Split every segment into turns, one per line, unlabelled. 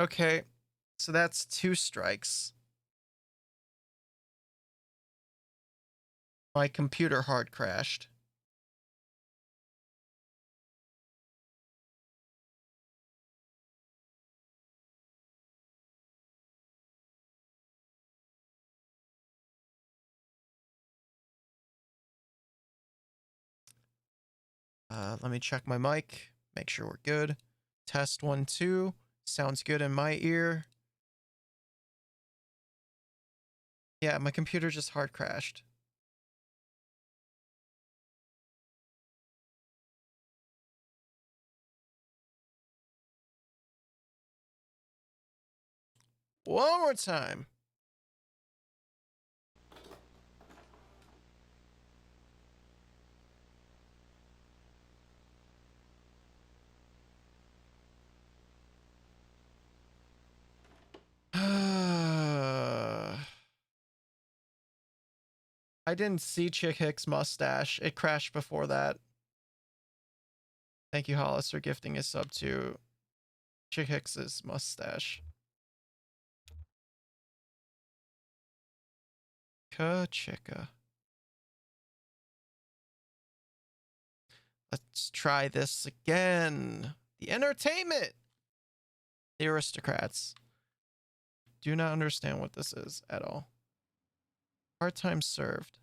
Okay, so that's 2 strikes. My computer hard crashed. Let me check my mic, make sure we're good. Test 1, 2. Sounds good in my ear. Yeah, my computer just hard crashed. One more time. I didn't see Chick Hicks' mustache. It crashed before that. Thank you, Hollis, for gifting a sub to Chick Hicks' mustache. Ka-chicka. Let's try this again. The entertainment. The aristocrats. Do not understand what this is at all. Hard time served.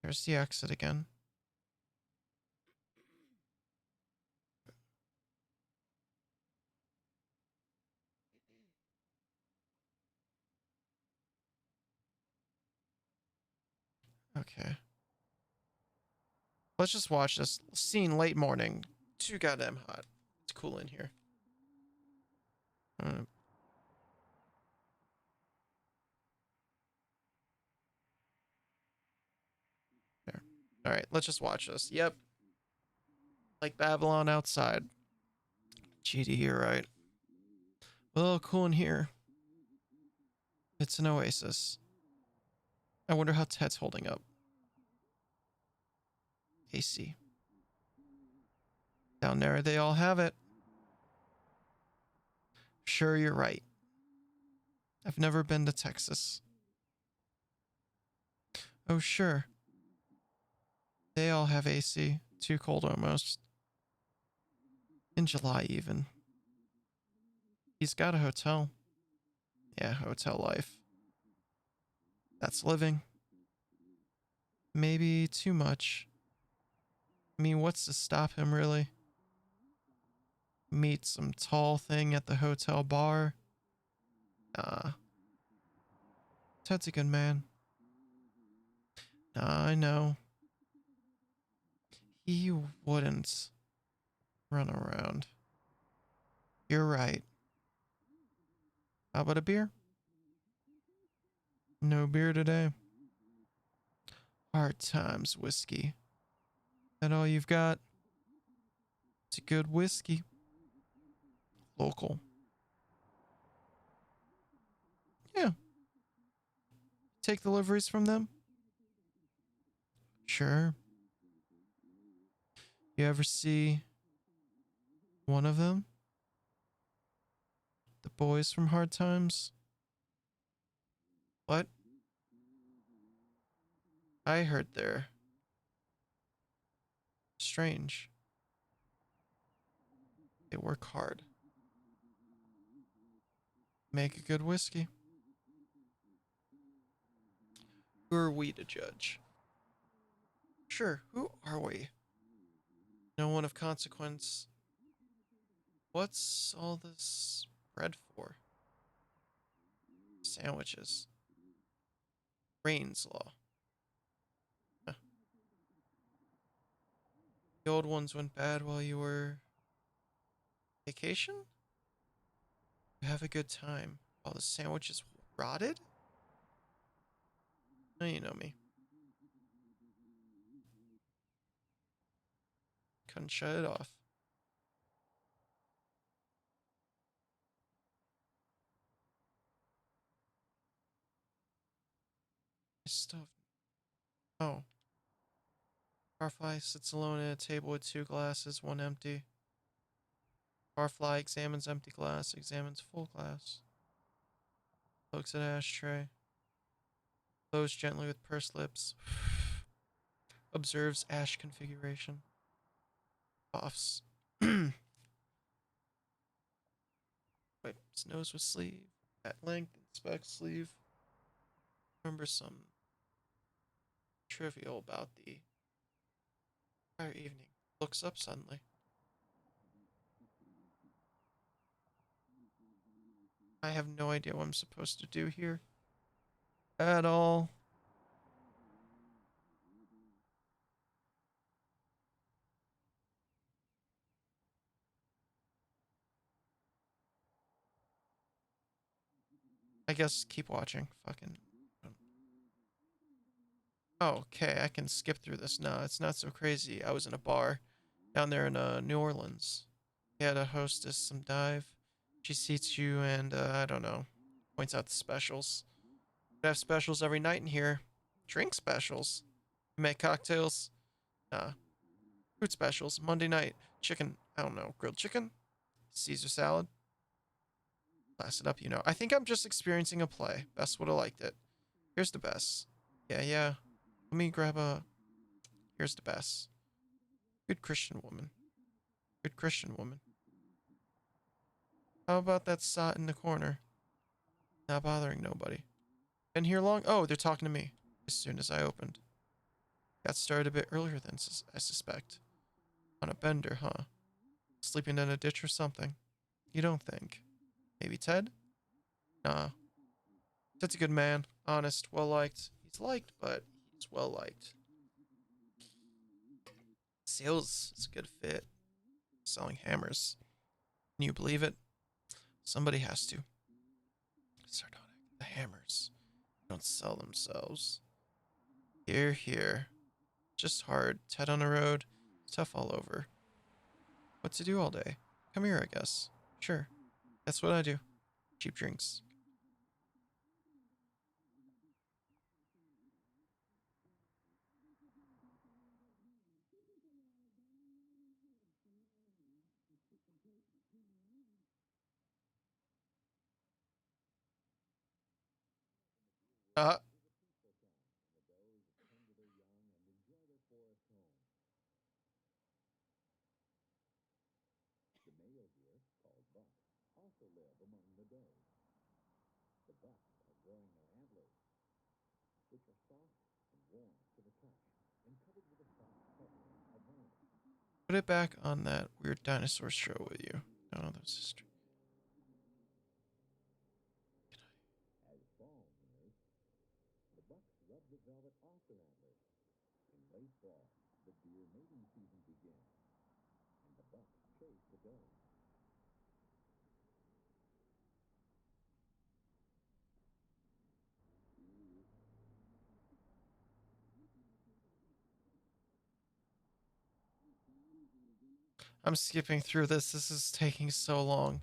There's the exit again. Okay. Let's just watch this scene late morning. Too goddamn hot. It's cool in here. There. All right, let's just watch this. Yep. Like Babylon outside. GD, you're right. Well, cool in here. It's an oasis. I wonder how Ted's holding up. AC. Down there, they all have it. Sure, you're right. I've never been to Texas. Oh, sure. They all have AC. Too cold almost. In July, even. He's got a hotel. Yeah, hotel life. That's living. Maybe too much. I mean, what's to stop him, really? Meet some tall thing at the hotel bar? Ted's a good man. I know. He wouldn't run around. You're right. How about a beer? No beer today. Hard times whiskey. That all you've got? It's a good whiskey. Local. Yeah. Take deliveries from them? Sure. You ever see one of them? The boys from Hard Times? What? I heard they're strange. They work hard. Make a good whiskey. Who are we to judge? Sure, who are we? No one of consequence. What's all this bread for? Sandwiches. Rain's Law. Huh. The old ones went bad while you were vacation? You have a good time while the sandwiches rotted? No, you know me. Couldn't shut it off. I still. Oh. Barfly sits alone at a table with 2 glasses, one empty. Barfly examines empty glass, examines full glass. Looks at ashtray. Blows gently with pursed lips. Observes ash configuration. Coughs. Wipes nose with sleeve. At length, inspects sleeve. Remember some trivial about the prior evening. Looks up suddenly. I have no idea what I'm supposed to do here. At all. I guess keep watching. Fucking. Oh, okay, I can skip through this. No, it's not so crazy. I was in a bar down there in New Orleans. He had a hostess some dive. She seats you and I don't know, points out the specials. We have specials every night in here. Drink specials. You make cocktails. Nah. Food specials. Monday night. Chicken. I don't know. Grilled chicken. Caesar salad. Class it up, you know. I think I'm just experiencing a play. Best would have liked it. Here's the best. Yeah, yeah. Let me grab a. Here's the best. Good Christian woman. Good Christian woman. How about that sot in the corner? Not bothering nobody. Been here long? Oh, they're talking to me. As soon as I opened. Got started a bit earlier than I suspect. On a bender, huh? Sleeping in a ditch or something? You don't think? Maybe Ted? Nah. Ted's a good man. Honest, well liked. He's liked, but he's well liked. Sales is a good fit. Selling hammers. Can you believe it? Somebody has to. Sardonic. The hammers. Don't sell themselves. Here, here. Just hard. Ted on the road. Tough all over. What to do all day? Come here, I guess. Sure. That's what I do. Cheap drinks. Uh, Put it back on that weird dinosaur show with you. Oh, that was history. I'm skipping through this. This is taking so long.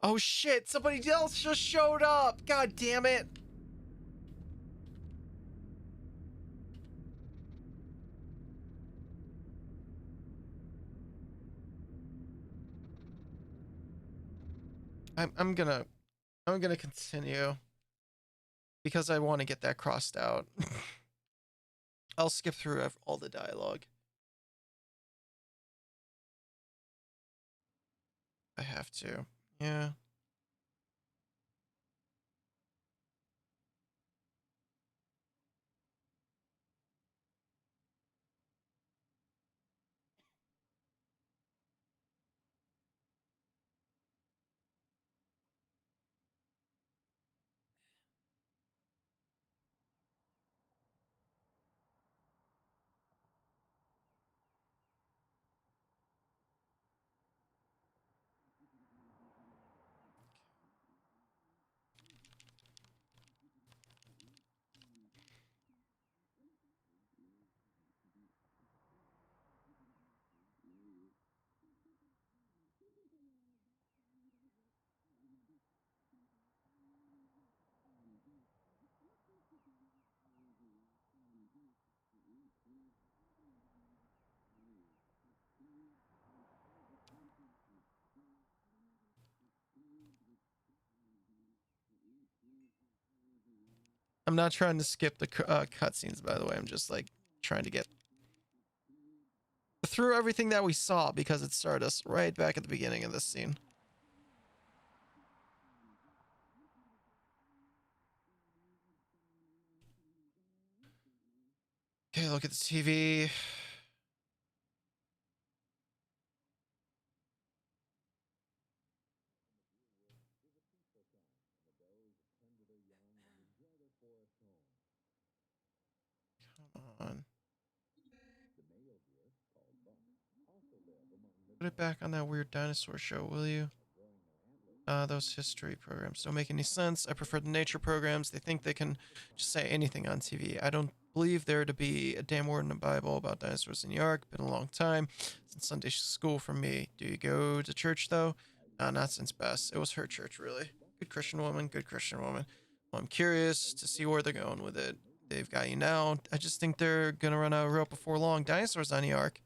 Oh shit, somebody else just showed up. God damn it. I'm gonna continue because I want to get that crossed out. I'll skip through all the dialogue. I have to. Yeah. I'm not trying to skip the cutscenes, by the way. I'm just like trying to get through everything that we saw because it started us right back at the beginning of this scene. Okay, look at the TV. Come on. Put it back on that weird dinosaur show, will you? Those history programs don't make any sense. I prefer the nature programs. They think they can just say anything on TV. I don't believe there to be a damn word in the Bible about dinosaurs in New York. Been a long time since Sunday school for me. Do you go to church though? Not since Bess. It was her church, really. Good Christian woman, good Christian woman. Well, I'm curious to see where they're going with it. They've got you now. I just think they're gonna run out of rope before long. Dinosaurs on New York.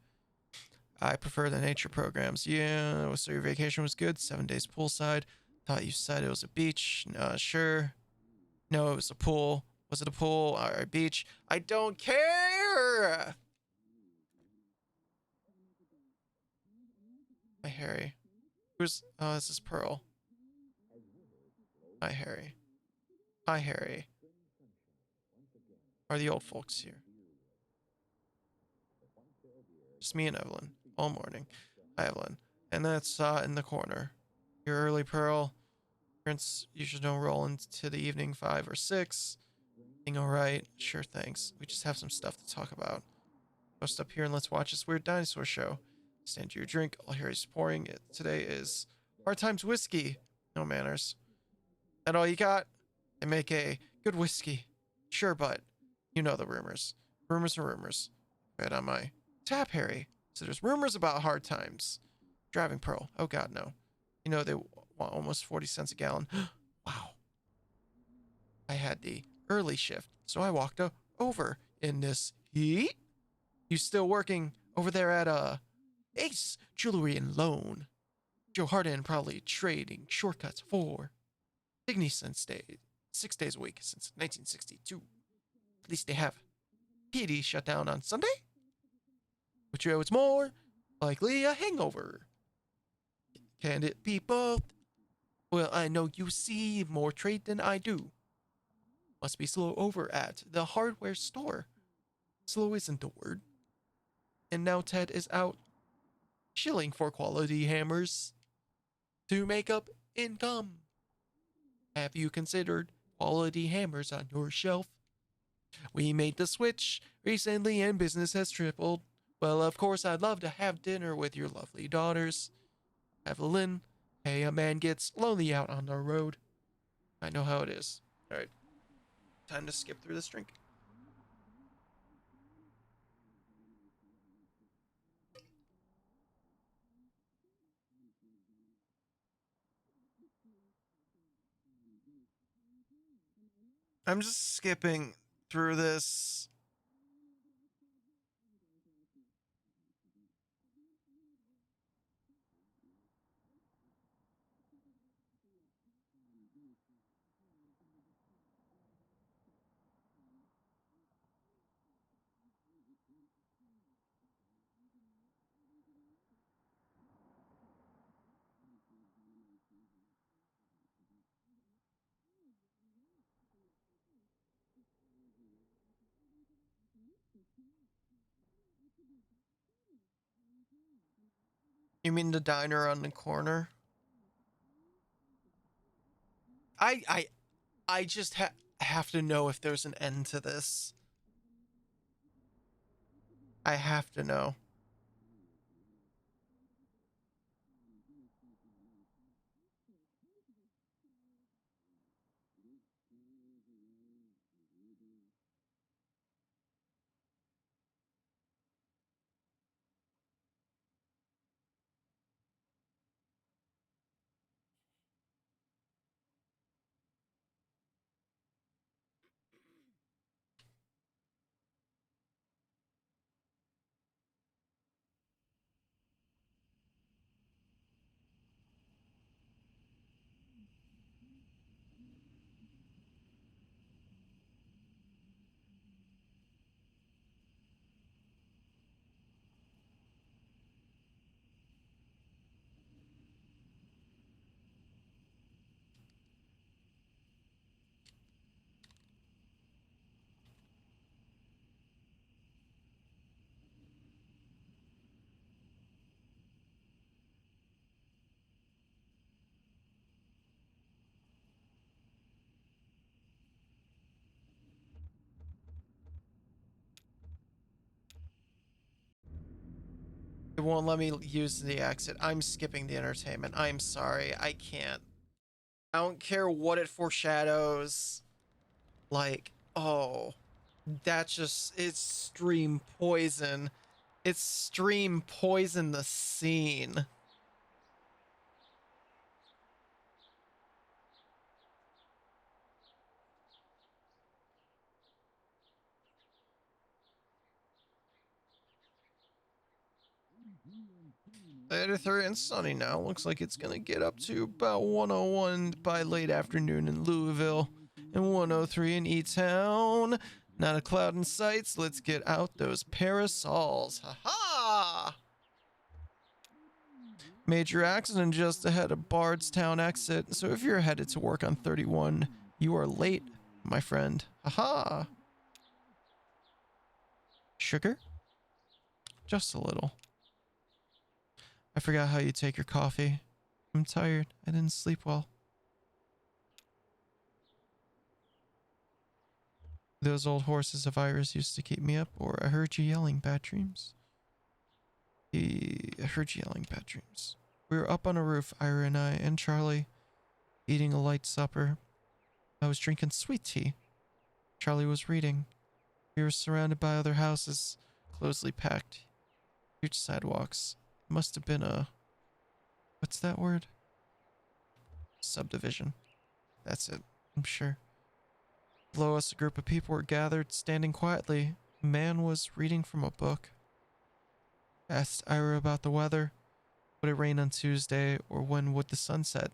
I prefer the nature programs. Yeah, so your vacation was good. 7 days poolside. Thought you said it was a beach. Sure. No, it was a pool. Was it a pool or a beach? I don't care. Hi, Harry. Who's? Oh, this is Pearl. Hi, Harry. Hi, Harry. Are the old folks here? Just me and Evelyn all morning. Hi, Evelyn. And that's in the corner. You're early, Pearl. Prince, you should don't roll into the evening 5 or 6. All right. Sure, thanks. We just have some stuff to talk about. Post up here and let's watch this weird dinosaur show. Stand to your drink. All Harry's pouring it today is Hard Times whiskey. No manners. That all you got? They make a good whiskey. Sure, but you know the rumors. Rumors are rumors. Right on my tap, Harry. So there's rumors about Hard Times. Driving Pearl. Oh God, no. You know they want almost 40 cents a gallon. Wow. I had the early shift, so I walked over in this heat. You still working over there at Ace Jewelry and Loan? Joe Harden probably trading shortcuts for Digny since 6 days a week since 1962. At least they have PD shut down on Sunday, which you know it's more likely a hangover. Can it be both? Well, I know you see more trade than I do. Must be slow over at the hardware store. Slow isn't the word. And now Ted is out shilling for quality hammers to make up income. Have you considered quality hammers on your shelf? We made the switch recently and business has tripled. Well, of course, I'd love to have dinner with your lovely daughters. Evelyn, hey, a man gets lonely out on the road. I know how it is. All right, time to skip through this drink. I'm just skipping through this. You mean the diner on the corner? I I I just have to know if there's an end to this. I have to know. It won't let me use the exit. I'm skipping the entertainment. I'm sorry. I can't. I don't care what it foreshadows. Like, oh, that's just, it's stream poison. It's stream poison the scene. Editor and sunny now. Looks like it's gonna get up to about 101 by late afternoon in Louisville and 103 in E-Town. Not a cloud in sight, so let's get out those parasols. Ha-ha! Major accident just ahead of Bardstown exit, so if you're headed to work on 31, you are late, my friend. Haha! Sugar? Just a little. I forgot how you take your coffee. I'm tired. I didn't sleep well. Those old horses of Iris used to keep me up, or I heard you yelling bad dreams. I heard you yelling bad dreams. We were up on a roof, Ira and I, and Charlie, eating a light supper. I was drinking sweet tea. Charlie was reading. We were surrounded by other houses, closely packed. Huge sidewalks. It must have been a... what's that word? Subdivision. That's it, I'm sure. Below us, a group of people were gathered, standing quietly. A man was reading from a book. I asked Ira about the weather. Would it rain on Tuesday, or when would the sun set?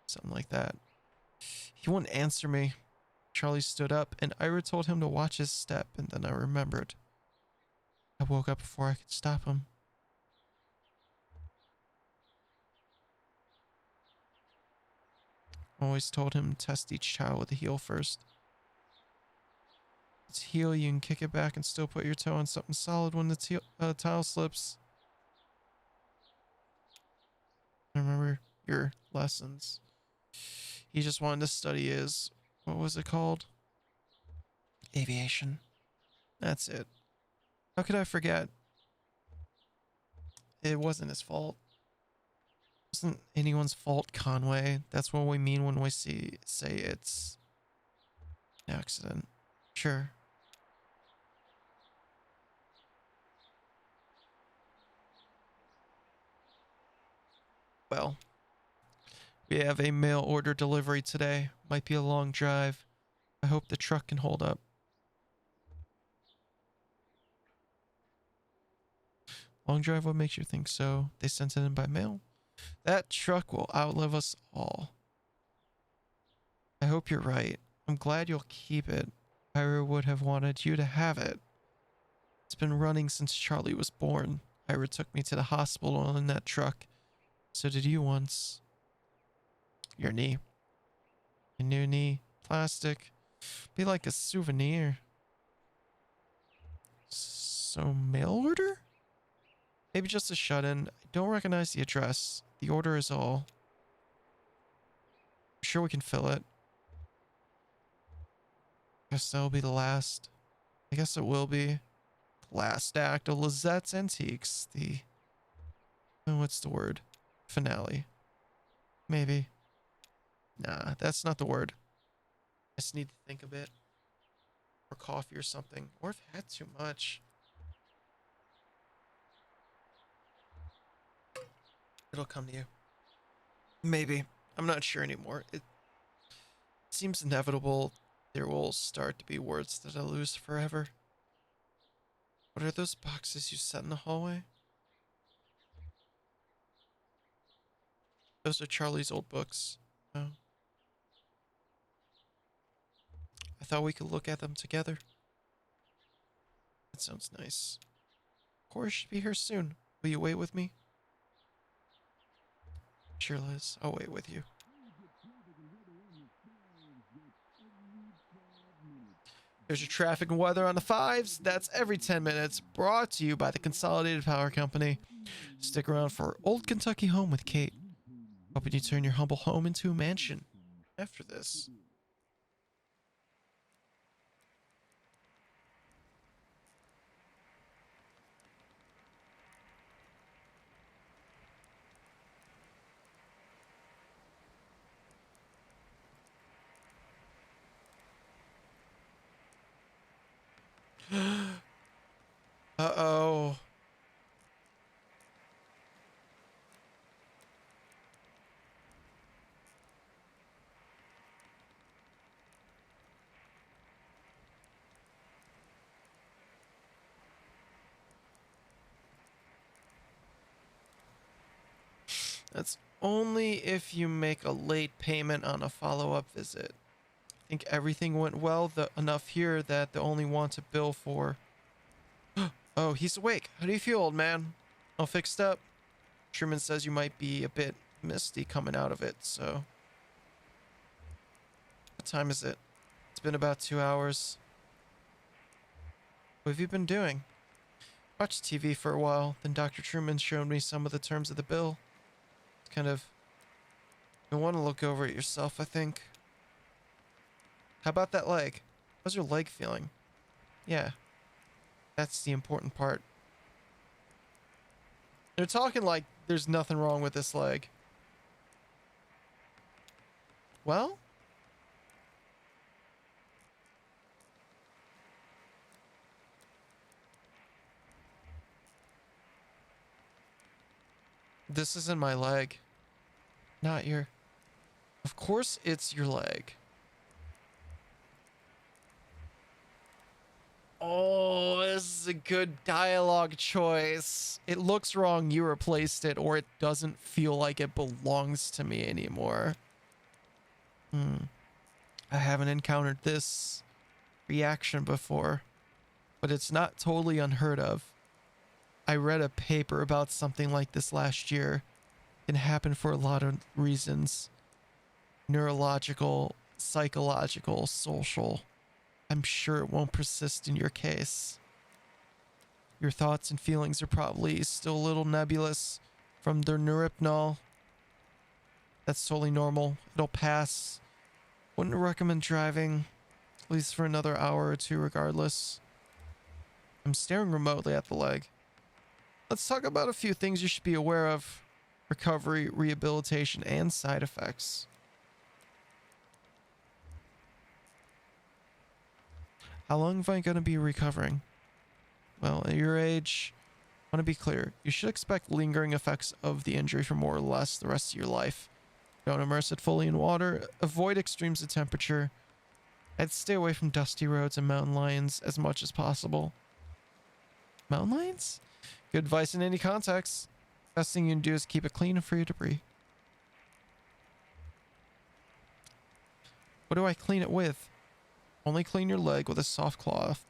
Something like that. He wouldn't answer me. Charlie stood up, and Ira told him to watch his step, and then I remembered. I woke up before I could stop him. I always told him to test each child with the heel first. It's heel, you can kick it back and still put your toe on something solid when the tile slips. I remember your lessons. He just wanted to study his, what was it called? Aviation. That's it. How could I forget? It wasn't his fault. It wasn't anyone's fault, Conway. That's what we mean when we say it's an accident. Sure. Well, we have a mail order delivery today. Might be a long drive. I hope the truck can hold up. Long drive, what makes you think so? They sent it in by mail? That truck will outlive us all. I hope you're right. I'm glad you'll keep it. Ira would have wanted you to have it. It's been running since Charlie was born. Ira took me to the hospital in that truck. So did you once. Your knee. Your new knee. Plastic. Be like a souvenir. So mail order? Maybe just a shut-in. I don't recognize the address. The order is all. I'm sure we can fill it. Guess that'll be the last. I guess it will be. Last act of Lizette's Antiques. The... what's the word? Finale. Maybe. Nah, that's not the word. I just need to think a bit. Or coffee or something. Or if I had too much. It'll come to you. Maybe. I'm not sure anymore. It seems inevitable there will start to be words that I lose forever. What are those boxes you set in the hallway? Those are Charlie's old books. Oh. I thought we could look at them together. That sounds nice. Cora should be here soon. Will you wait with me? Sure, Liz. I'll wait with you. There's your traffic and weather on the fives. That's every 10 minutes. Brought to you by the Consolidated Power Company. Stick around for Old Kentucky Home with Kate. Hoping you turn your humble home into a mansion after this. Uh-oh. That's only if you make a late payment on a follow-up visit. I think everything went well enough here that they only want to bill for... Oh, he's awake. How do you feel, old man? All fixed up? Truman says you might be a bit misty coming out of it, so... What time is it? It's been about 2 hours. What have you been doing? Watched TV for a while, then Dr. Truman showed me some of the terms of the bill. It's kind of... You'll want to look over it yourself, I think. How about that leg? How's your leg feeling? Yeah, that's the important part. They're talking like there's nothing wrong with this leg. Well? This isn't my leg. Not your... Of course it's your leg. Oh, this is a good dialogue choice. It looks wrong you replaced it, or it doesn't feel like it belongs to me anymore. I haven't encountered this reaction before, but it's not totally unheard of. I read a paper about something like this last year. It can happen for a lot of reasons. Neurological, psychological, social. I'm sure it won't persist in your case. Your thoughts and feelings are probably still a little nebulous from the neuropnol. That's totally normal. It'll pass. Wouldn't recommend driving, at least for another hour or two regardless. I'm staring remotely at the leg. Let's talk about a few things you should be aware of. Recovery, rehabilitation, and side effects. How long am I going to be recovering? Well, at your age, I want to be clear. You should expect lingering effects of the injury for more or less the rest of your life. Don't immerse it fully in water. Avoid extremes of temperature. I'd stay away from dusty roads and mountain lions as much as possible. Mountain lions? Good advice in any context. Best thing you can do is keep it clean and free of debris. What do I clean it with? Only clean your leg with a soft cloth,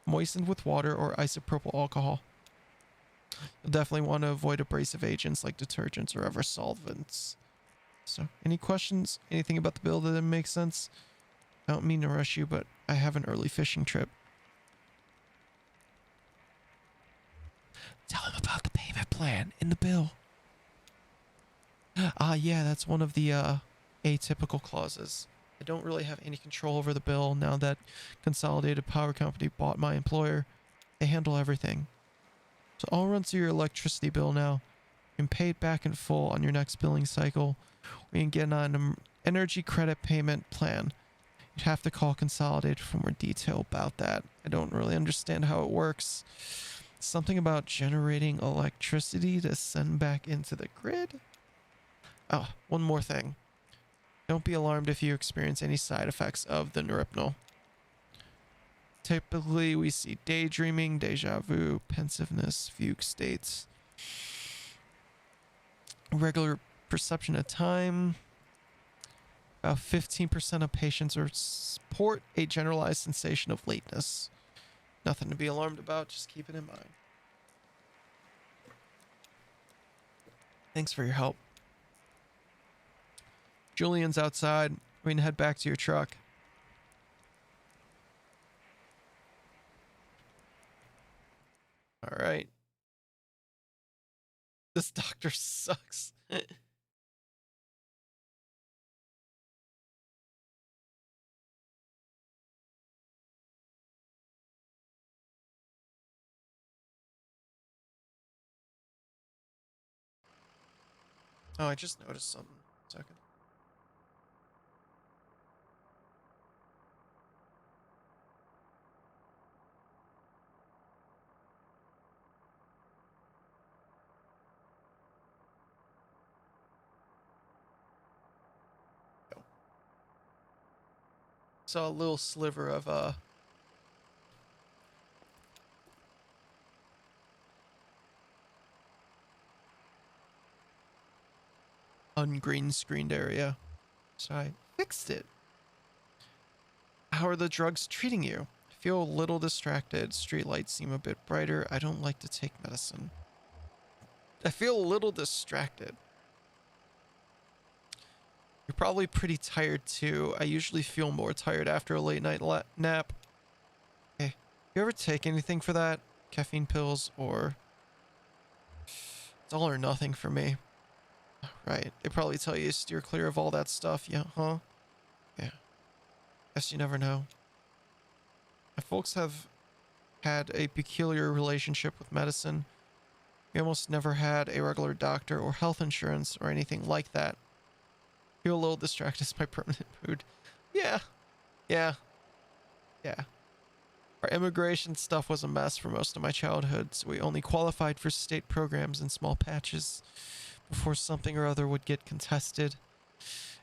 moistened with water or isopropyl alcohol. You'll definitely want to avoid abrasive agents like detergents or other solvents. So, any questions? Anything about the bill that didn't make sense? I don't mean to rush you, but I have an early fishing trip. Tell him about the payment plan in the bill. Yeah, that's one of the atypical clauses. I don't really have any control over the bill now that Consolidated Power Company bought my employer. They handle everything. So I'll run through your electricity bill now. You can pay it back in full on your next billing cycle. We can get on an energy credit payment plan. You'd have to call Consolidated for more detail about that. I don't really understand how it works. Something about generating electricity to send back into the grid? Oh, one more thing. Don't be alarmed if you experience any side effects of the neuropnol. Typically, we see daydreaming, deja vu, pensiveness, fugue states, regular perception of time. About 15% of patients report a generalized sensation of lateness. Nothing to be alarmed about, just keep it in mind. Thanks for your help. Julian's outside. We can head back to your truck. All right. This doctor sucks. Oh, I just noticed something. Second. Saw a little sliver of ungreen screened area. So I fixed it. How are the drugs treating you? I feel a little distracted. Street lights seem a bit brighter. I don't like to take medicine. I feel a little distracted. You're probably pretty tired too. I usually feel more tired after a late night nap. Hey, you ever take anything for that? Caffeine pills or... It's all or nothing for me. Right. They probably tell you to steer clear of all that stuff, yeah, huh? Yeah. Guess you never know. My folks have had a peculiar relationship with medicine. We almost never had a regular doctor or health insurance or anything like that. Feel a little distracted is my permanent mood. Yeah. Yeah. Yeah. Our immigration stuff was a mess for most of my childhood, so we only qualified for state programs in small patches before something or other would get contested,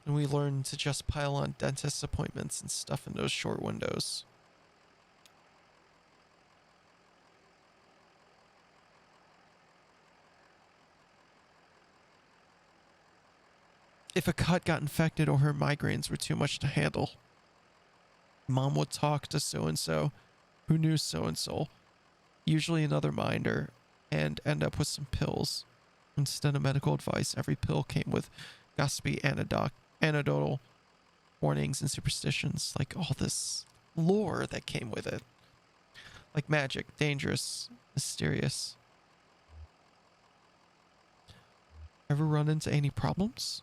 and we learned to just pile on dentist appointments and stuff in those short windows. If a cut got infected or her migraines were too much to handle, Mom would talk to so-and-so who knew so-and-so, usually another minder, and end up with some pills. Instead of medical advice, every pill came with gossipy anecdotal warnings and superstitions, like all this lore that came with it. Like magic, dangerous, mysterious. Ever run into any problems?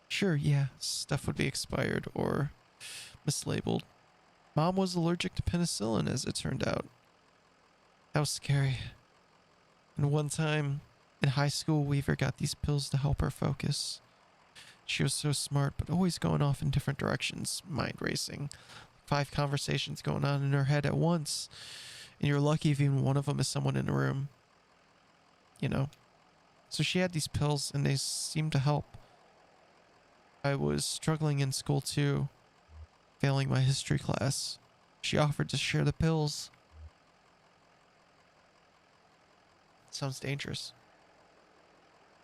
Sure, yeah, stuff would be expired or mislabeled. Mom was allergic to penicillin, as it turned out. That was scary. And one time in high school, Weaver got these pills to help her focus. She was so smart, but always going off in different directions, mind racing. 5 conversations going on in her head at once. And you're lucky if even one of them is someone in the room. You know? So she had these pills, and they seemed to help. I was struggling in school too, failing my history class. She offered to share the pills. Sounds dangerous.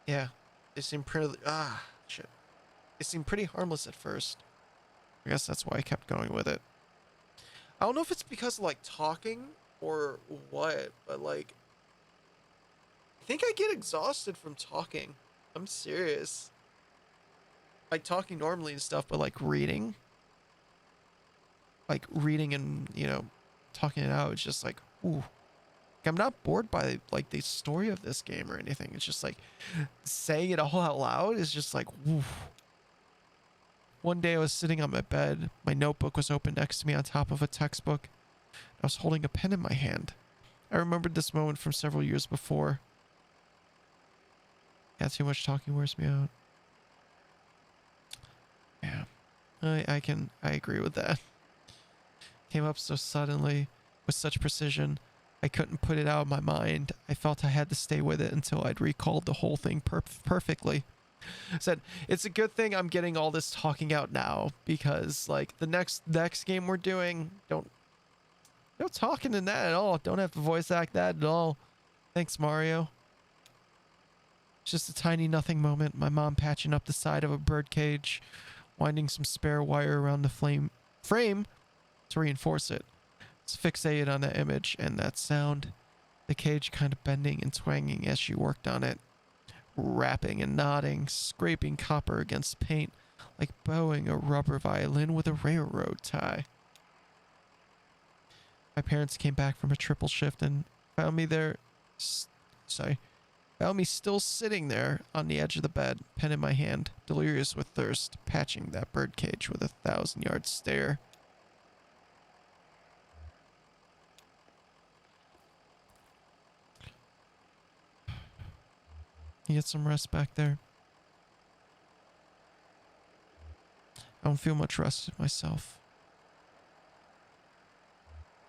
Yeah, they seem pretty... shit. They seemed pretty harmless at first. I guess that's why I kept going with it. I don't know if it's because of, like, talking or what, but, like... I think I get exhausted from talking. I'm serious. Like, talking normally and stuff, but, like, reading... Like, reading and, you know, talking it out, it's just like, ooh. I'm not bored by, like, the story of this game or anything. It's just, like, saying it all out loud is just like, woof. One day I was sitting on my bed. My notebook was open next to me on top of a textbook. I was holding a pen in my hand. I remembered this moment from several years before. Yeah, too much talking wears me out. Yeah, I agree with that. Came up so suddenly, with such precision, I couldn't put it out of my mind. I felt I had to stay with it until I'd recalled the whole thing perfectly. Said, it's a good thing I'm getting all this talking out now, because, like, the next game we're doing, don't no talking in that at all. Don't have to voice act that at all. Thanks, Mario. It's just a tiny nothing moment. My mom patching up the side of a bird cage, winding some spare wire around the frame to reinforce it. It's fixated on that image and that sound. The cage kind of bending and twanging as she worked on it. Rapping and nodding, scraping copper against paint, like bowing a rubber violin with a railroad tie. My parents came back from a triple shift and found me found me still sitting there on the edge of the bed, pen in my hand, delirious with thirst, patching that birdcage with a 1,000-yard stare. You get some rest back there? I don't feel much rested myself.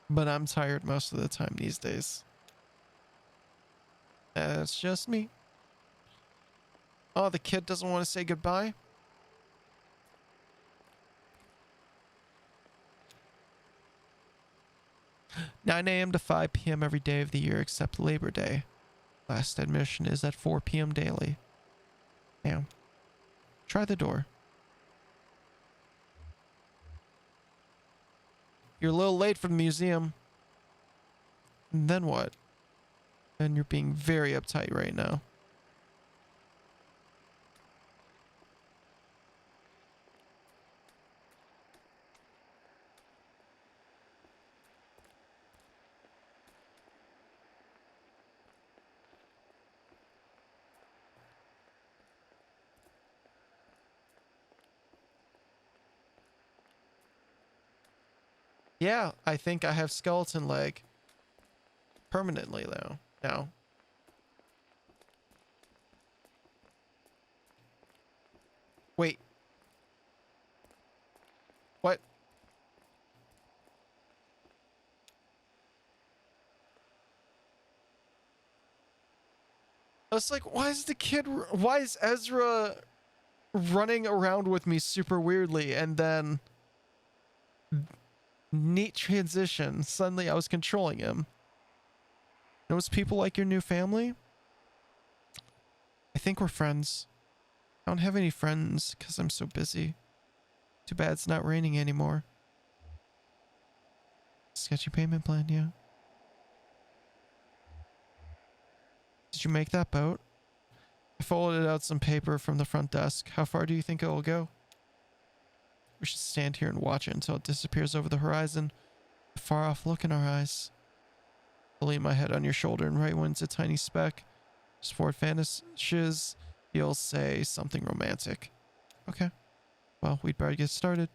But I'm tired most of the time these days. That's just me. Oh, the kid doesn't want to say goodbye? 9 a.m. to 5 p.m. every day of the year except Labor Day. Last admission is at 4 p.m. daily. Damn. Try the door. You're a little late for the museum. And then what? And you're being very uptight right now. Yeah, I think I have skeleton leg. Permanently, though. Now. Wait. What? I was like, why is Ezra running around with me super weirdly? And then, neat transition. Suddenly I was controlling him. Those people like your new family? I think we're friends. I don't have any friends because I'm so busy. Too bad it's not raining anymore. Sketchy payment plan, yeah. Did you make that boat? I folded out some paper from the front desk. How far do you think it will go? We should stand here and watch it until it disappears over the horizon. A far off look in our eyes. I'll lay my head on your shoulder and right when it's a tiny speck. Sport vanishes. You'll say something romantic. Okay. Well, we'd better get started.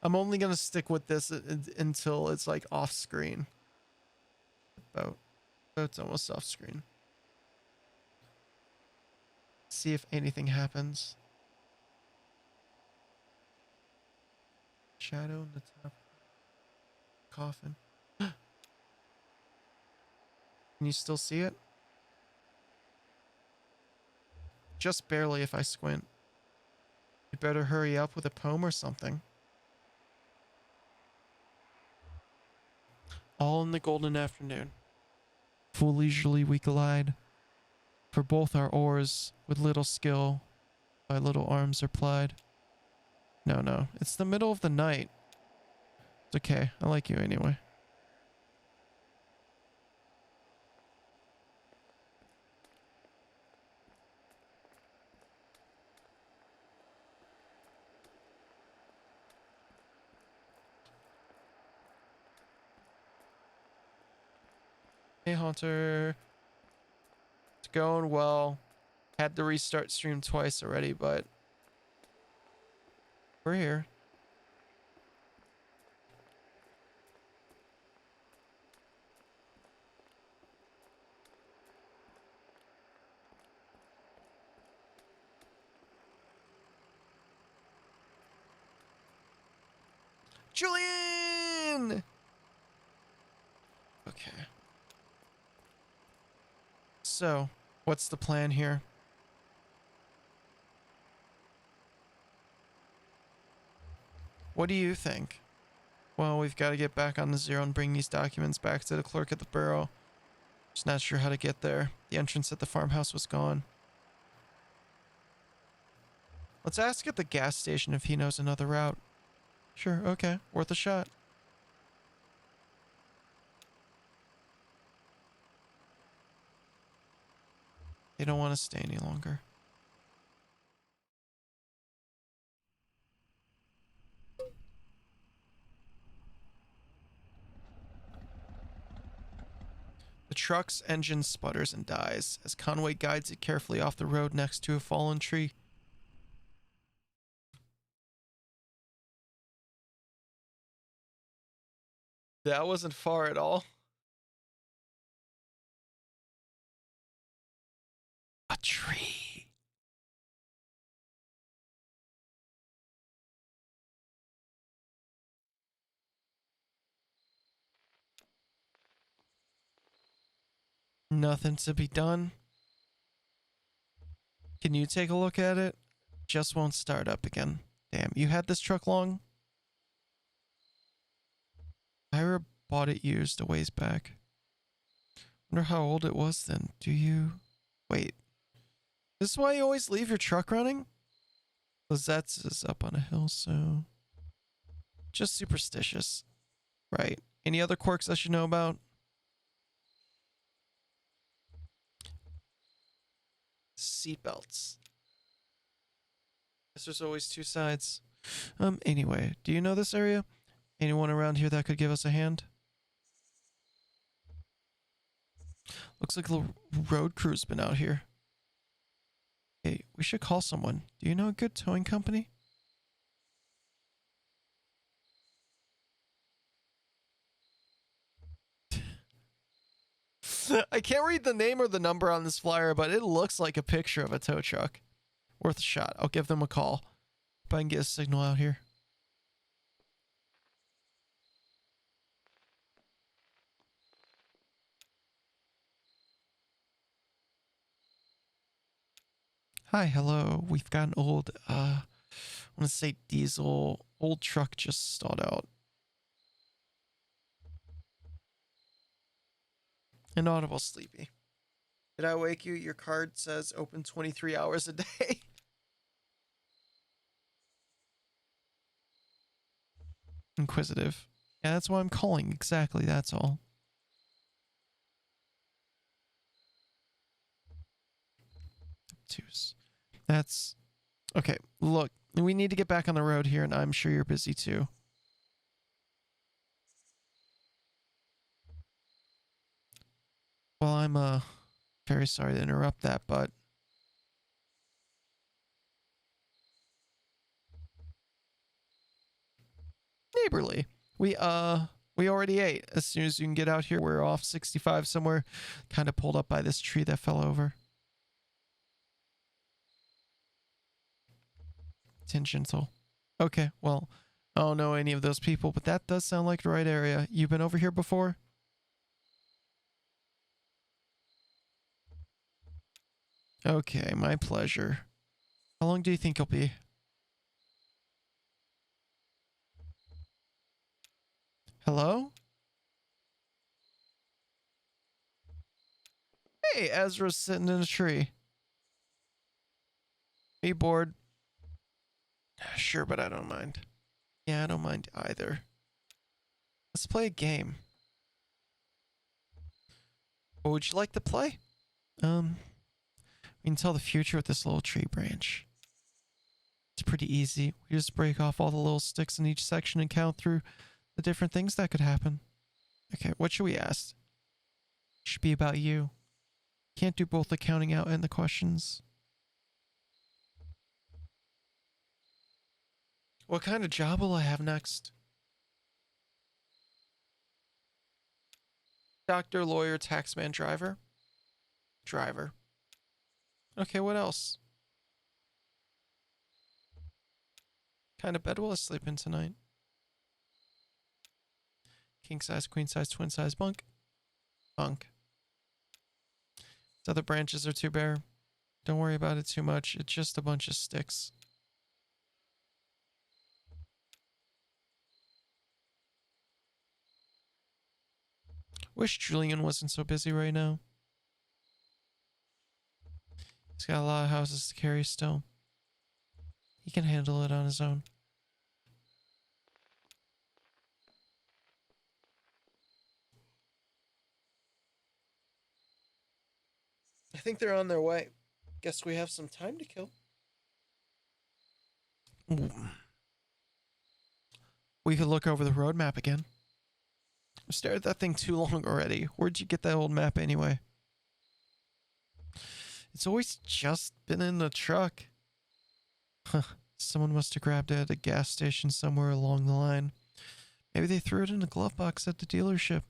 I'm only going to stick with this until it's like off screen. Boat's almost off screen. See if anything happens. Shadow in the top coffin. Can you still see it? Just barely if I squint. You better hurry up with a poem or something. All in the golden afternoon. Full leisurely we glide. For both our oars, with little skill, by little arms are plied. No, it's the middle of the night. It's okay, I like you anyway. Hey Hunter. It's going well. Had to restart stream twice already, but we're here. Julian! Okay. So, what's the plan here? What do you think? Well, we've got to get back on the zero and bring these documents back to the clerk at the borough. Just not sure how to get there. The entrance at the farmhouse was gone. Let's ask at the gas station if he knows another route. Sure, okay. Worth a shot. They don't want to stay any longer. The truck's engine sputters and dies as Conway guides it carefully off the road next to a fallen tree. That wasn't far at all. A tree. Nothing to be done. Can you take a look at it? Just won't start up again. Damn, you had this truck long? Ira bought it used a ways back. Wonder how old it was then. Do you... Wait. This is why you always leave your truck running? Lizette's is up on a hill, so... Just superstitious. Right. Any other quirks I should know about? Seatbelts. Guess there's always two sides. Anyway, do you know this area? Anyone around here that could give us a hand? Looks like the road crew's been out here. Hey, we should call someone. Do you know a good towing company? I can't read the name or the number on this flyer, but it looks like a picture of a tow truck. Worth a shot. I'll give them a call. If I can get a signal out here. Hi, hello. We've got an old, I want to say diesel. Old truck just stalled out. Inaudible sleepy. Did I wake you? Your card says open 23 hours a day. Inquisitive. Yeah, that's why I'm calling. Exactly, that's all. Obtuse. That's... Okay, look. We need to get back on the road here, and I'm sure you're busy too. Well, I'm, very sorry to interrupt that, but... Neighborly. We already ate. As soon as you can get out here, we're off 65 somewhere. Kind of pulled up by this tree that fell over. Tangential. Okay, well, I don't know any of those people, but that does sound like the right area. You've been over here before? Okay, my pleasure. How long do you think you'll be? Hello? Hey, Ezra's sitting in a tree. Are you bored? Sure, but I don't mind. Yeah, I don't mind either. Let's play a game. What would you like to play? We can tell the future with this little tree branch. It's pretty easy. We just break off all the little sticks in each section and count through the different things that could happen. Okay, what should we ask? Should be about you. Can't do both the counting out and the questions. What kind of job will I have next? Doctor, lawyer, taxman, driver? Driver. Okay, what else? Kind of bed will I sleep in tonight? King size, queen size, twin size, bunk? Bunk. The other branches are too bare. Don't worry about it too much. It's just a bunch of sticks. Wish Julian wasn't so busy right now. He's got a lot of houses to carry still. He can handle it on his own. I think they're on their way. Guess we have some time to kill. Ooh. We could look over the road map again. I've stared at that thing too long already. Where'd you get that old map anyway? It's always just been in the truck. Huh. Someone must have grabbed it at a gas station somewhere along the line. Maybe they threw it in a glove box at the dealership.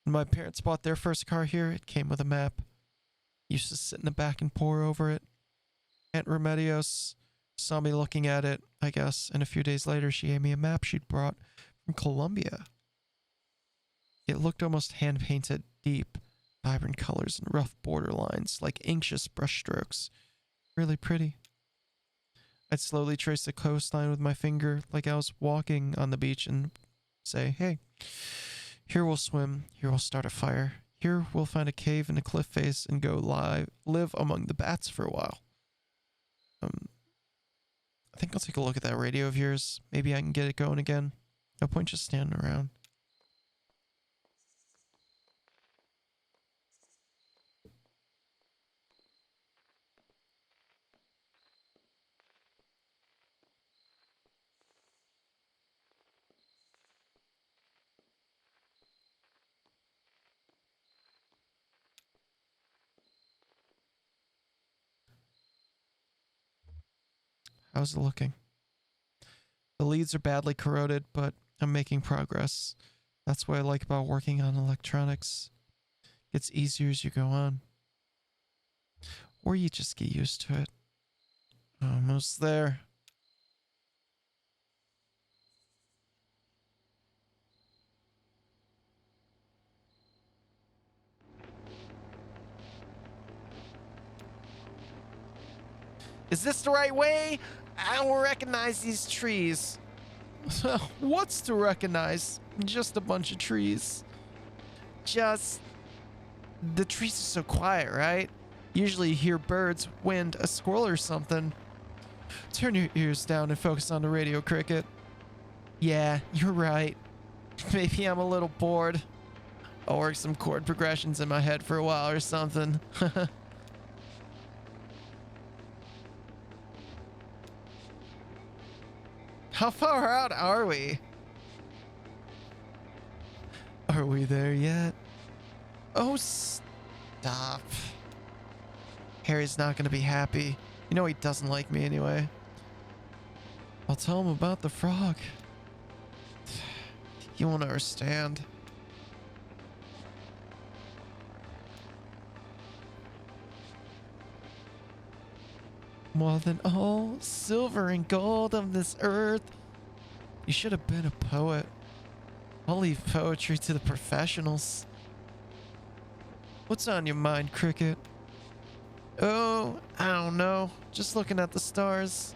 When my parents bought their first car here, it came with a map. Used to sit in the back and pore over it. Aunt Remedios saw me looking at it, I guess, and a few days later she gave me a map she'd brought from Colombia. It looked almost hand-painted, deep, vibrant colors and rough border lines, like anxious brushstrokes. Really pretty. I'd slowly trace the coastline with my finger, like I was walking on the beach, and say, hey, here we'll swim, here we'll start a fire, here we'll find a cave in a cliff face and go live among the bats for a while. I think I'll take a look at that radio of yours. Maybe I can get it going again. No point just standing around. How's it looking? The leads are badly corroded, but I'm making progress. That's what I like about working on electronics. It's easier as you go on. Or you just get used to it. Almost there. Is this the right way? I don't recognize these trees. What's to recognize? Just a bunch of trees. Just... The trees are so quiet, right? Usually you hear birds, wind, a squirrel or something. Turn your ears down and focus on the radio, Cricket. Yeah, you're right. Maybe I'm a little bored. I'll work some chord progressions in my head for a while or something. How far out are we? Are we there yet? Oh, stop. Harry's not gonna be happy. You know he doesn't like me anyway. I'll tell him about the frog. He won't understand. More than all silver and gold of this earth. You should have been a poet. I'll leave poetry to the professionals. What's on your mind, Cricket? Oh, I don't know. Just looking at the stars.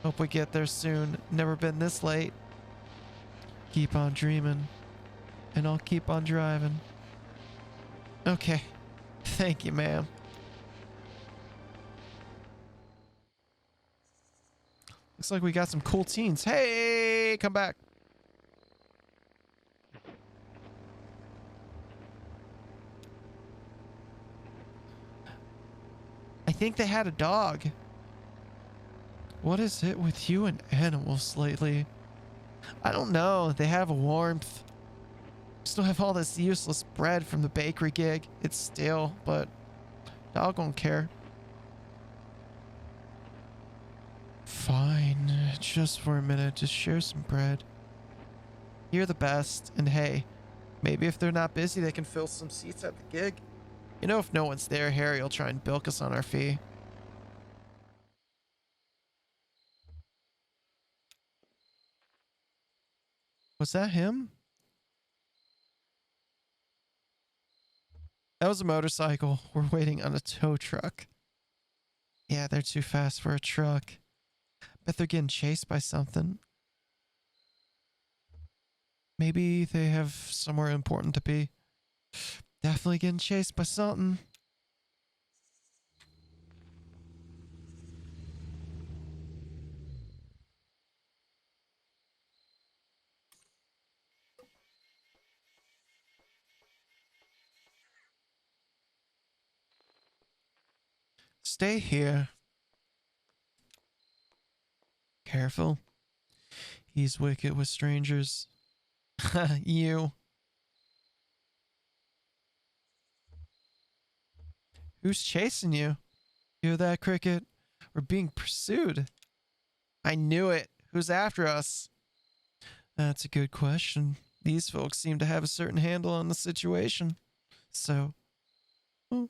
Hope we get there soon. Never been this late. Keep on dreaming. And I'll keep on driving. Okay. Thank you, ma'am. Looks like we got some cool teens. Hey, come back. I think they had a dog. What is it with you and animals lately? I don't know. They have a warmth. Still have all this useless bread from the bakery gig. It's stale, but dog don't care. Fine. Just for a minute. Just share some bread. You're the best. And hey, maybe if they're not busy, they can fill some seats at the gig. You know, if no one's there, Harry will try and bilk us on our fee. Was that him? That was a motorcycle. We're waiting on a tow truck. Yeah, they're too fast for a truck. Bet they're getting chased by something. Maybe they have somewhere important to be. Definitely getting chased by something. Stay here. Careful. He's wicked with strangers. You. Who's chasing you? Hear that, Cricket? We're being pursued. I knew it. Who's after us? That's a good question. These folks seem to have a certain handle on the situation. So, well,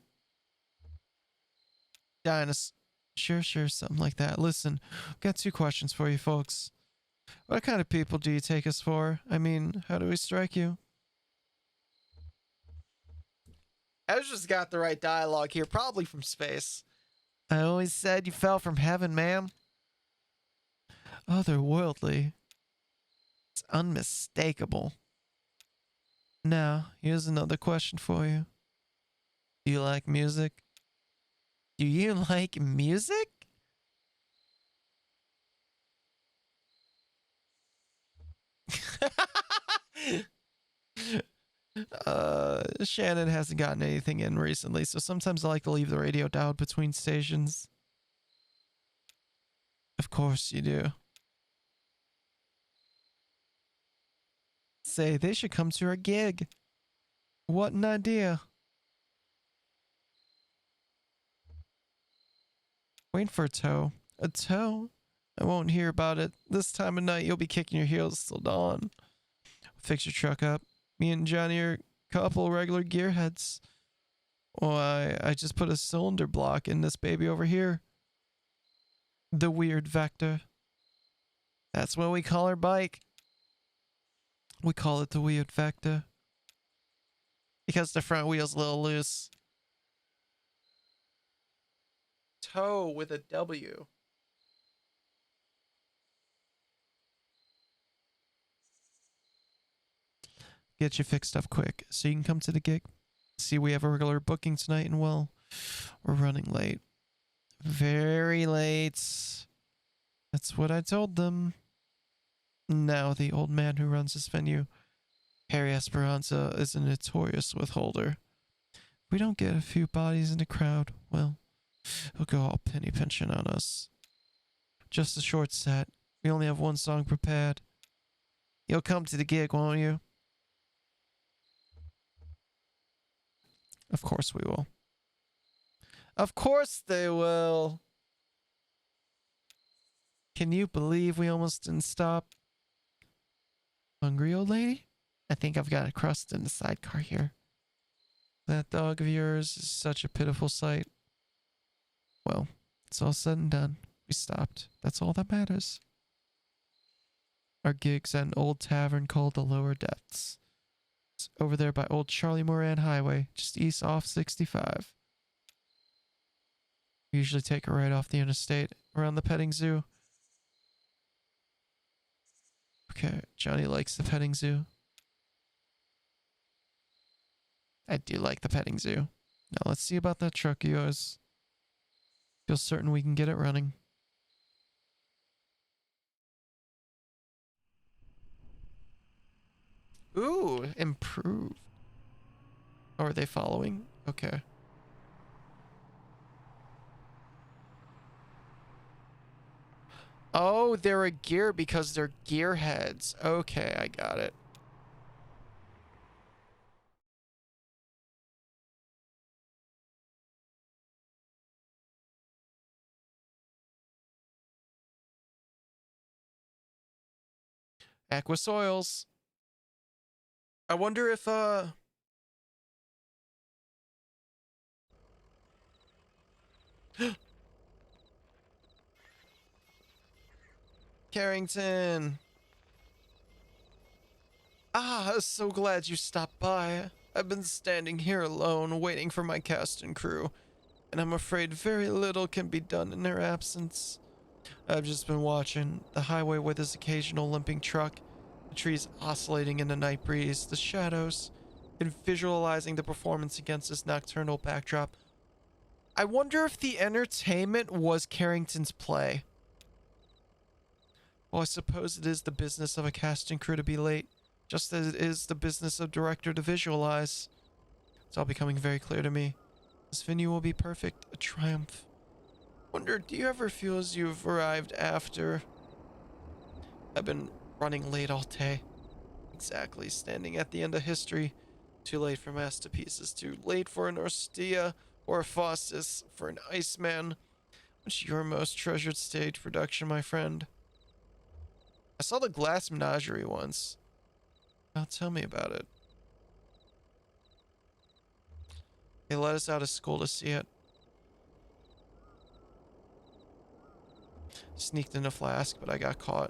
Dinas. Sure, something like that. Listen, I've got two questions for you folks. What kind of people do you take us for? I mean, how do we strike you? Ezra's got the right dialogue here, probably from space. I always said you fell from heaven, ma'am. Otherworldly. It's unmistakable. Now, here's another question for you. Do you like music? Do you like music? Shannon hasn't gotten anything in recently, so sometimes I like to leave the radio dialed between stations. Of course you do. Say, they should come to our gig. What an idea. Waiting for a tow. A tow? I won't hear about it. This time of night, you'll be kicking your heels till dawn. Fix your truck up. Me and Johnny are a couple regular gearheads. Why, I just put a cylinder block in this baby over here. The weird vector. That's what we call our bike. We call it the weird vector. Because the front wheel's a little loose. Toe with a W. Get you fixed up quick so you can come to the gig. See, we have a regular booking tonight, and well, we're running late. Very late. That's what I told them. Now, the old man who runs this venue, Harry Esperanza, is a notorious withholder. If we don't get a few bodies in the crowd, well, he'll go all penny pinching on us. Just a short set. We only have one song prepared. You'll come to the gig, won't you? Of course we will. Of course they will. Can you believe we almost didn't stop? Hungry, old lady? I think I've got a crust in the sidecar here. That dog of yours is such a pitiful sight. Well, it's all said and done. We stopped. That's all that matters. Our gig's at an old tavern called the Lower Depths. It's over there by old Charlie Moran Highway, just east off 65. We usually take her right off the interstate, around the petting zoo. Okay, Johnny likes the petting zoo. I do like the petting zoo. Now let's see about that truck of yours. Feel certain we can get it running. Ooh, improved. Oh, are they following? Okay. Oh, they're a gear because they're gearheads. Okay, I got it. Aqua Soils. I wonder if, Carrington. Ah, so glad you stopped by. I've been standing here alone, waiting for my cast and crew, and I'm afraid very little can be done in their absence. I've just been watching the highway with his occasional limping truck, the trees oscillating in the night breeze, the shadows, and visualizing the performance against this nocturnal backdrop. I wonder if the entertainment was Carrington's play. Well, I suppose it is the business of a cast and crew to be late, just as it is the business of director to visualize. It's all becoming very clear to me. This venue will be perfect, a triumph. Wonder, do you ever feel as you've arrived after? I've been running late all day. Exactly, standing at the end of history. Too late for masterpieces, too late for an Orstia Or Faustus for an Iceman. What's your most treasured stage production, my friend? I saw the Glass Menagerie once. Now tell me about it. They let us out of school to see it. Sneaked in a flask, but I got caught.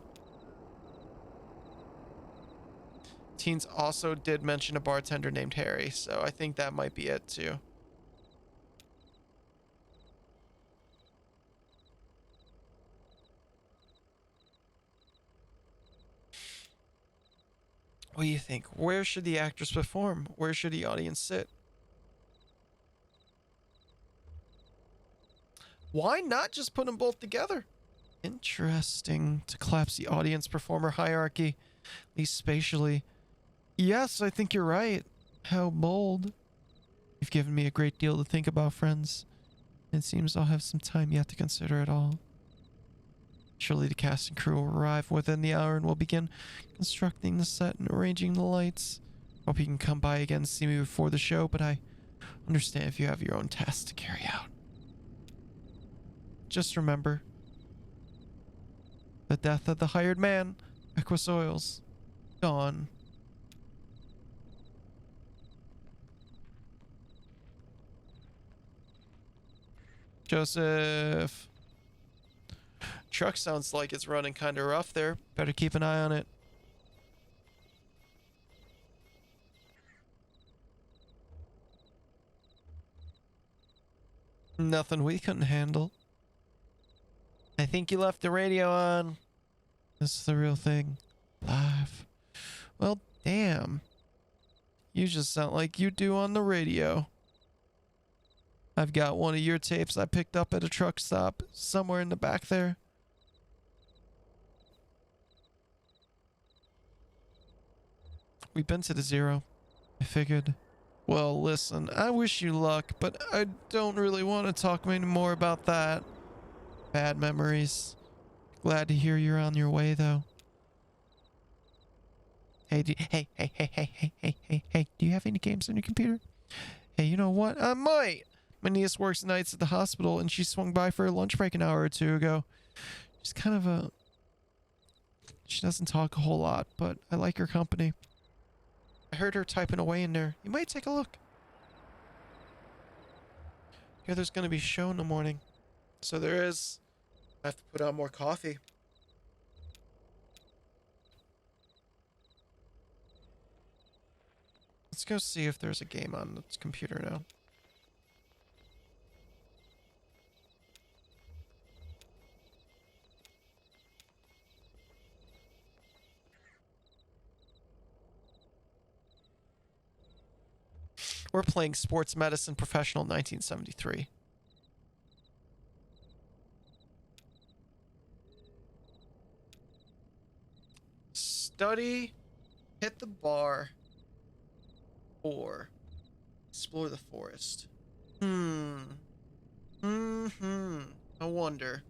Teens also did mention a bartender named Harry, so I think that might be it too. What do you think? Where should the actors perform? Where should the audience sit? Why not just put them both together? Interesting. To collapse the audience performer hierarchy, at least spatially. Yes, I think you're right. How bold. You've given me a great deal to think about, friends. It seems I'll have some time yet to consider it all. Surely the cast and crew will arrive within the hour and we'll begin constructing the set and arranging the lights. Hope you can come by again and see me before the show, but I understand if you have your own tasks to carry out. Just remember, the death of the hired man, Equus Oils, gone. Joseph. Truck sounds like it's running kind of rough there. Better keep an eye on it. Nothing we couldn't handle. I think you left the radio on. This is the real thing. Live. Well, damn. You just sound like you do on the radio. I've got one of your tapes I picked up at a truck stop somewhere in the back there. We've been to the Zero. I figured. Well, listen, I wish you luck, but I don't really want to talk anymore about that. Bad memories. Glad to hear you're on your way, though. Hey, hey, do you have any games on your computer? Hey, you know what? I might. My niece works nights at the hospital, and she swung by for a lunch break an hour or two ago. She's kind of a... She doesn't talk a whole lot, but I like her company. I heard her typing away in there. You might take a look. Here, there's going to be a show in the morning. So there is. I have to put out more coffee. Let's go see if there's a game on the computer now. We're playing Sports Medicine Professional 1973. Study, hit the bar, or explore the forest. I wonder.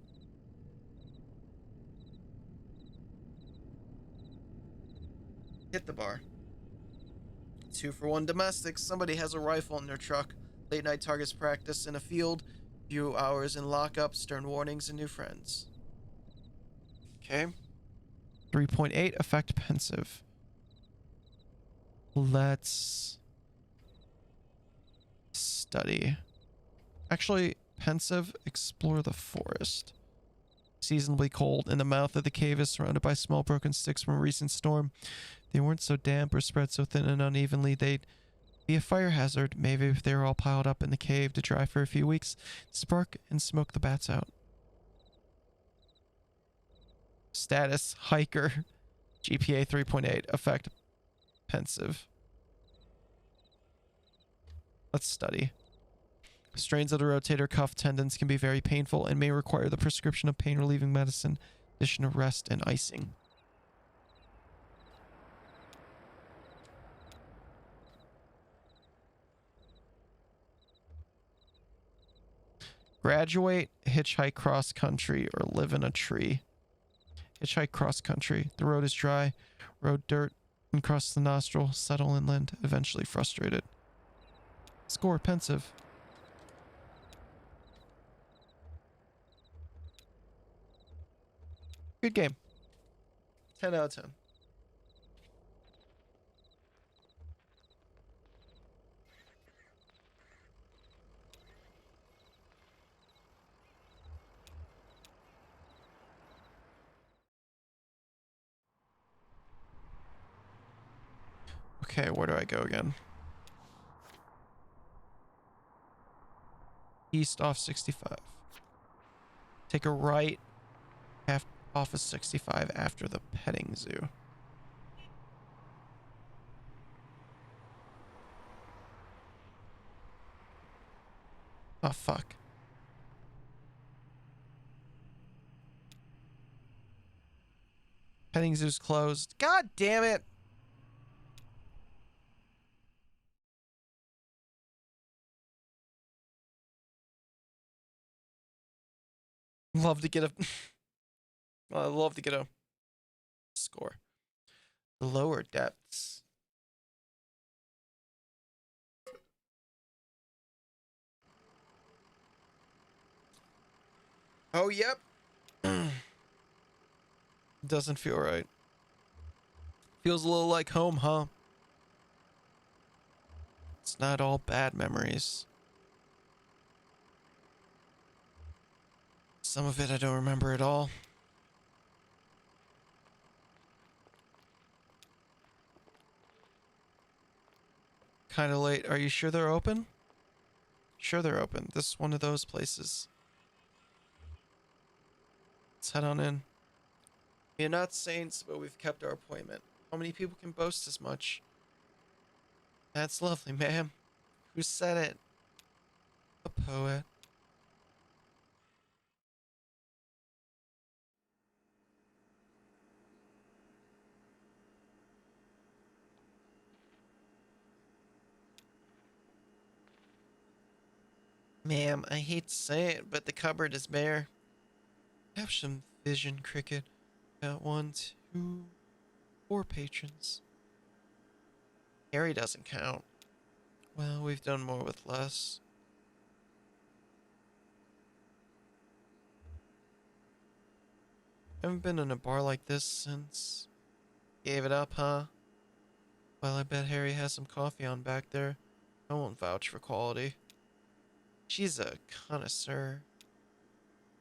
Hit the bar. 2-for-1 domestics. Somebody has a rifle in their truck. Late night targets practice in a field. Few hours in lockup. Stern warnings and new friends. Okay. 3.8 effect pensive. Let's study. Actually, pensive, explore the forest. Seasonably cold, and the mouth of the cave is surrounded by small broken sticks from a recent storm. If they weren't so damp or spread so thin and unevenly, they'd be a fire hazard. Maybe if they were all piled up in the cave to dry for a few weeks, spark and smoke the bats out. Status, hiker. GPA 3.8, effect pensive. Let's study. Strains of the rotator cuff tendons can be very painful and may require the prescription of pain-relieving medicine, addition of rest, and icing. Graduate, hitchhike cross country, or live in a tree. Hitchhike cross country. The road is dry. Road dirt and cross the nostril. Settle inland. Eventually frustrated. Score pensive. Good game. 10 out of 10. Okay, where do I go again? East off 65. Take a right off of 65 after the petting zoo. Oh, fuck. Petting zoo's closed. God damn it! Love to get a... I love to get a score. The lower depths. Oh, yep. Doesn't feel right. Feels a little like home, huh? It's not all bad memories. Some of it I don't remember at all. Kind of late. Are you sure they're open? Sure they're open. This is one of those places. Let's head on in. We are not saints, but we've kept our appointment. How many people can boast as much? That's lovely, ma'am. Who said it? A poet. Ma'am, I hate to say it, but the cupboard is bare. Have some vision, Cricket. Got 1, 2, 4 patrons. Harry doesn't count. Well, we've done more with less. Haven't been in a bar like this since... Gave it up, huh? Well, I bet Harry has some coffee on back there. I won't vouch for quality. She's a connoisseur.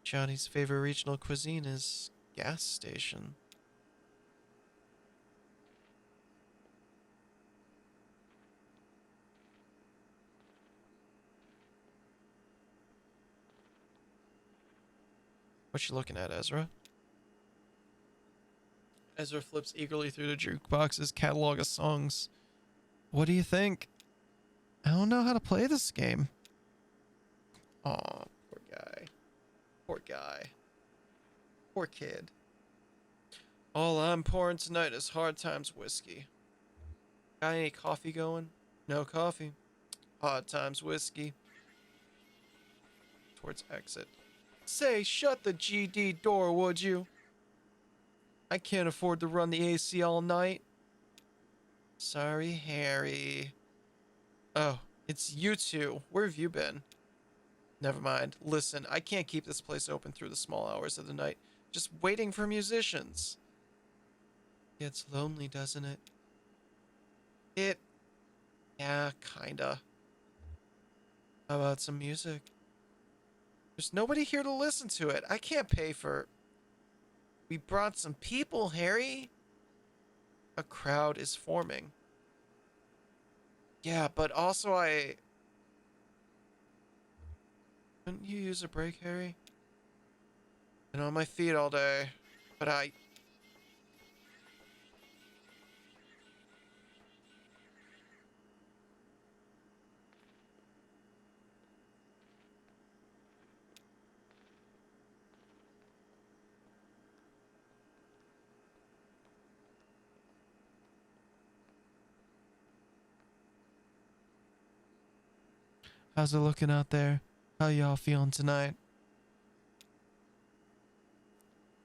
Johnny's favorite regional cuisine is gas station. What you looking at, Ezra? Ezra flips eagerly through the jukebox's catalog of songs. What do you think? I don't know how to play this game. Aw, poor guy. Poor guy. Poor kid. All I'm pouring tonight is Hard Times whiskey. Got any coffee going? No coffee. Hard Times whiskey. Towards exit. Say, shut the GD door, would you? I can't afford to run the AC all night. Sorry, Harry. Oh, it's you two. Where have you been? Never mind. Listen, I can't keep this place open through the small hours of the night. Just waiting for musicians. Gets lonely, doesn't it? Yeah, kinda. How about some music? There's nobody here to listen to it. I can't pay for... We brought some people, Harry. A crowd is forming. Yeah, but also Couldn't you use a break, Harry? Been on my feet all day, but How's it looking out there? How y'all feeling tonight?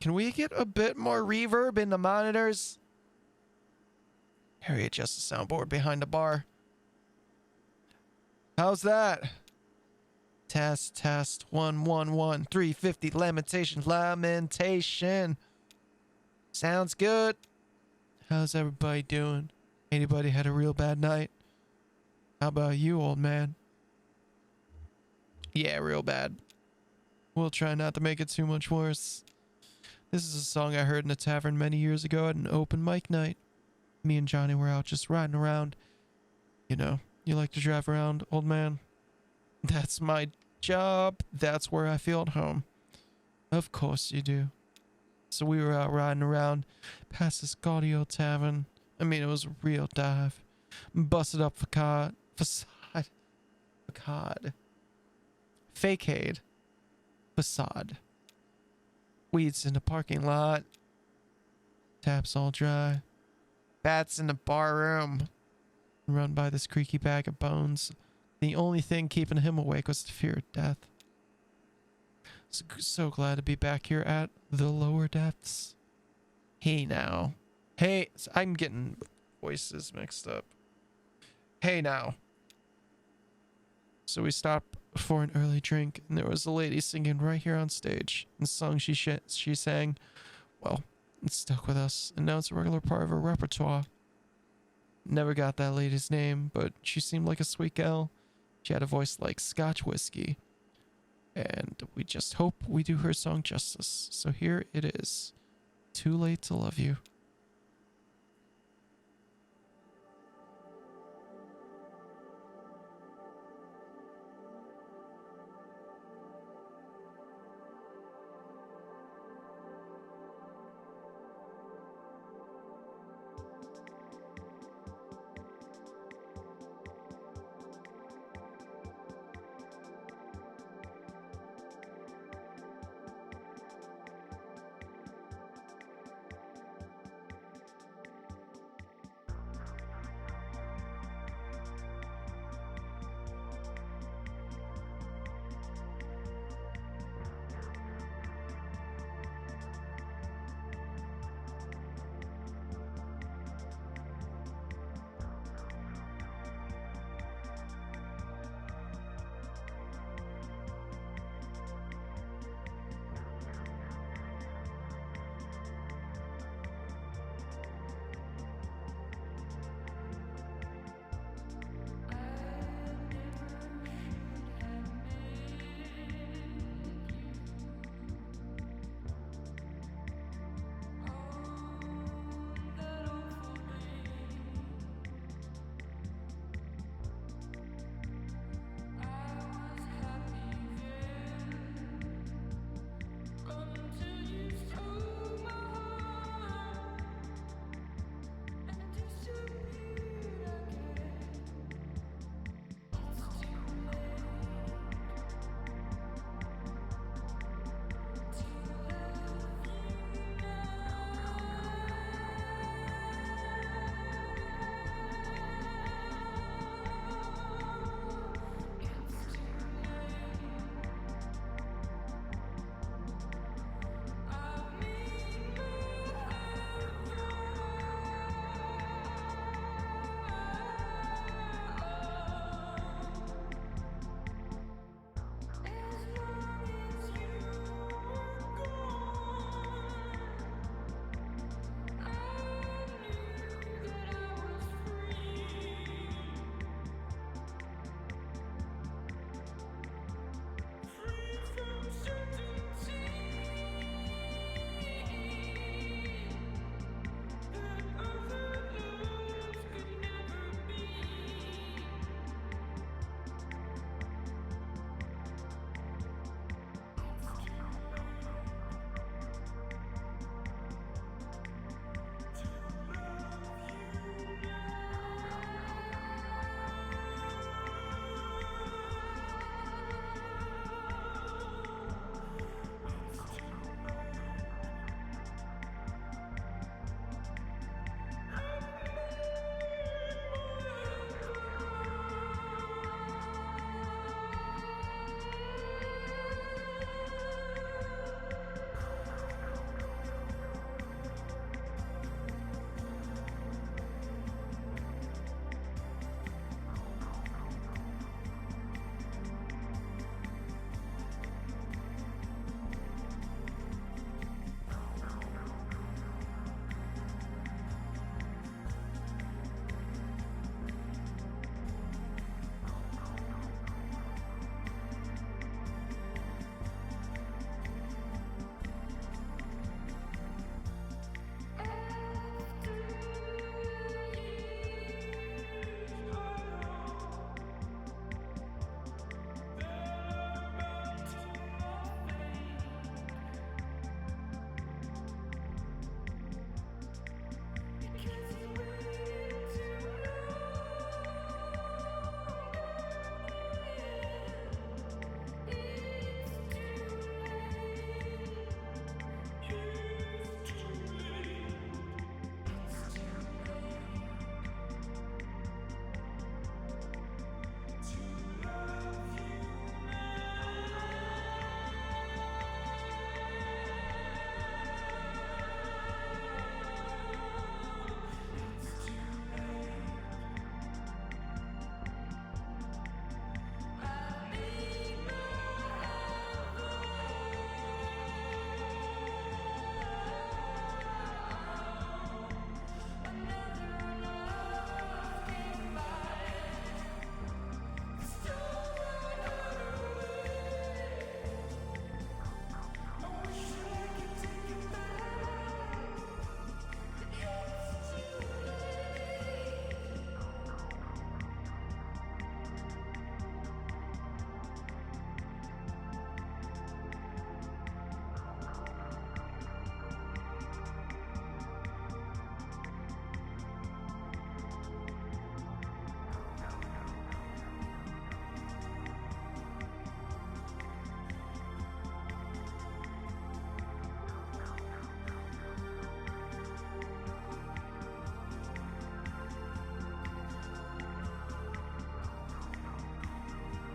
Can we get a bit more reverb in the monitors? Harry adjusts the soundboard behind the bar. How's that? Test, test, 1, 1, 1, 350, lamentation, lamentation. Sounds good. How's everybody doing? Anybody had a real bad night? How about you, old man? Yeah, real bad. We'll try not to make it too much worse. This is a song I heard in a tavern many years ago at an open mic night. Me and Johnny were out just riding around. You know, you like to drive around, old man? That's my job. That's where I feel at home. Of course you do. So we were out riding around past this gaudy old tavern. I mean, it was a real dive. Busted up facade. Facade. Fakeade. Facade. Weeds in the parking lot. Taps all dry. Bats in the bar room. Run by this creaky bag of bones. The only thing keeping him awake was the fear of death. So glad to be back here at the lower depths. Hey now. Hey, I'm getting voices mixed up. Hey now. So we stopped for an early drink, and there was a lady singing right here on stage. And the song she sang, well, it stuck with us, and now it's a regular part of her repertoire. Never got that lady's name, but she seemed like a sweet gal. She had a voice like Scotch whiskey. And we just hope we do her song justice. So here it is. Too Late to Love You.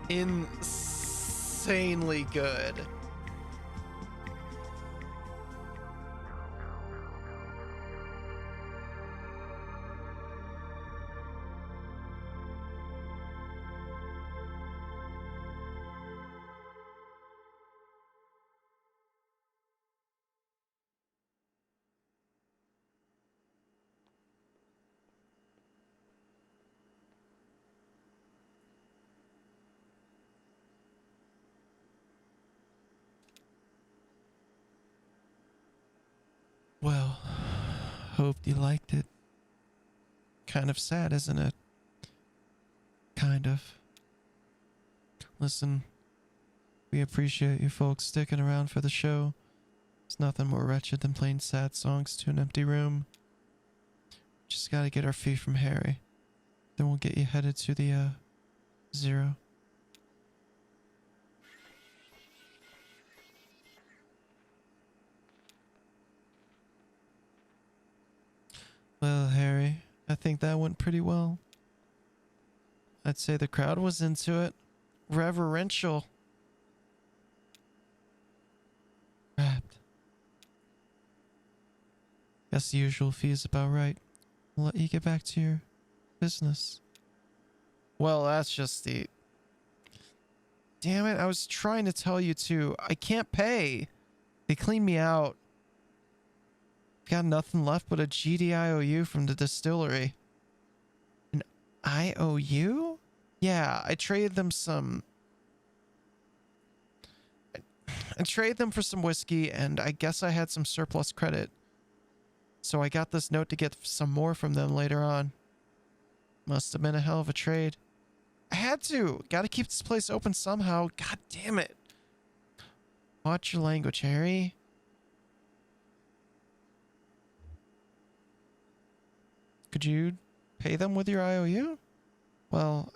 insanely good. Well, hope you liked it. Kind of sad, isn't it? Kind of. Listen, we appreciate you folks sticking around for the show. There's nothing more wretched than playing sad songs to an empty room. Just gotta get our fee from Harry. Then we'll get you headed to the, Zero. Well, Harry, I think that went pretty well. I'd say the crowd was into it. Reverential. Wrapped. Guess the usual fee is about right. I'll let you get back to your business. Well, that's just the... Damn it, I was trying to tell you too. I can't pay. They cleaned me out. Got nothing left but a GDIOU from the distillery. An IOU? Yeah, I traded them some... I traded them for some whiskey, and I guess I had some surplus credit. So I got this note to get some more from them later on. Must have been a hell of a trade. I had to. Gotta keep this place open somehow. God damn it. Watch your language, Harry. Could you pay them with your IOU? Well,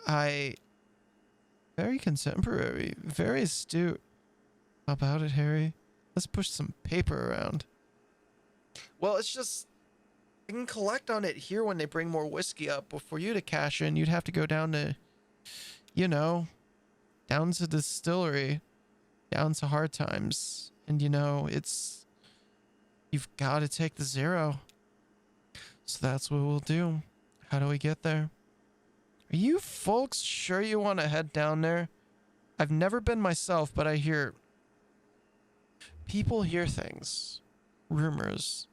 very contemporary. Very astute. How about it, Harry? Let's push some paper around. Well, it's just... I can collect on it here when they bring more whiskey up. But for you to cash in, you'd have to go down to... You know... Down to the distillery. Down to hard times. And you know, it's... You've got to take the zero. So that's what we'll do. How do we get there? Are you folks sure you want to head down there? I've never been myself, but I hear... People hear things. Rumors.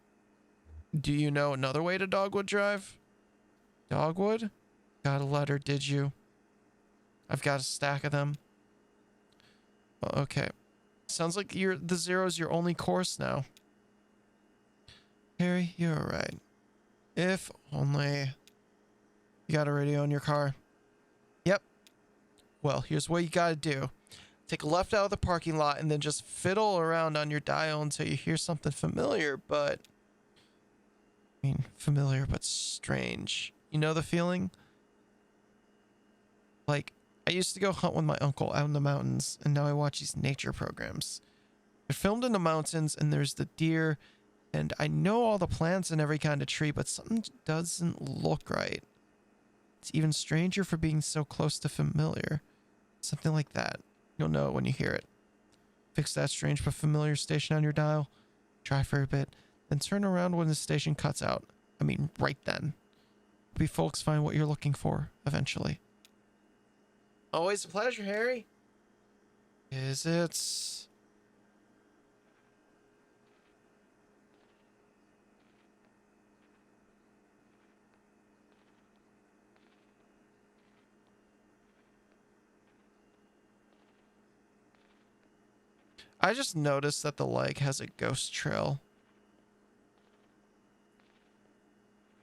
Do you know another way to Dogwood Drive? Dogwood? Got a letter, did you? I've got a stack of them. Well, okay. Sounds like the zero's your only course now. Harry, you're alright. If only... You got a radio in your car? Yep. Well, here's what you gotta do. Take a left out of the parking lot and then just fiddle around on your dial until you hear something familiar, but... I mean, familiar but strange. You know the feeling? Like, I used to go hunt with my uncle out in the mountains, and now I watch these nature programs. They're filmed in the mountains, and there's the deer, and I know all the plants in every kind of tree, but something doesn't look right. It's even stranger for being so close to familiar. Something like that. You'll know it when you hear it. Fix that strange but familiar station on your dial. Try for a bit. Then turn around when the station cuts out. I mean, right then. Hope you folks find what you're looking for, eventually. Always a pleasure, Harry. Is it? I just noticed that the leg has a ghost trail.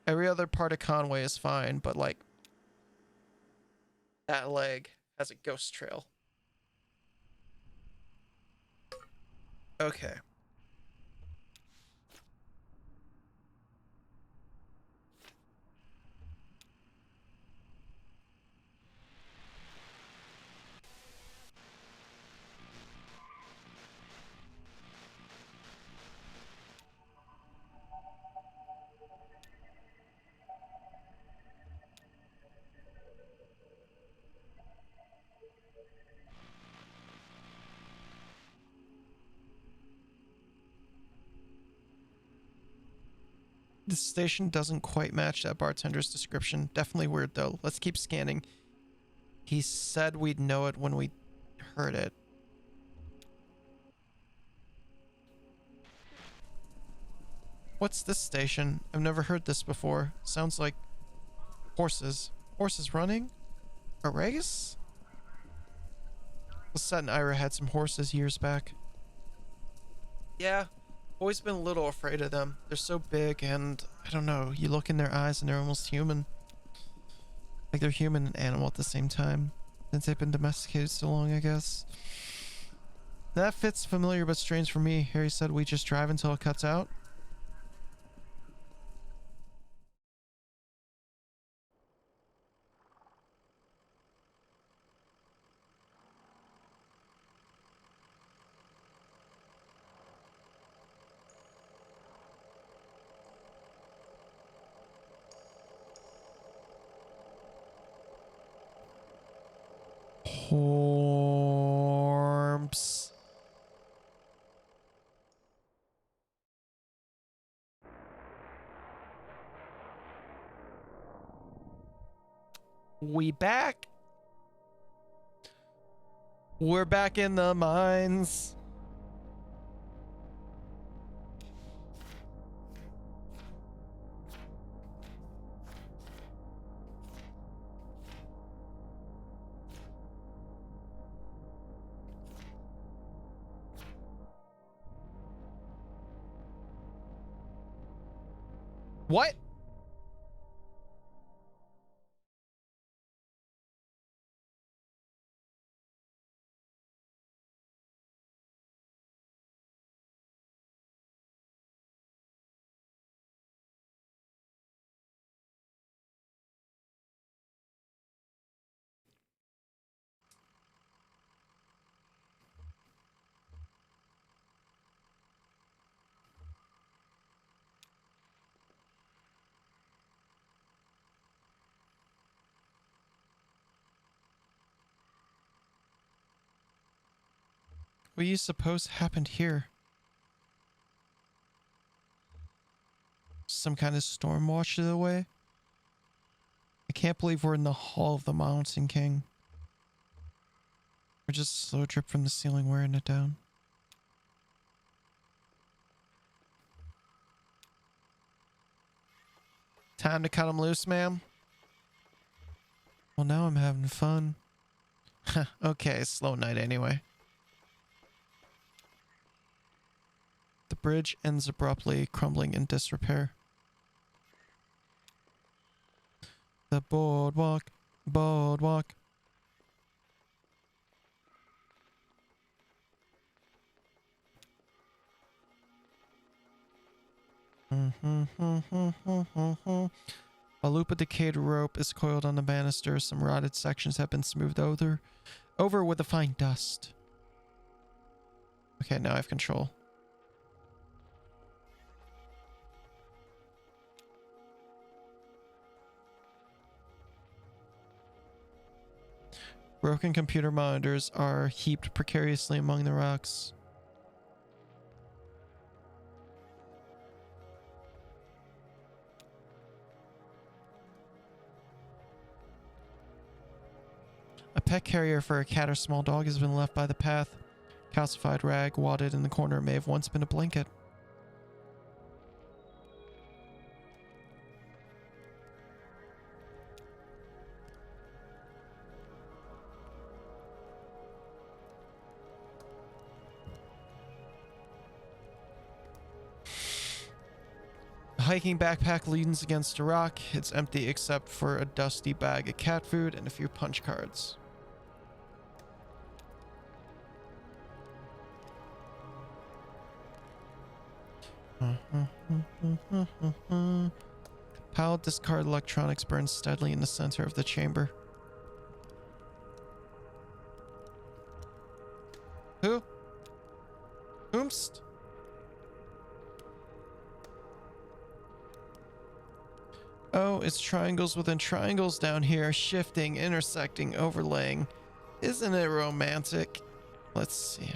Every other part of Conway is fine, but like that leg has a ghost trail. Okay. This station doesn't quite match that bartender's description. Definitely weird though. Let's keep scanning. He said we'd know it when we heard it. What's this station? I've never heard this before. Sounds like horses. Horses running? A race? Lisette and Ira had some horses years back. Yeah, always been a little afraid of them. They're so big and, I don't know, you look in their eyes and they're almost human. Like they're human and animal at the same time. Since they've been domesticated so long, I guess. That fits familiar but strange for me. Harry said we just drive until it cuts out. Horms. We back. We're back in the mines. What? What do you suppose happened here? Some kind of storm washed it away? I can't believe we're in the Hall of the Mountain King. Or just a slow drip from the ceiling wearing it down. Time to cut him loose, ma'am? Well, now I'm having fun. Okay, slow night anyway. The bridge ends abruptly, crumbling in disrepair. The boardwalk, boardwalk. A loop of decayed rope is coiled on the banister. Some rotted sections have been smoothed over with a fine dust. Okay, now I have control. Broken computer monitors are heaped precariously among the rocks. A pet carrier for a cat or small dog has been left by the path. Calcified rag wadded in the corner may have once been a blanket. The hiking backpack leans against a rock. It's empty except for a dusty bag of cat food and a few punch cards. Pile of discarded electronics burns steadily in the center of the chamber. Who? Whomst? Oh, it's triangles within triangles down here, shifting, intersecting, overlaying. Isn't it romantic? Let's see.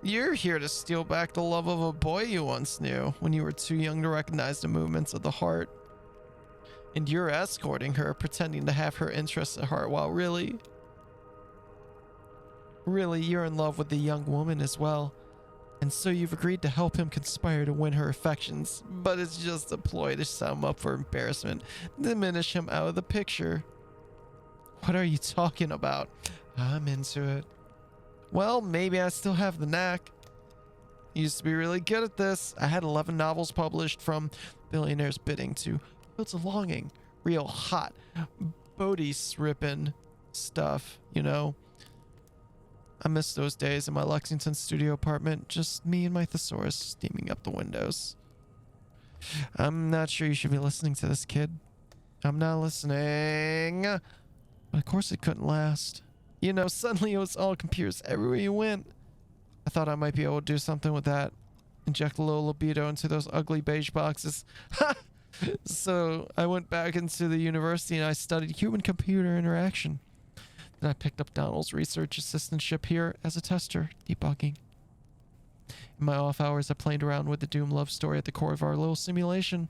You're here to steal back the love of a boy you once knew when you were too young to recognize the movements of the heart. And you're escorting her, pretending to have her interests at heart, while really you're in love with the young woman as well. And so you've agreed to help him conspire to win her affections, but it's just a ploy to set him up for embarrassment, diminish him out of the picture. What are you talking about? I'm into it. Well, maybe I still have the knack. Used to be really good at this. I had 11 novels published, from billionaires bidding to Fields of Longing. Real hot, booty-ripping stuff, you know? I miss those days in my Lexington studio apartment, just me and my thesaurus steaming up the windows. I'm not sure you should be listening to this, kid. I'm not listening. But of course it couldn't last. You know, suddenly it was all computers everywhere you went. I thought I might be able to do something with that. Inject a little libido into those ugly beige boxes. Ha! So I went back into the university and I studied human-computer interaction. Then I picked up Donald's research assistantship here as a tester, debugging. In my off hours, I played around with the Doom love story at the core of our little simulation.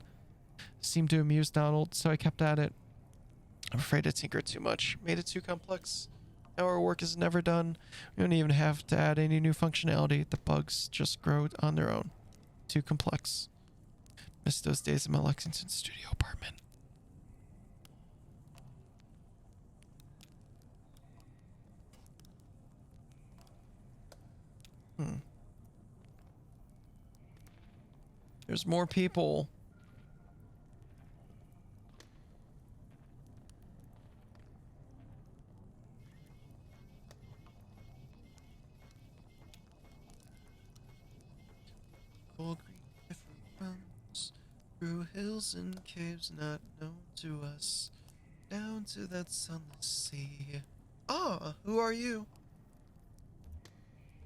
It seemed to amuse Donald, so I kept at it. I'm afraid I tinkered too much, made it too complex. Now our work is never done. We don't even have to add any new functionality. The bugs just grow on their own. Too complex. Missed those days in my Lexington studio apartment. There's more people. Old green river runs through hills and caves not known to us, down to that sunless sea. Ah, who are you?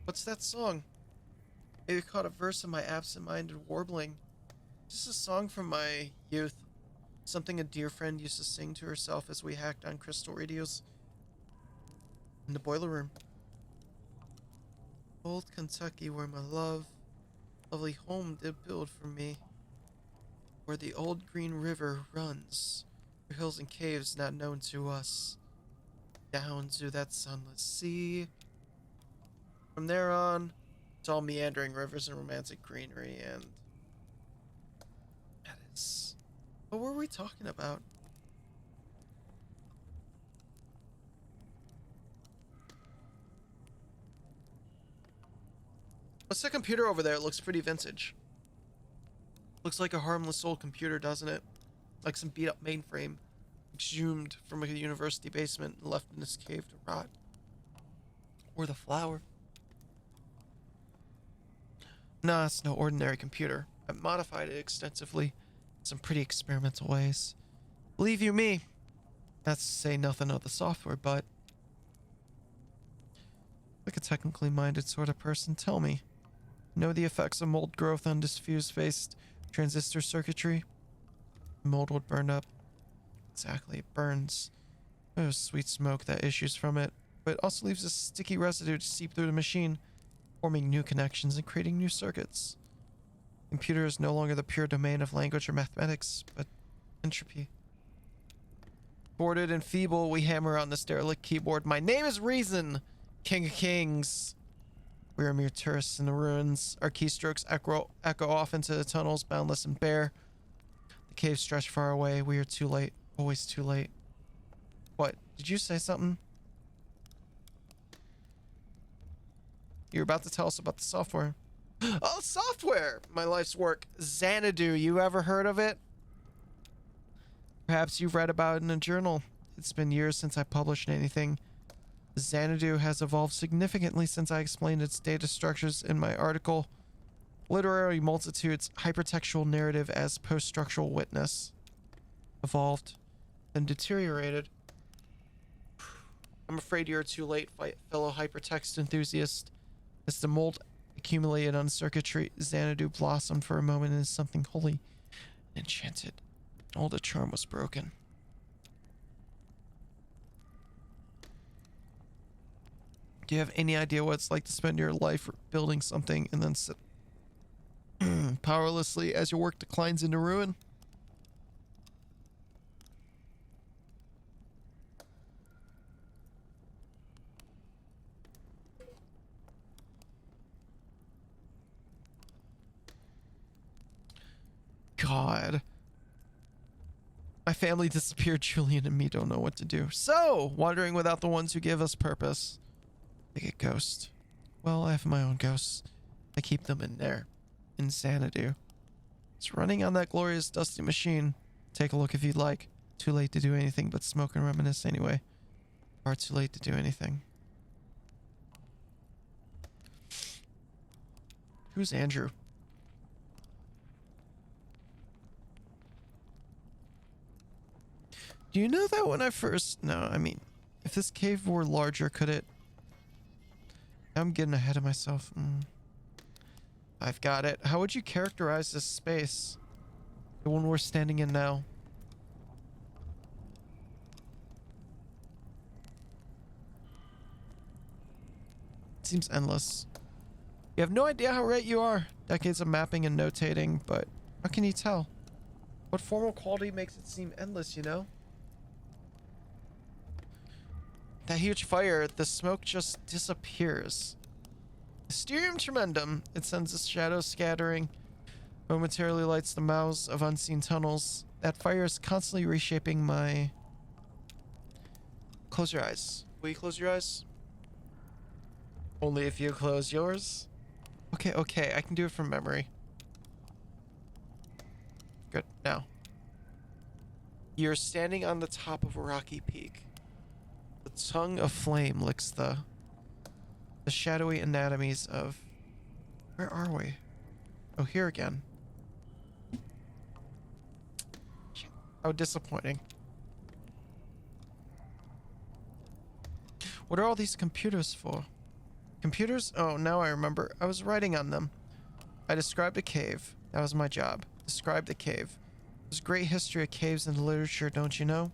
What's that song? Maybe caught a verse of my absent-minded warbling. This is a song from my youth. Something a dear friend used to sing to herself as we hacked on crystal radios in the boiler room. Old Kentucky, where my lovely home did build for me. Where the old green river runs through hills and caves not known to us, down to that sunless sea. From there on, it's all meandering rivers and romantic greenery, and that is... What were we talking about? What's that computer over there? It looks pretty vintage. Looks like a harmless old computer, doesn't it? Like some beat up mainframe, exhumed from a university basement and left in this cave to rot. Or the flower. Nah, it's no ordinary computer. I've modified it extensively in some pretty experimental ways. Believe you me, that's to say nothing of the software, but like a technically minded sort of person, tell me, know the effects of mold growth on diffuse-faced transistor circuitry? Mold would burn up. Exactly, it burns. There's sweet smoke that issues from it, but it also leaves a sticky residue to seep through the machine, forming new connections and creating new circuits. Computer is no longer the pure domain of language or mathematics, but entropy. Boarded and feeble, we hammer on this derelict keyboard. My name is Reason, King of Kings. We are mere tourists in the ruins. Our keystrokes echo off into the tunnels, boundless and bare. The caves stretch far away. We are too late. Always too late. What? Did you say something? You're about to tell us about the software. Oh, software! My life's work. Xanadu. You ever heard of it? Perhaps you've read about it in a journal. It's been years since I published anything. Xanadu has evolved significantly since I explained its data structures in my article, Literary Multitudes, Hypertextual Narrative as Post-Structural Witness. Evolved, then deteriorated. I'm afraid you're too late, fellow hypertext enthusiast. As the mold accumulated on circuitry, Xanadu blossomed for a moment into something holy and enchanted. All the charm was broken. Do you have any idea what it's like to spend your life building something and then sit powerlessly as your work declines into ruin? God. My family disappeared. Julian and me don't know what to do. So, wandering without the ones who give us purpose. They get ghosts. Well, I have my own ghosts. I keep them in there. Insanity. It's running on that glorious dusty machine. Take a look if you'd like. Too late to do anything but smoke and reminisce anyway. Far too late to do anything. Who's Andrew? Do you know that when I first... No, I mean, if this cave were larger, could it... I'm getting ahead of myself. I've got it. How would you characterize this space? The one we're standing in now. It seems endless. You have no idea how right you are. Decades of mapping and notating, but how can you tell? What formal quality makes it seem endless, you know? That huge fire, the smoke just disappears. Mysterium tremendum. It sends a shadow scattering, momentarily lights the mouths of unseen tunnels. That fire is constantly reshaping my... Close your eyes. Will you close your eyes? Only if you close yours? Okay, I can do it from memory. Good, now. You're standing on the top of a rocky peak. The tongue of flame licks the shadowy anatomies of... Where are we? Oh, here again. How disappointing. What are all these computers for? Computers? Oh, now I remember. I was writing on them. I described a cave. That was my job. Described a cave. There's a great history of caves in the literature, don't you know?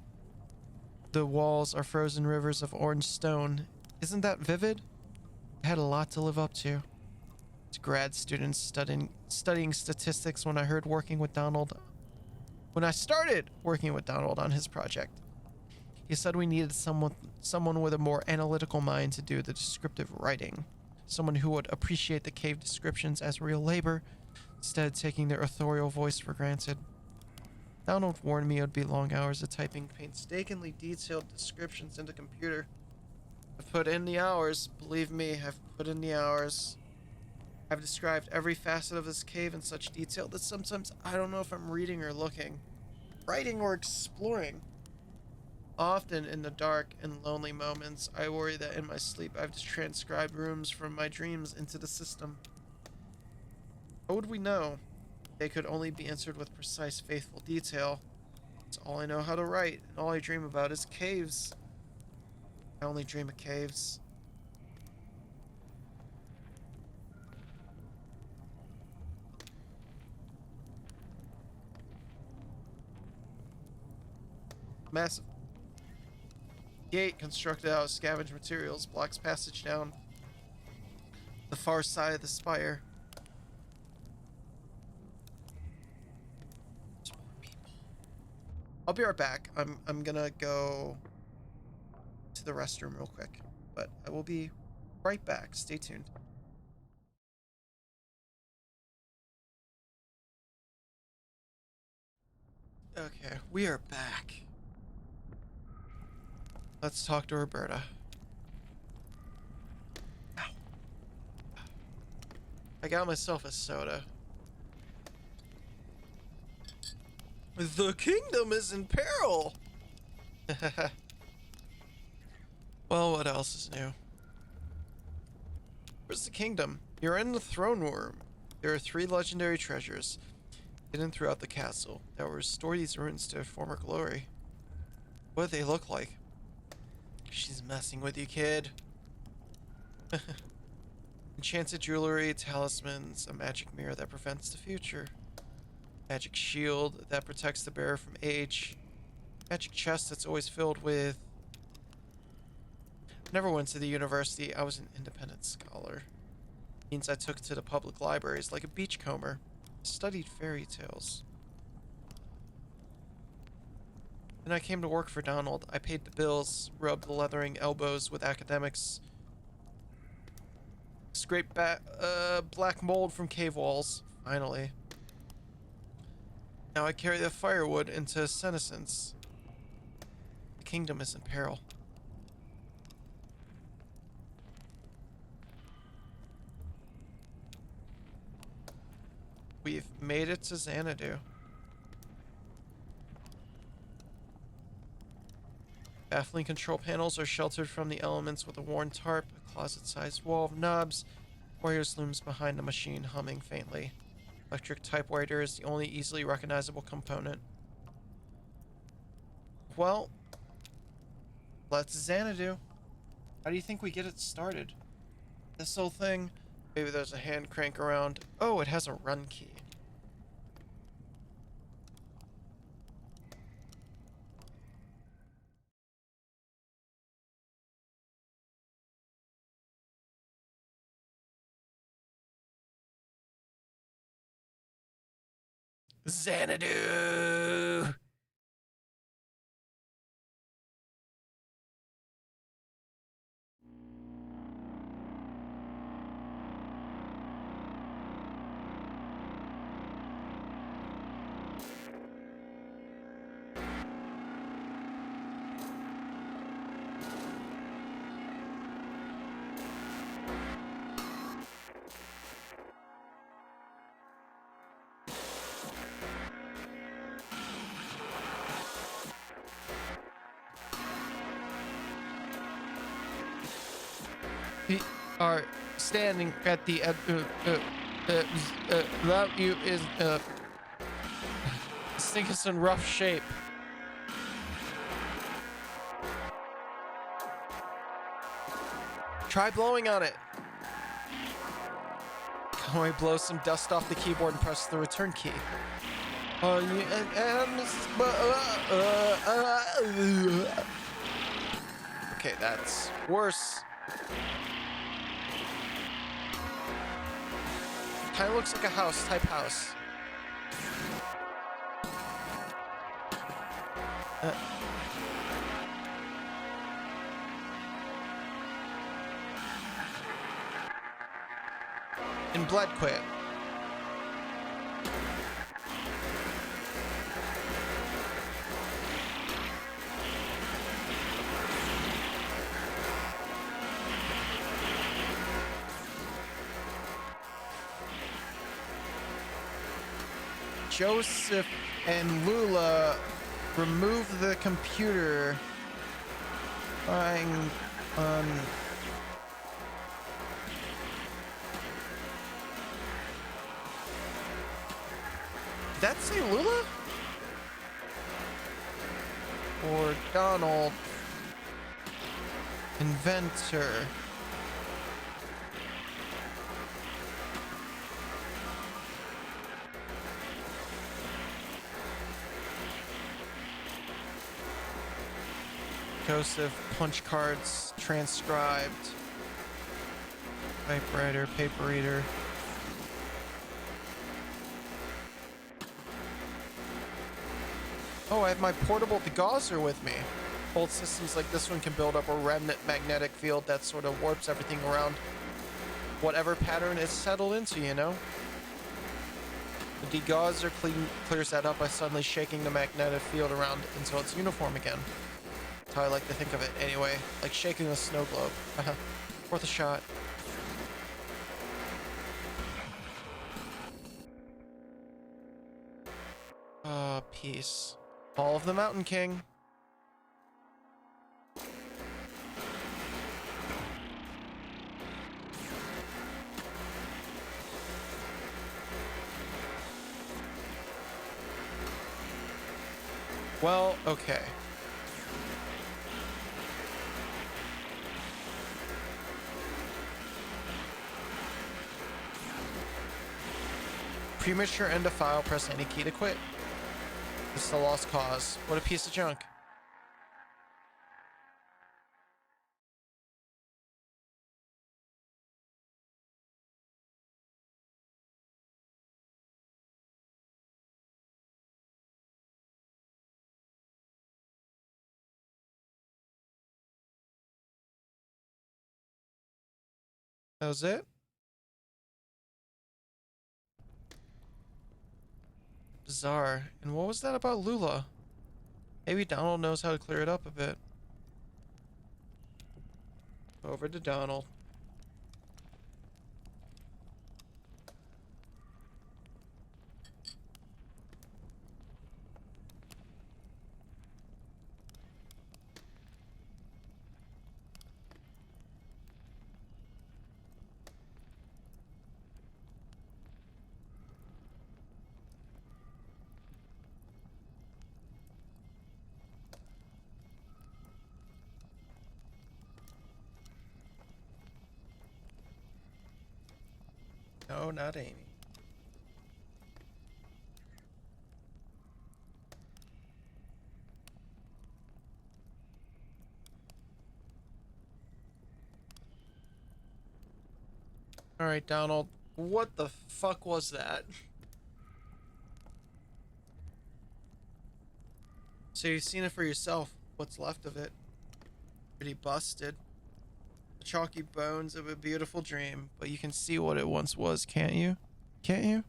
The walls are frozen rivers of orange stone. Isn't that vivid? I had a lot to live up to. As grad students studying statistics when I started working with Donald on his project. He said we needed someone with a more analytical mind to do the descriptive writing. Someone who would appreciate the cave descriptions as real labor, instead of taking their authorial voice for granted. Donald warned me it would be long hours of typing painstakingly detailed descriptions into computer. I've put in the hours, believe me, I've put in the hours. I've described every facet of this cave in such detail that sometimes I don't know if I'm reading or looking, writing or exploring. Often in the dark and lonely moments, I worry that in my sleep I've transcribed rooms from my dreams into the system. How would we know? They could only be answered with precise, faithful detail. It's all I know how to write, and all I dream about is caves. I only dream of caves. Massive gate constructed out of scavenged materials blocks passage down the far side of the spire. I'll be right back. I'm gonna go to the restroom real quick, but I will be right back. Stay tuned. Okay, we are back. Let's talk to Roberta. Ow. I got myself a soda. The kingdom is in peril! Well, what else is new? Where's the kingdom? You're in the throne room. There are 3 legendary treasures hidden throughout the castle that will restore these ruins to their former glory. What do they look like? She's messing with you, kid. Enchanted jewelry, talismans, a magic mirror that prevents the future. Magic shield that protects the bearer from age. Magic chest that's always filled with... Never went to the university. I was an independent scholar. Means I took to the public libraries like a beachcomber. Studied fairy tales. Then I came to work for Donald. I paid the bills, rubbed the leathering elbows with academics, scraped black mold from cave walls. Finally. Now I carry the firewood into senescence. The kingdom is in peril. We've made it to Xanadu. Baffling control panels are sheltered from the elements with a worn tarp, a closet-sized wall of knobs. Warriors looms behind the machine, humming faintly. Electric typewriter is the only easily recognizable component. Well, let's Xanadu. How do you think we get it started? This whole thing? Maybe there's a hand crank around. Oh, it has a run key. Xanadu! We are standing at the that you is this thing is in rough shape. Try blowing on it. Can we blow some dust off the keyboard and press the return key? Okay, that's worse. Kind of looks like a house type house. In blood quit. Joseph and Lula remove the computer. Trying on. Did that say Lula? Or Donald? Inventor. Joseph, punch cards, transcribed. Typewriter, paper reader. Oh, I have my portable degausser with me. Old systems like this one can build up a remnant magnetic field that sort of warps everything around whatever pattern it's settled into, you know? The degausser clears that up by suddenly shaking the magnetic field around until it's uniform again. That's how I like to think of it anyway, like shaking a snow globe. Worth a shot. Peace. All of the Mountain King. Well, okay. Premature end of file, press any key to quit. This is a lost cause. What a piece of junk. That was it? Bizarre. And what was that about Lula? Maybe Donald knows how to clear it up a bit. Over to Donald. No, not Amy. Alright, Donald. What the fuck was that? So you've seen it for yourself. What's left of it. Pretty busted. The chalky bones of a beautiful dream. But you can see what it once was, can't you? Can't you?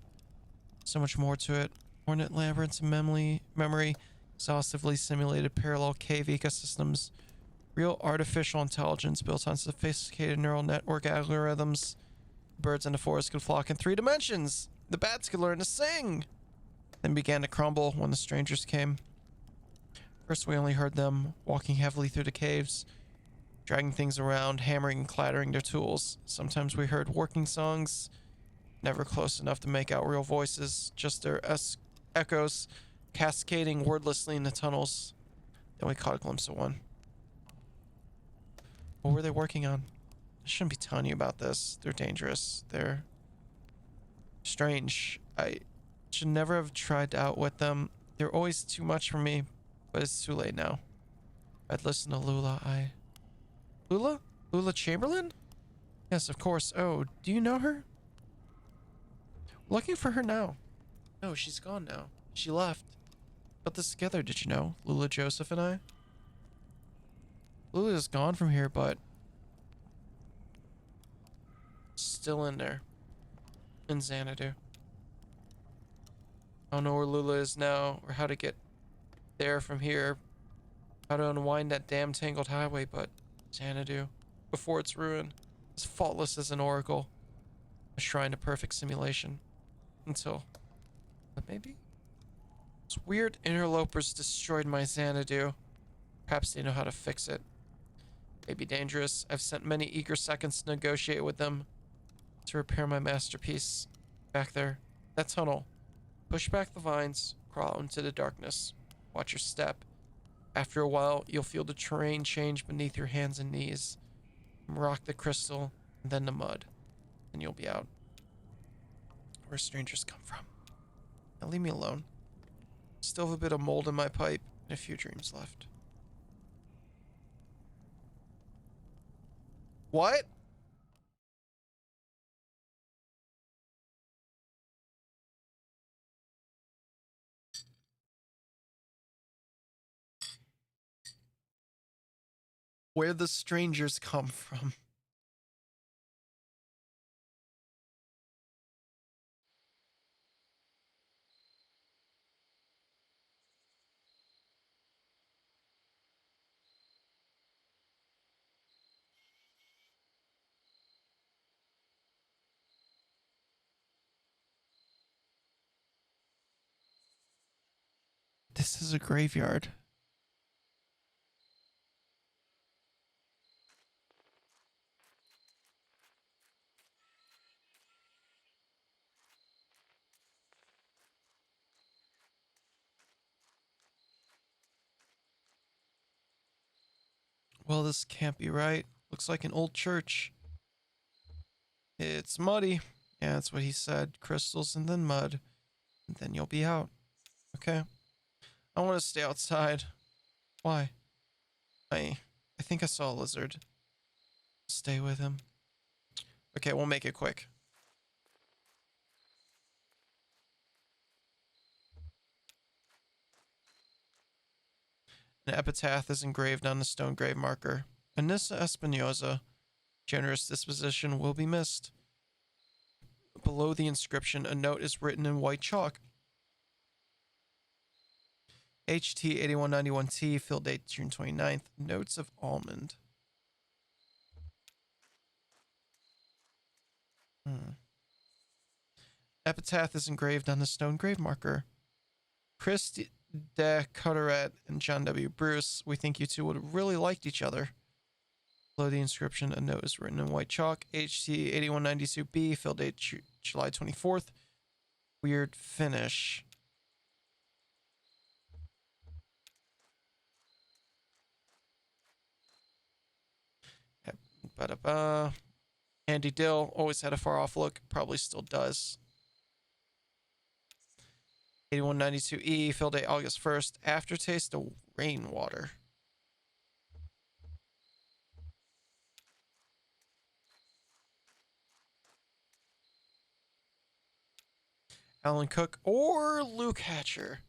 So much more to it. Ornate labyrinths of memory, exhaustively simulated parallel cave ecosystems, real artificial intelligence built on sophisticated neural network algorithms. Birds in the forest could flock in 3 dimensions. The bats could learn to sing. Then began to crumble when the strangers came. First, we only heard them walking heavily through the caves, dragging things around, hammering and clattering their tools. Sometimes we heard working songs, never close enough to make out real voices, just their echoes cascading wordlessly in the tunnels. Then we caught a glimpse of one. What were they working on? I shouldn't be telling you about this. They're dangerous. They're strange. I should never have tried to outwit them. They're always too much for me, but it's too late now. I'd listen to Lula. Lula? Lula Chamberlain? Yes, of course. Oh, do you know her? Looking for her now. No, she's gone now. She left. Put this together, did you know? Lula, Joseph, and I. Lula is gone from here, but still in there. In Xanadu. I don't know where Lula is now, or how to get there from here. How to unwind that damn tangled highway, but Xanadu, before its ruin, as faultless as an oracle. A shrine to perfect simulation. Until... But maybe? Those weird interlopers destroyed my Xanadu. Perhaps they know how to fix it. May be dangerous. I've spent many eager seconds to negotiate with them to repair my masterpiece. Back there. That tunnel. Push back the vines. Crawl out into the darkness. Watch your step. After a while, you'll feel the terrain change beneath your hands and knees. Rock the crystal, and then the mud. And you'll be out. Where strangers come from. Now leave me alone. Still have a bit of mold in my pipe and a few dreams left. What? Where the strangers come from. This is a graveyard. Well, this can't be right. Looks like an old church. It's muddy. Yeah, that's what he said. Crystals and then mud. And then you'll be out. Okay. I want to stay outside. Why? I think I saw a lizard. Stay with him. Okay, we'll make it quick. An epitaph is engraved on the stone grave marker. Anissa Espinosa. Generous disposition will be missed. Below the inscription, a note is written in white chalk. HT8191T, fill date June 29th. Notes of almond. Epitaph is engraved on the stone grave marker. Chris de Carteret and John W. Bruce, we think you two would have really liked each other. Below the inscription, a note is written in white chalk. HT8192B, fill date July 24th. Weird finish. Ba-da-ba. Andy Dill always had a far off look, probably still does. 8192E, fill date August 1st. Aftertaste of rainwater. Alan Cook or Luke Hatcher.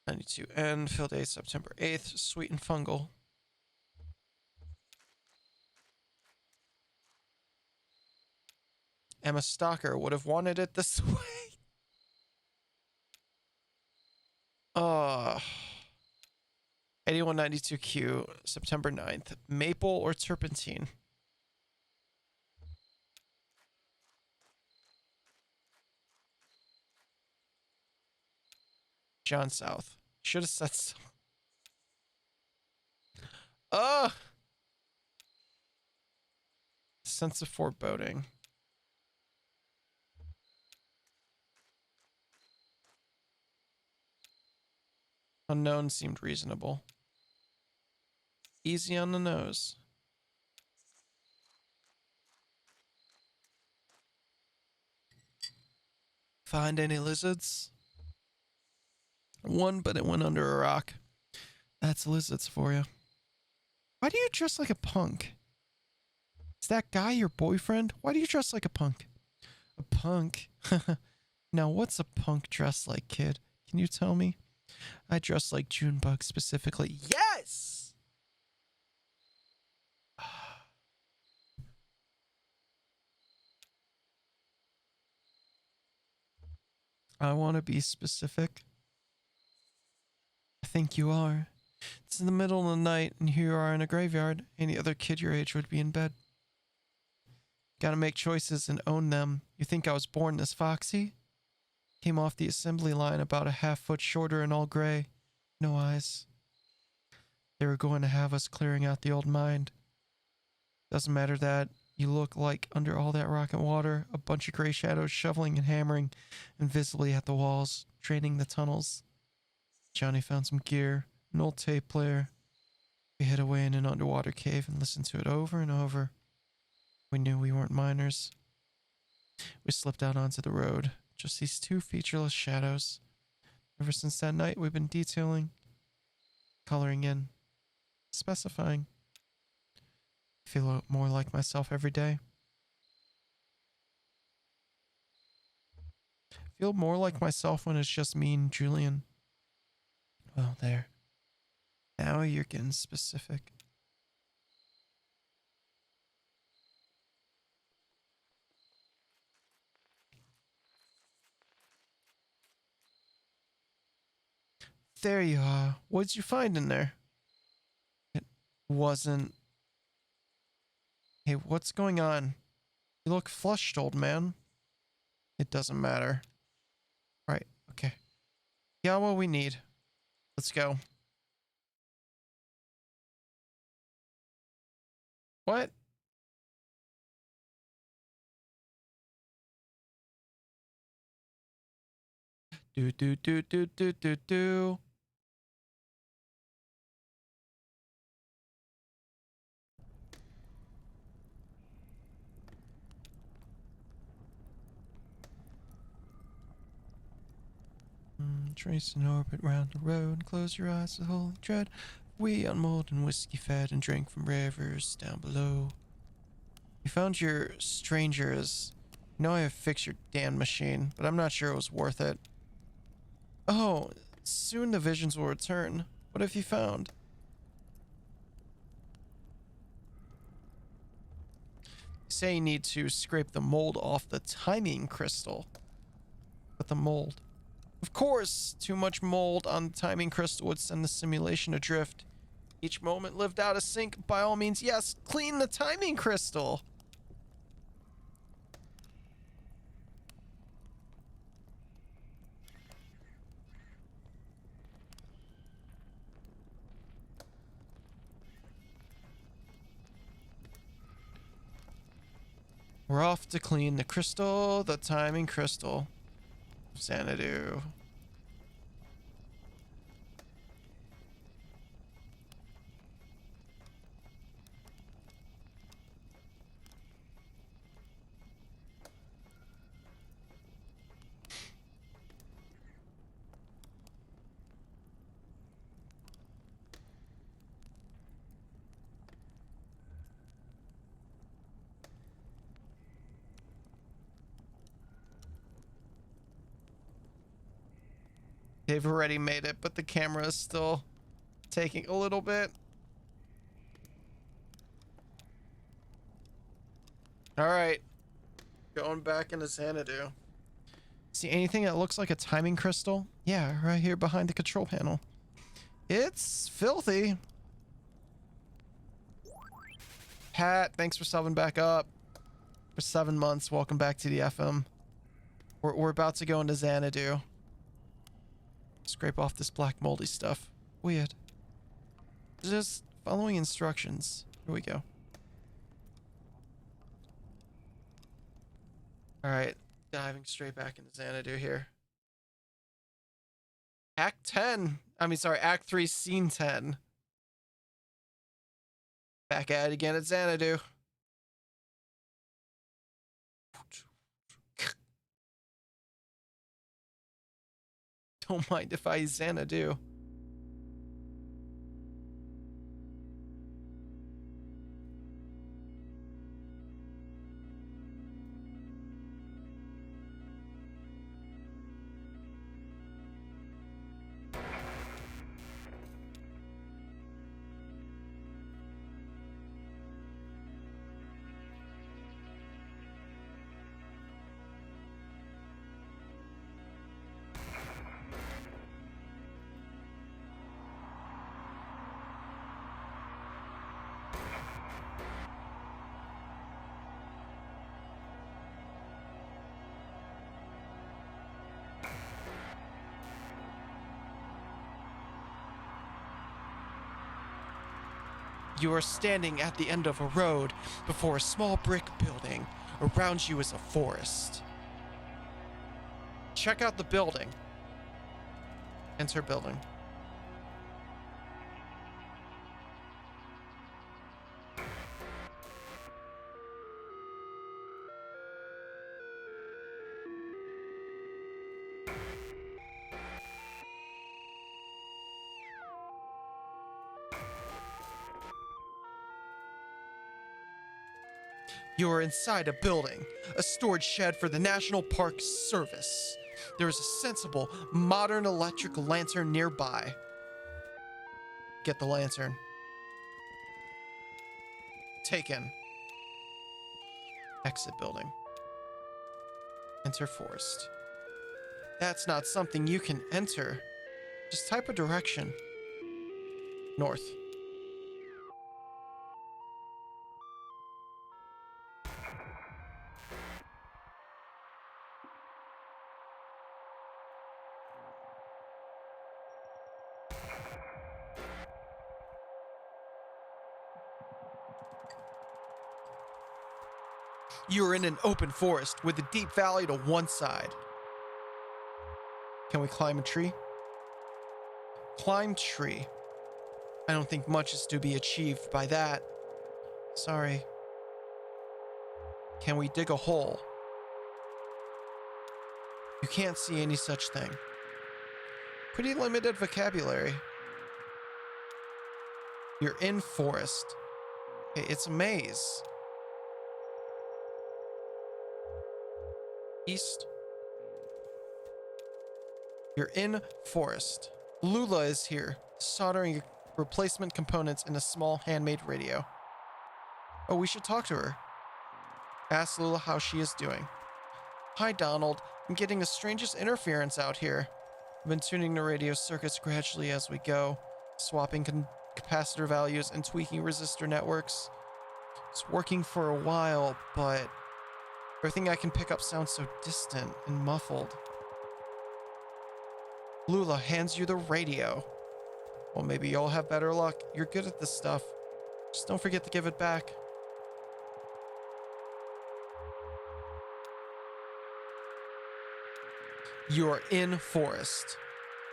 92N, fill date September 8th. Sweet and fungal. Emma Stalker would have wanted it this way. 8192Q, September 9th. Maple or turpentine? John South. Should have said so. Sense of foreboding. Unknown seemed reasonable. Easy on the nose. Find any lizards? One, but it went under a rock. That's lizards for you. Why do you dress like a punk? Is that guy your boyfriend? Why do you dress like a punk? A punk? Now, what's a punk dress like, kid? Can you tell me? I dress like Junebug specifically. Yes! I want to be specific. I think you are. It's in the middle of the night, and here you are in a graveyard. Any other kid your age would be in bed. Gotta make choices and own them. You think I was born this foxy? Came off the assembly line about a half-foot shorter and all gray. No eyes. They were going to have us clearing out the old mind. Doesn't matter that you look like under all that rock and water, a bunch of gray shadows shoveling and hammering invisibly at the walls, draining the tunnels. Johnny found some gear, an old tape player. We hid away in an underwater cave and listened to it over and over. We knew we weren't miners. We slipped out onto the road. Just these two featureless shadows. Ever since that night, we've been detailing, coloring in, specifying. I feel more like myself every day. I feel more like myself when it's just me and Julian. Well, there. Now you're getting specific. There you are. What'd you find in there? It wasn't... Hey, what's going on? You look flushed, old man. It doesn't matter. Right, okay. Yeah, what we need. Let's go. What? Do do do do do do do. Trace an orbit round the road. Close your eyes to holy dread. We on molten whiskey fed and drank from rivers down below. You found your strangers. You know I have fixed your damn machine, but I'm not sure it was worth it. Oh, soon the visions will return. What have you found? Say you need to scrape the mold off the timing crystal. But the mold. Of course, too much mold on the timing crystal would send the simulation adrift. Each moment lived out of sync. By all means, yes, clean the timing crystal. We're off to clean the crystal, the timing crystal. Xanadu. They've already made it, but the camera is still taking a little bit. All right. Going back into Xanadu. See anything that looks like a timing crystal? Yeah, right here behind the control panel. It's filthy. Pat, thanks for subbing back up for 7 months. Welcome back to the FM. We're about to go into Xanadu. Scrape off this black moldy stuff. Weird. Just following instructions. Here we go. All right, diving straight back into Xanadu here. Act 10. I mean, sorry, Act 3, Scene 10. Back at it again at Xanadu. Don't mind if I Xanadu. You are standing at the end of a road before a small brick building. Around you is a forest. Check out the building. Enter building. You are inside a building, a storage shed for the National Park Service. There is a sensible, modern electric lantern nearby. Get the lantern. Taken. Exit building. Enter forest. That's not something you can enter. Just type a direction. North. You are in an open forest with a deep valley to one side. Can we climb a tree? Climb tree. I don't think much is to be achieved by that. Sorry. Can we dig a hole? You can't see any such thing. Pretty limited vocabulary. You're in forest. Okay, it's a maze. East. You're in forest. Lula is here, soldering replacement components in a small handmade radio. Oh, we should talk to her. Ask Lula how she is doing. Hi, Donald. I'm getting the strangest interference out here. I've been tuning the radio circuits gradually as we go, swapping capacitor values and tweaking resistor networks. It's working for a while, but everything I can pick up sounds so distant and muffled. Lula hands you the radio. Well, maybe you'll have better luck. You're good at this stuff. Just don't forget to give it back. You are in forest.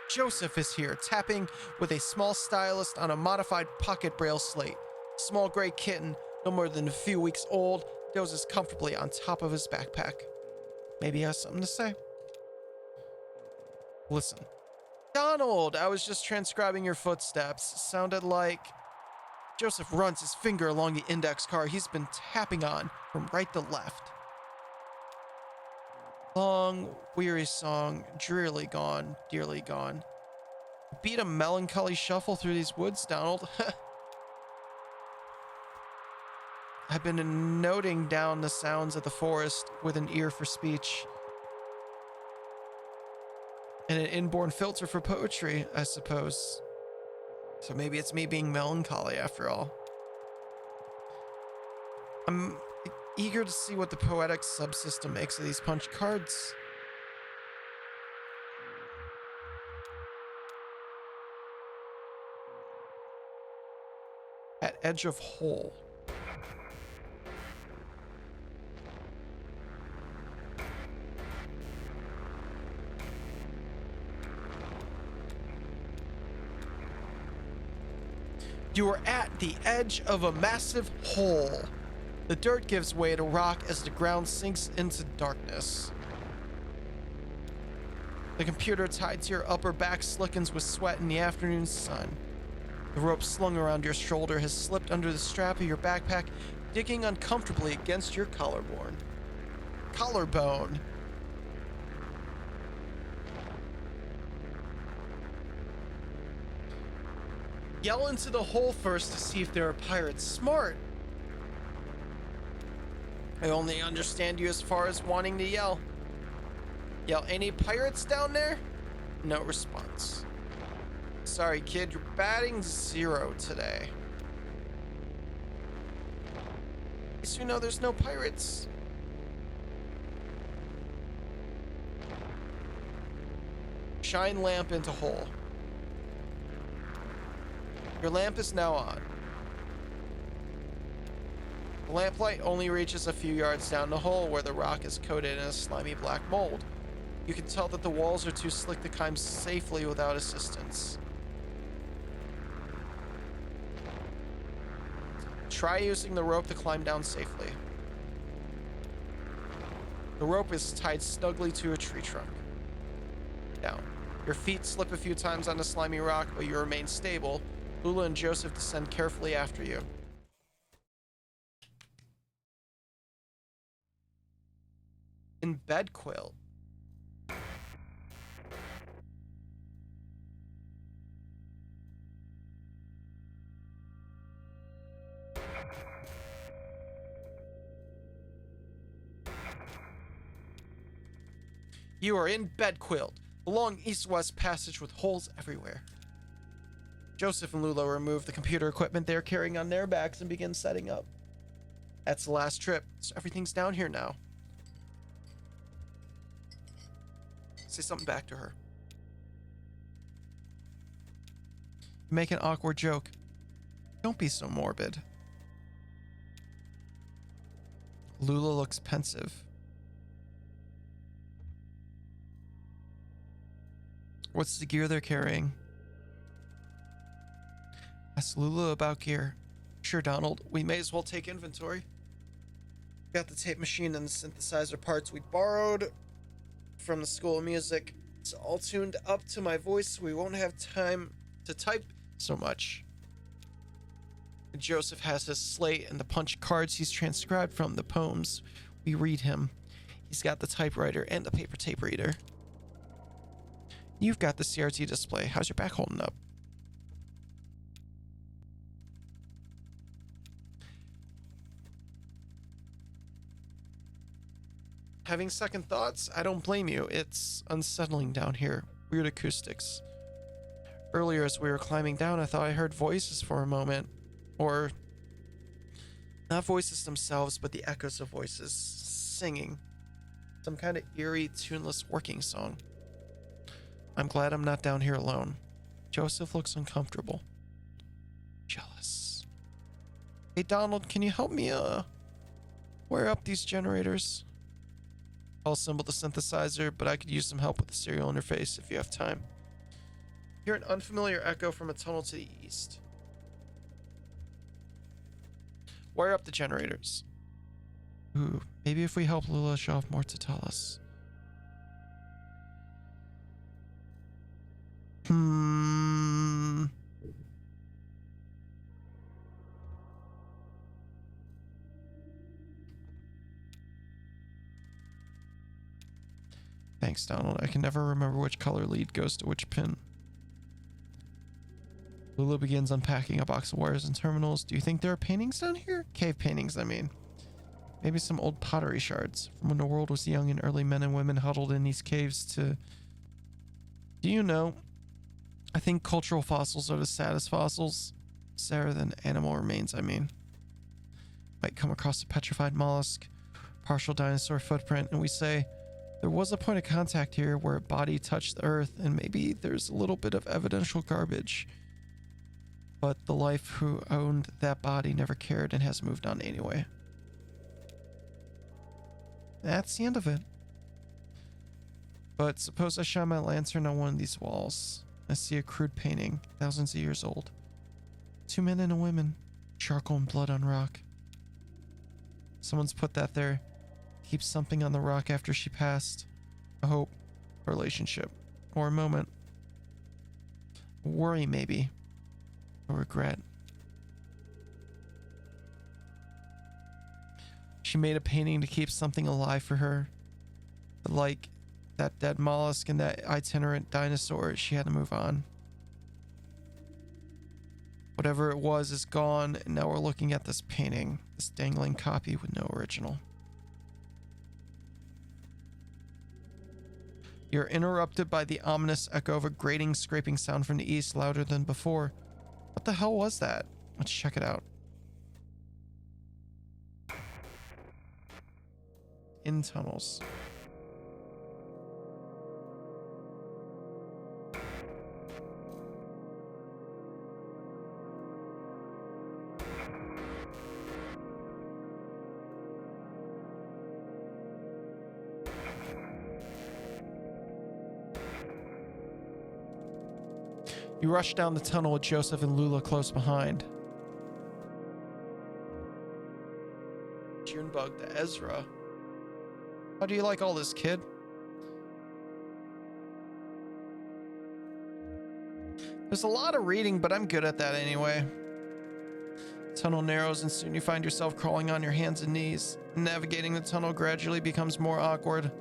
Joseph is here, tapping with a small stylus on a modified pocket braille slate. Small gray kitten, no more than a few weeks old, dozes comfortably on top of his backpack. Maybe he has something to say. Listen. Donald, I was just transcribing your footsteps. Sounded like... Joseph runs his finger along the index card he's been tapping on from right to left. Long, weary song, drearily gone, dearly gone. Beat a melancholy shuffle through these woods, Donald. I've been noting down the sounds of the forest with an ear for speech. And an inborn filter for poetry, I suppose. So maybe it's me being melancholy after all. I'm eager to see what the poetic subsystem makes of these punch cards. At edge of hole. You are at the edge of a massive hole. The dirt gives way to rock as the ground sinks into darkness. The computer tied to your upper back slickens with sweat in the afternoon sun. The rope slung around your shoulder has slipped under the strap of your backpack, digging uncomfortably against your collarbone. Yell into the hole first to see if there are pirates. Smart. I only understand you as far as wanting to yell. Yell, any pirates down there? No response. Sorry, kid, you're batting 0 today. At least you know there's no pirates. Shine lamp into hole. Your lamp is now on. The lamplight only reaches a few yards down the hole where the rock is coated in a slimy black mold. You can tell that the walls are too slick to climb safely without assistance. Try using the rope to climb down safely. The rope is tied snugly to a tree trunk. Down. Your feet slip a few times on the slimy rock, but you remain stable. Lula and Joseph descend carefully after you. In bed quilt. You are in bed quilt, a long east-west passage with holes everywhere. Joseph and Lula remove the computer equipment they're carrying on their backs and begin setting up. That's the last trip, so everything's down here now. Say something back to her. Make an awkward joke. Don't be so morbid. Lula looks pensive. What's the gear they're carrying? Ask Lula about gear. Sure, Donald. We may as well take inventory. Got the tape machine and the synthesizer parts we borrowed from the School of Music. It's all tuned up to my voice, so we won't have time to type so much. Joseph has his slate and the punch cards he's transcribed from the poems we read him. He's got the typewriter and the paper tape reader. You've got the CRT display. How's your back holding up? Having second thoughts? I don't blame you. It's unsettling down here. Weird acoustics. Earlier as we were climbing down, I thought I heard voices for a moment. Or not voices themselves, but the echoes of voices singing. Some kind of eerie, tuneless working song. I'm glad I'm not down here alone. Joseph looks uncomfortable. Jealous. Hey Donald, can you help me wire up these generators? I'll assemble the synthesizer, but I could use some help with the serial interface if you have time. Hear an unfamiliar echo from a tunnel to the east. Wire up the generators. Ooh, maybe if we help Lula, she'll have more to tell us. Thanks, Donald. I can never remember which color lead goes to which pin. Lula begins unpacking a box of wires and terminals. Do you think there are paintings down here? Cave paintings, I mean. Maybe some old pottery shards from when the world was young and early men and women huddled in these caves to... Do you know? I think cultural fossils are the saddest fossils. Sadder than animal remains, I mean. Might come across a petrified mollusk, partial dinosaur footprint, and we say, there was a point of contact here where a body touched the earth, and maybe there's a little bit of evidential garbage. But the life who owned that body never cared and has moved on anyway. That's the end of it. But suppose I shine my lantern on one of these walls. I see a crude painting, thousands of years old. 2 men and a woman, charcoal and blood on rock. Someone's put that there. Keep something on the rock after she passed. A hope, a relationship, or a moment. A worry, maybe. A regret. She made a painting to keep something alive for her. But like that dead mollusk and that itinerant dinosaur, she had to move on. Whatever it was is gone, and now we're looking at this painting, this dangling copy with no original. You're interrupted by the ominous echo of a grating, scraping sound from the east, louder than before. What the hell was that? Let's check it out. In tunnels. You rush down the tunnel with Joseph and Lula close behind. Junebug to Ezra. How do you like all this, kid? There's a lot of reading, but I'm good at that anyway. Tunnel narrows and soon you find yourself crawling on your hands and knees. Navigating the tunnel gradually becomes more awkward.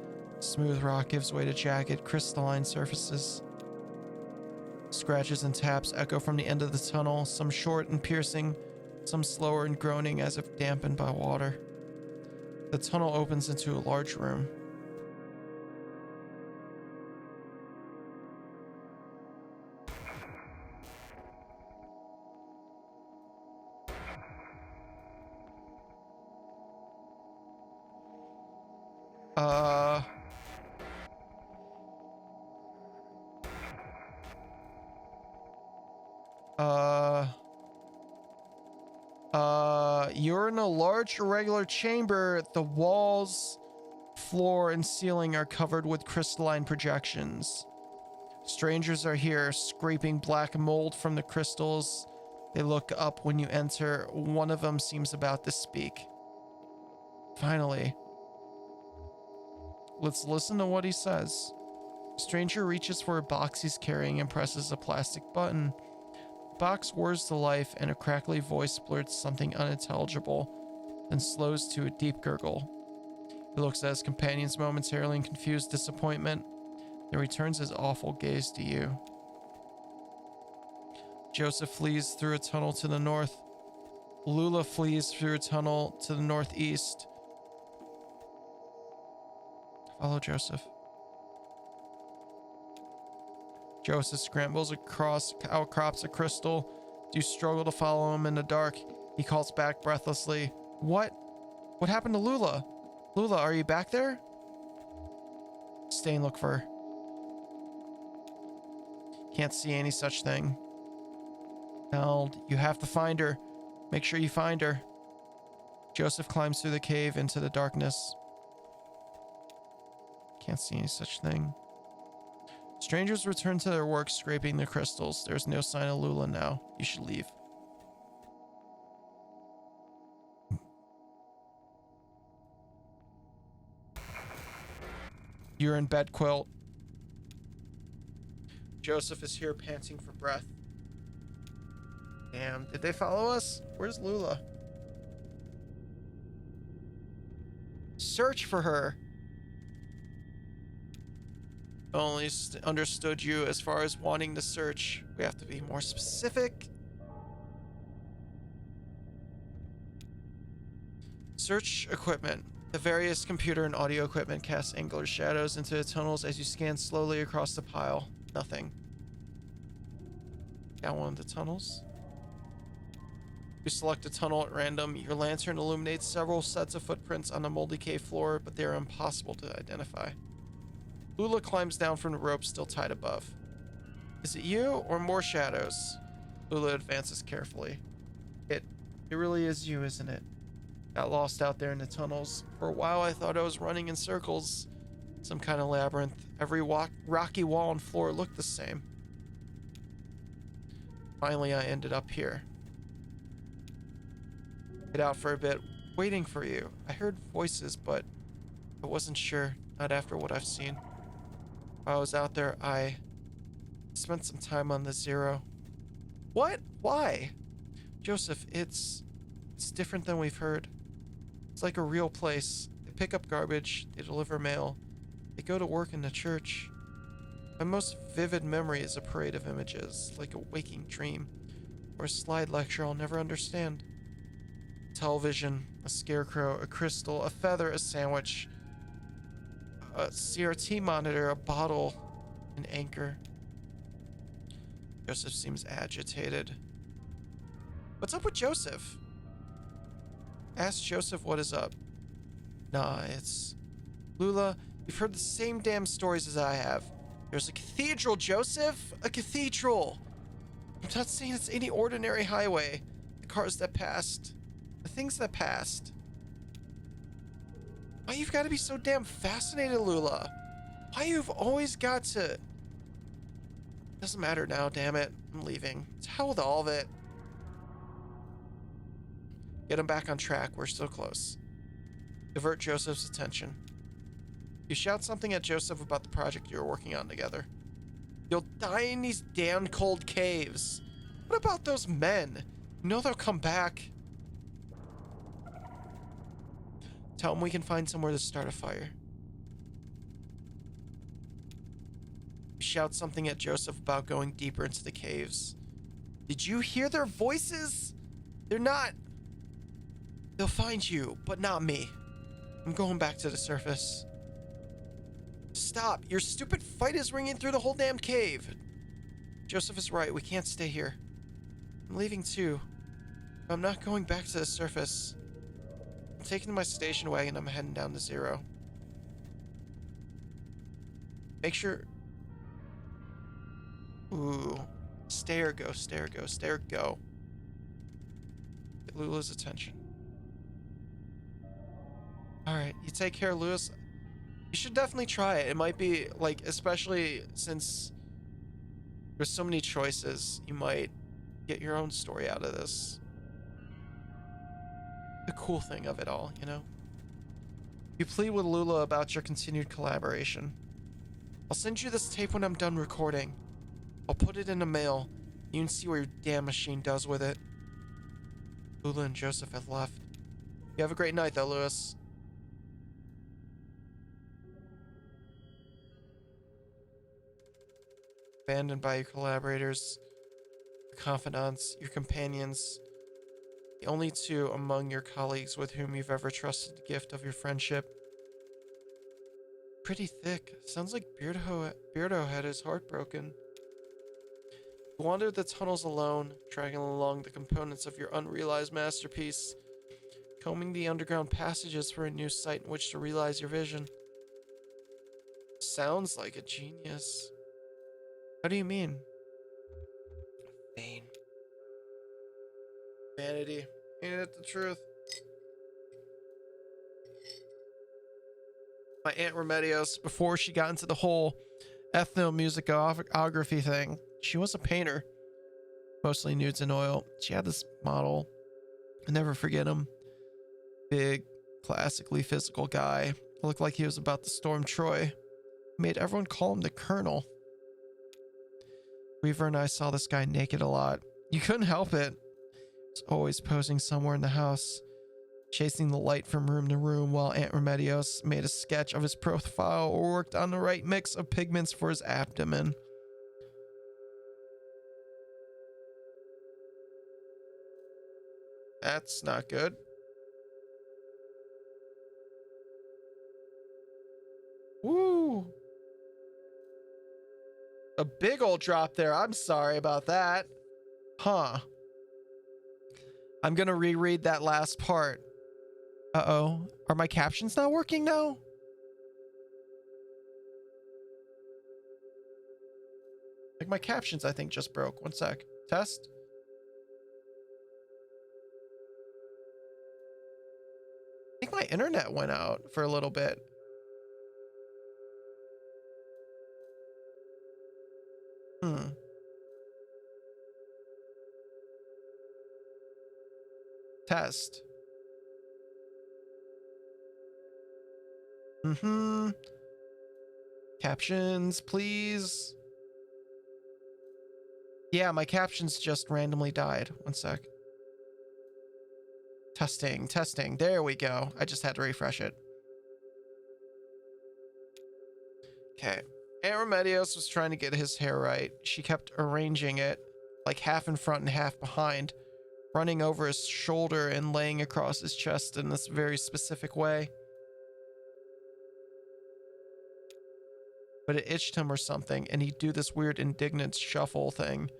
Smooth rock gives way to jagged, crystalline surfaces. Scratches and taps echo from the end of the tunnel, some short and piercing, some slower and groaning as if dampened by water. The tunnel opens into a large room. You're in a large irregular chamber. The walls, floor, and ceiling are covered with crystalline projections. Strangers are here, scraping black mold from the crystals. They look up when you enter. One of them seems about to speak. Finally. Let's listen to what he says. The stranger reaches for a box he's carrying and presses a plastic button. The box whirs to life and a crackly voice blurts something unintelligible, then slows to a deep gurgle. He looks at his companions momentarily in confused disappointment, then returns his awful gaze to you. Joseph flees through a tunnel to the north. Lula flees through a tunnel to the northeast. Follow Joseph. Joseph scrambles across outcrops of crystal. You struggle to follow him in the dark. He calls back breathlessly. What? What happened to Lula? Lula, are you back there? Stay and look for her. Can't see any such thing. Held, you have to find her. Make sure you find her. Joseph climbs through the cave into the darkness. Can't see any such thing. Strangers return to their work scraping the crystals. There's no sign of Lula now. You should leave. You're in bed, Quilt. Joseph is here panting for breath. Damn, did they follow us? Where's Lula? Search for her. Only understood you as far as wanting to search. We have to be more specific. Search equipment. The various computer and audio equipment casts angular shadows into the tunnels as you scan slowly across the pile. Nothing. Got one of the tunnels. You select a tunnel at random. Your lantern illuminates several sets of footprints on the moldy cave floor, but they are impossible to identify. Lula climbs down from the rope still tied above. Is it you or more shadows? Lula advances carefully. It really is you, isn't it? Got lost out there in the tunnels. For a while I thought I was running in circles. Some kind of labyrinth. Every rocky wall and floor looked the same. Finally I ended up here. Get out for a bit, waiting for you. I heard voices, but I wasn't sure. Not after what I've seen. While I was out there, I spent some time on the Zero. What? Why? Joseph, it's different than we've heard. It's like a real place. They pick up garbage, they deliver mail, they go to work in the church. My most vivid memory is a parade of images, like a waking dream, or a slide lecture I'll never understand. Television, a scarecrow, a crystal, a feather, a sandwich, a CRT monitor, a bottle, an anchor. Joseph seems agitated. What's up with Joseph? Ask Joseph what is up. Nah, it's... Lula, you've heard the same damn stories as I have. There's a cathedral, Joseph! A cathedral! I'm not saying it's any ordinary highway. The cars that passed. The things that passed. Why you've got to be so damn fascinated, Lula? Why you've always got to... Doesn't matter now, damn it. I'm leaving. To hell with all of it. Get him back on track. We're still close. Divert Joseph's attention. You shout something at Joseph about the project you're working on together. You'll die in these damn cold caves. What about those men? You know they'll come back. Tell them we can find somewhere to start a fire. You shout something at Joseph about going deeper into the caves. Did you hear their voices? They're not... They'll find you, but not me. I'm going back to the surface. Stop! Your stupid fight is ringing through the whole damn cave. Joseph is right. We can't stay here. I'm leaving too. I'm not going back to the surface. I'm taking my station wagon. I'm heading down to Zero. Make sure... Ooh. Stay or go, stay or go, stay or go. Get Lula's attention. Alright, you take care, Lewis. You should definitely try it. It might be, like, especially since there's so many choices, you might get your own story out of this. The cool thing of it all, you know? You plead with Lula about your continued collaboration. I'll send you this tape when I'm done recording. I'll put it in the mail. You can see what your damn machine does with it. Lula and Joseph have left. You have a great night, though, Lewis. Abandoned by your collaborators, your confidants, your companions, the only two among your colleagues with whom you've ever trusted the gift of your friendship. Pretty thick. Sounds like Beardo had his heart broken. You wander the tunnels alone, dragging along the components of your unrealized masterpiece, combing the underground passages for a new site in which to realize your vision. Sounds like a genius. How do you mean? Vain. Vanity. Ain't it the truth? My Aunt Remedios, before she got into the whole ethnomusicography thing, she was a painter. Mostly nudes and oil. She had this model. I never forget him. Big, classically physical guy. Looked like he was about to storm Troy. Made everyone call him the Colonel. Weaver and I saw this guy naked a lot. You couldn't help it. He was always posing somewhere in the house, chasing the light from room to room while Aunt Remedios made a sketch of his profile or worked on the right mix of pigments for his abdomen. That's not good. Woo! A big old drop there. I'm sorry about that. Huh. I'm gonna reread that last part. Uh-oh. Are my captions not working now? Like my captions, I think, just broke. One sec. Test. I think my internet went out for a little bit. Test. Captions, please. Yeah, my captions just randomly died. One sec. Testing, testing. There we go. I just had to refresh it. Okay. Aunt Remedios was trying to get his hair right. She kept arranging it, like half in front and half behind, running over his shoulder and laying across his chest in this very specific way. But it itched him or something, and he'd do this weird indignant shuffle thing,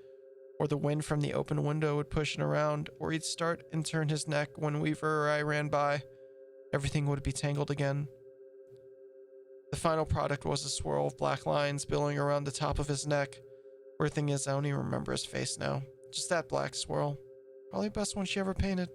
or the wind from the open window would push it around, or he'd start and turn his neck when Weaver or I ran by. Everything would be tangled again. The final product was a swirl of black lines billowing around the top of his neck. Weird thing is, I don't even remember his face now. Just that black swirl. Probably the best one she ever painted.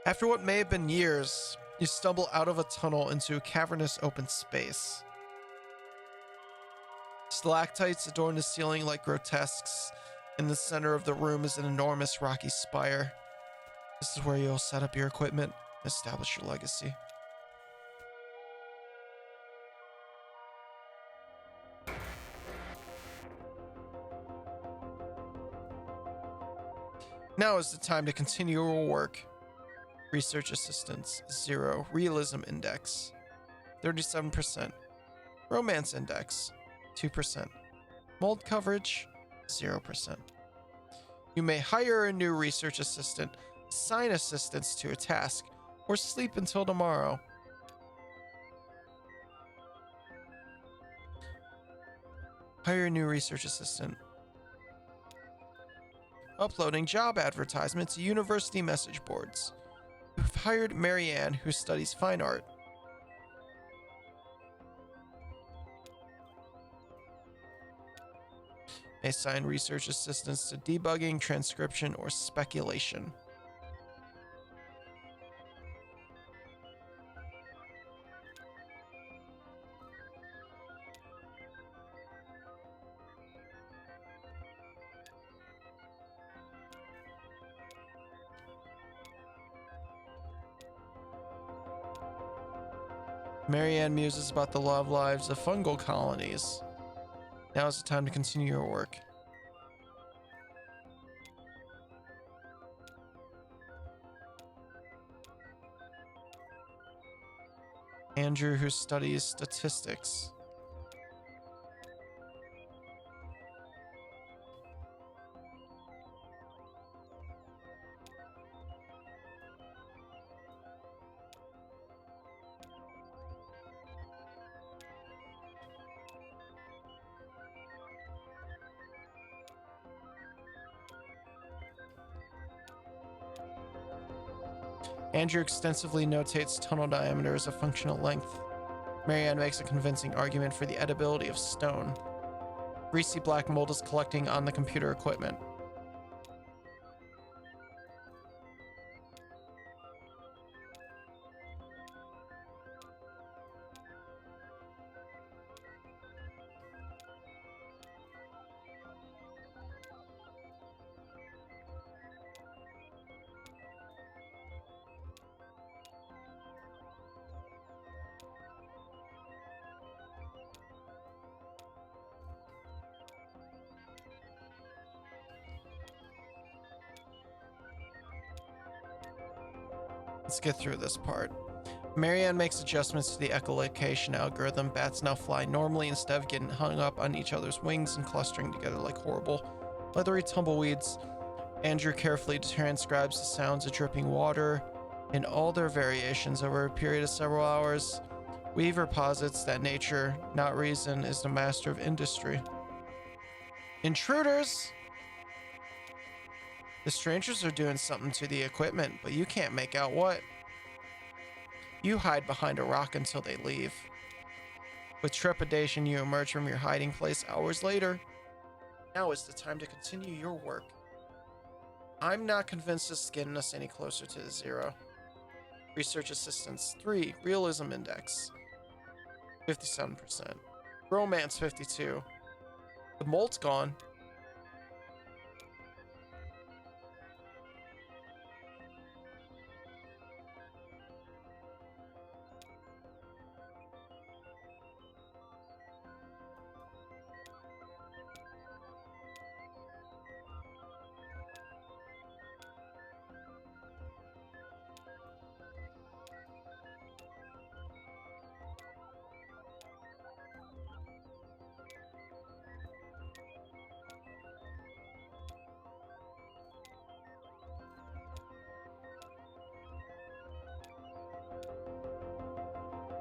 After what may have been years, you stumble out of a tunnel into a cavernous open space. Stalactites adorn the ceiling like grotesques. In the center of the room is an enormous rocky spire. This is where you'll set up your equipment and establish your legacy. Now is the time to continue your work. Research assistance, 0. Realism index, 37%. Romance index, 2%. Mold coverage, 0%. You may hire a new research assistant, assign assistants to a task, or sleep until tomorrow. Hire a new research assistant. Uploading job advertisements to university message boards. You've hired Marianne, who studies fine art. May assign research assistants to debugging, transcription, or speculation. Marianne muses about the love lives of fungal colonies. Now is the time to continue your work. Andrew, who studies statistics. Andrew extensively notates tunnel diameter as a functional length. Marianne makes a convincing argument for the edibility of stone. Greasy black mold is collecting on the computer equipment. Let's get through this part. Marianne makes adjustments to the echolocation algorithm. Bats now fly normally instead of getting hung up on each other's wings and clustering together like horrible, leathery tumbleweeds. Andrew carefully transcribes the sounds of dripping water in all their variations over a period of several hours. Weaver posits that nature, not reason, is the master of industry. Intruders! The strangers are doing something to the equipment, but you can't make out what. You hide behind a rock until they leave. With trepidation, you emerge from your hiding place hours later. Now is the time to continue your work. I'm not convinced this is getting us any closer to the zero. Research assistance 3, realism index 57%. Romance 52. The mold's gone.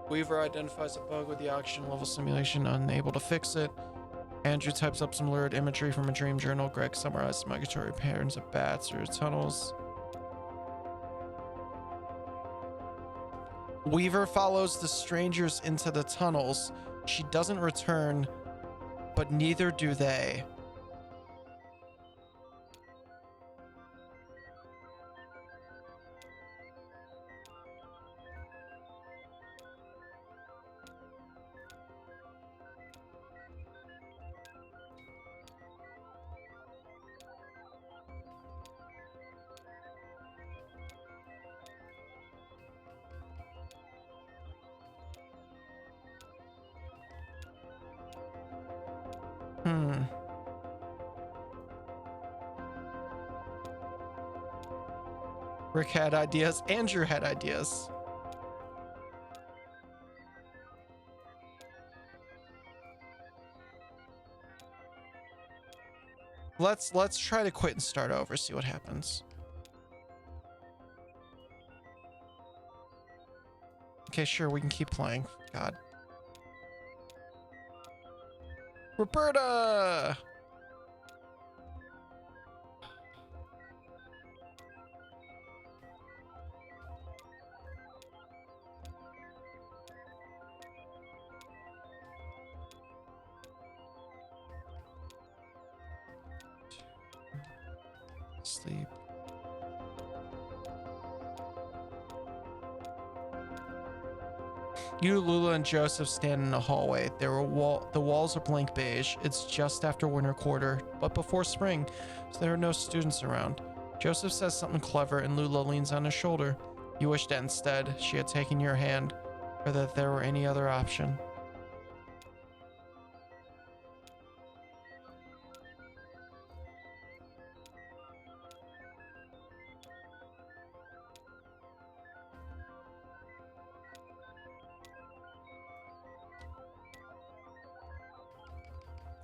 Weaver identifies a bug with the oxygen level simulation, unable to fix it. Andrew types up some lurid imagery from a dream journal. Greg summarizes migratory patterns of bats through tunnels. Weaver follows the strangers into the tunnels. She doesn't return, but neither do they. Rick had ideas. Andrew had ideas. Let's try to quit and start over, see what happens. Okay, sure, we can keep playing. God. Roberta! Sleep. You, Lula, and Joseph stand in the hallway. The walls are blank beige. It's just after winter quarter, but before spring, so there are no students around. Joseph says something clever, and Lula leans on his shoulder. You wish that instead she had taken your hand, or that there were any other option.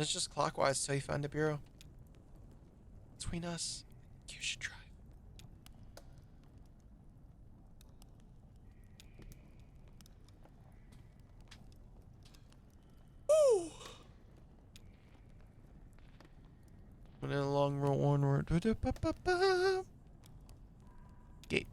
It's just clockwise till you find a bureau. Between us, you should drive. Woo! Went in a long roll onward. Gate.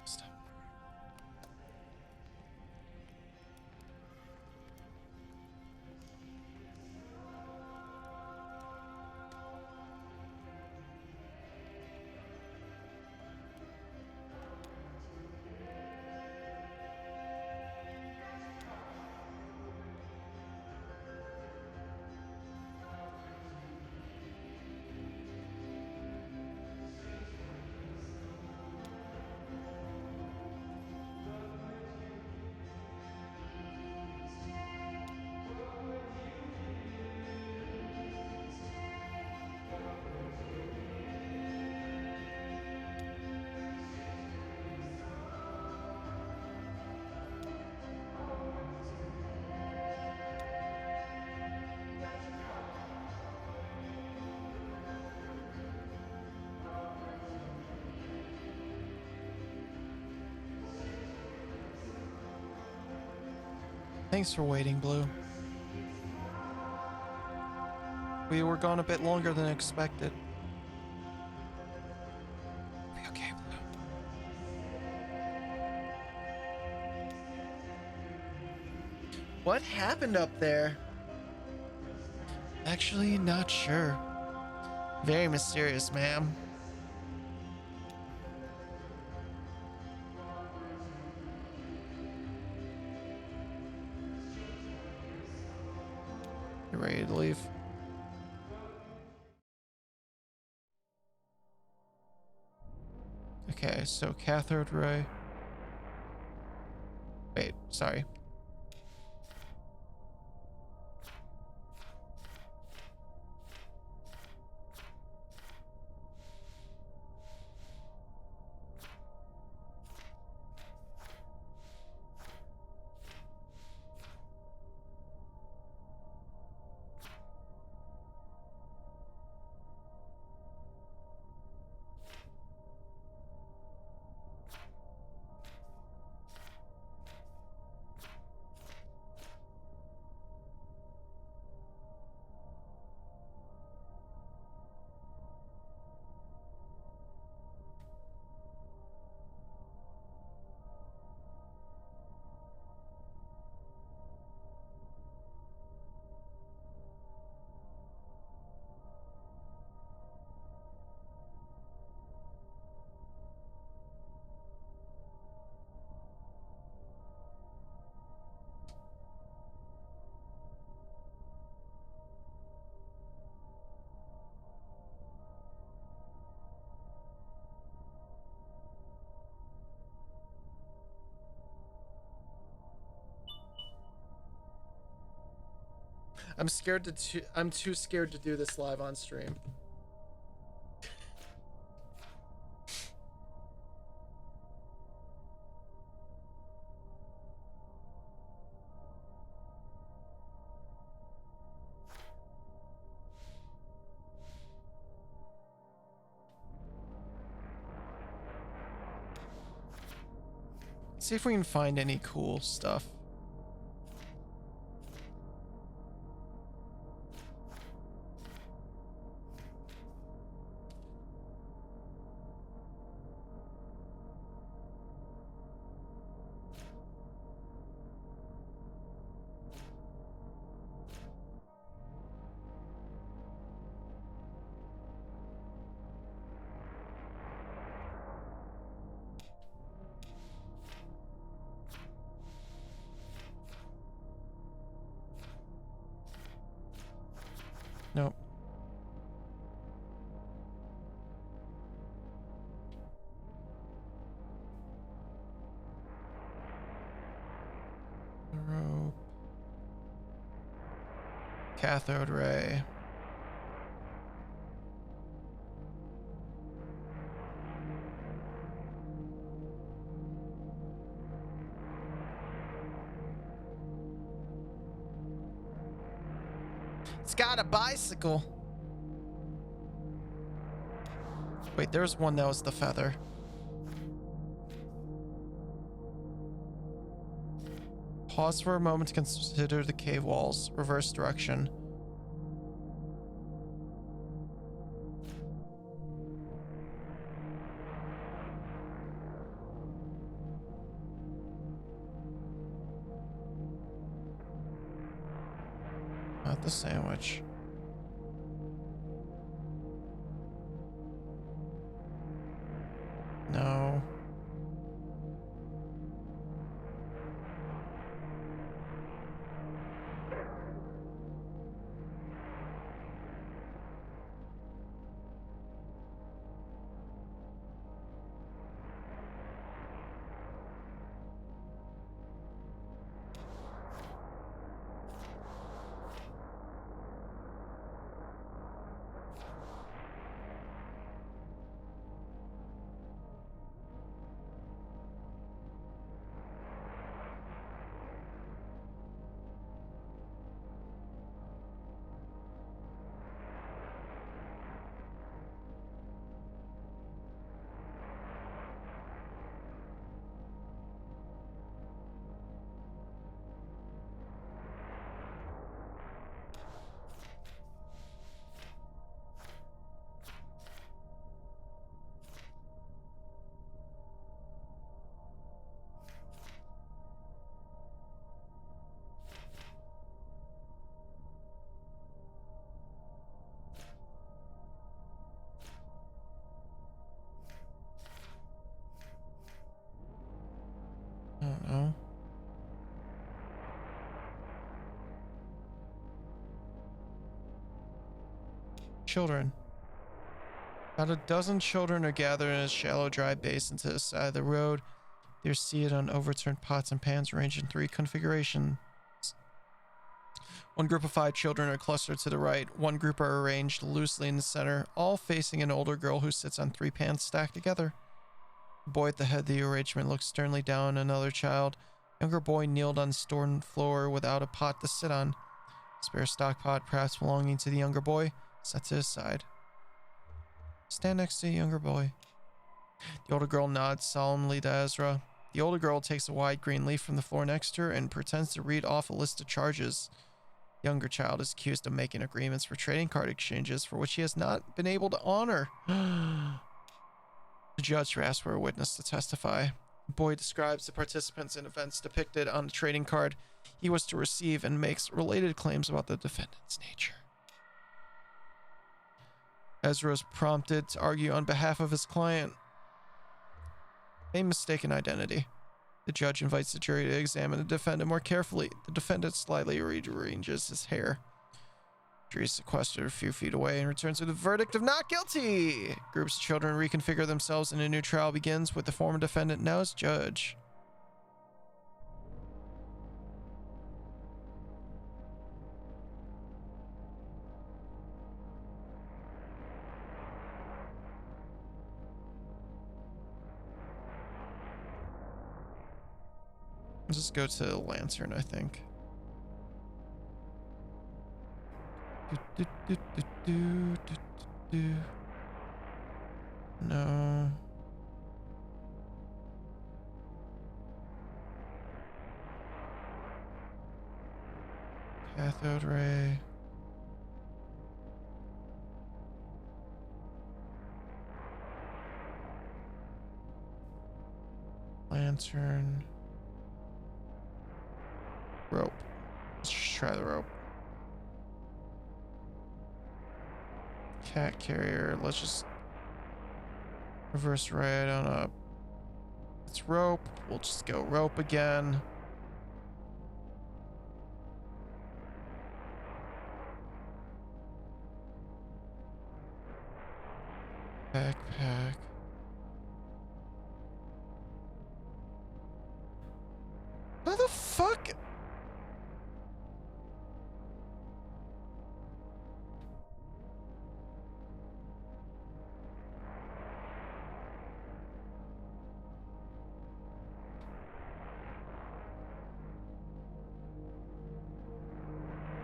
Stop. Thanks for waiting, Blue. We were gone a bit longer than expected. Are we okay, Blue? What happened up there? Actually, not sure. Very mysterious, ma'am. You ready to leave? Okay, so cathode ray. Wait, sorry. I'm too scared to do this live on stream. See if we can find any cool stuff. Nope. Cathode ray. It's got a bicycle. Wait, there's one that was the feather. Pause for a moment to consider the cave walls. Reverse direction. Not the sandwich. No. I don't know. Children. About a dozen children are gathered in a shallow, dry basin to the side of the road. They're seated on overturned pots and pans arranged in 3 configurations. One group of 5 children are clustered to the right. One group are arranged loosely in the center, all facing an older girl who sits on 3 pans stacked together. The boy at the head of the arrangement looks sternly down on another child. The younger boy kneeled on the stone floor without a pot to sit on. A spare stock pot, perhaps belonging to the younger boy, set to his side. Stand next to the younger boy. The older girl nods solemnly to Ezra. The older girl takes a wide green leaf from the floor next to her and pretends to read off a list of charges. The younger child is accused of making agreements for trading card exchanges for which he has not been able to honor. The judge asks for a witness to testify. The boy describes the participants and events depicted on the trading card he was to receive and makes related claims about the defendant's nature. Ezra is prompted to argue on behalf of his client. A mistaken identity. The judge invites the jury to examine the defendant more carefully. The defendant slightly rearranges his hair. The jury is sequestered a few feet away and returns with a verdict of not guilty. Groups of children reconfigure themselves and a new trial begins with the former defendant now as judge. Let's just go to the lantern, I think. No. Cathode ray. Lantern. Rope. Let's just try the rope. Cat carrier. Let's just reverse right on up. It's rope. We'll just go rope again. Backpack. How the fuck?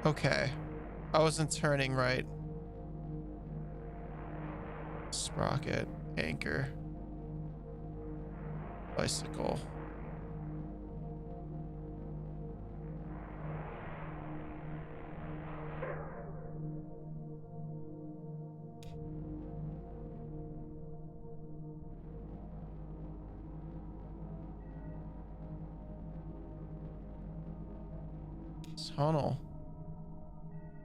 Okay. I wasn't turning right. Sprocket. Anchor. Bicycle. Tunnel.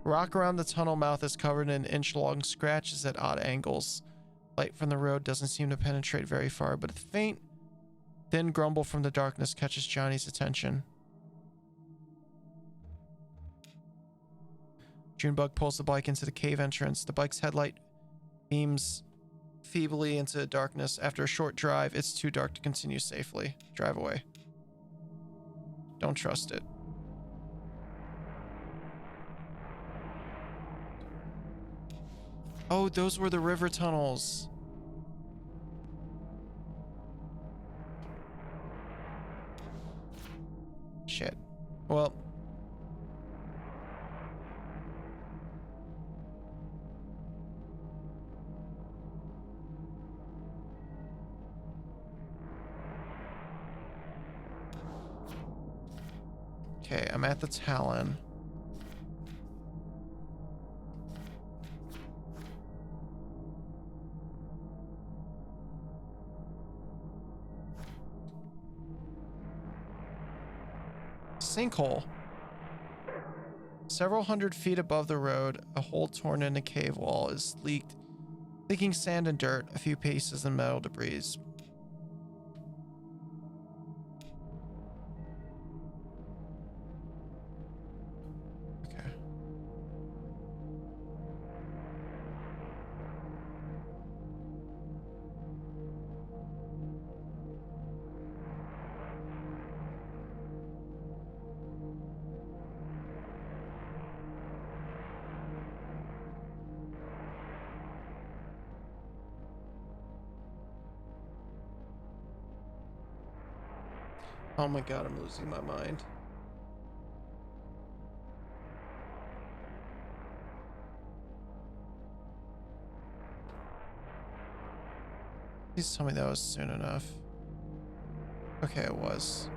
Rock around the tunnel mouth is covered in inch-long scratches at odd angles. Light from the road doesn't seem to penetrate very far, but a faint, thin grumble from the darkness catches Johnny's attention. Junebug pulls the bike into the cave entrance. The bike's headlight beams feebly into the darkness. After a short drive, it's too dark to continue safely. Drive away. Don't trust it. Oh, those were the river tunnels. Shit. Well. Okay, I'm at the Talon. Sinkhole. Several hundred feet above the road, a hole torn in a cave wall is leaked, leaking sand and dirt, a few pieces and metal debris. Okay. Oh my god, I'm losing my mind. Please tell me that was soon enough. Okay, it was.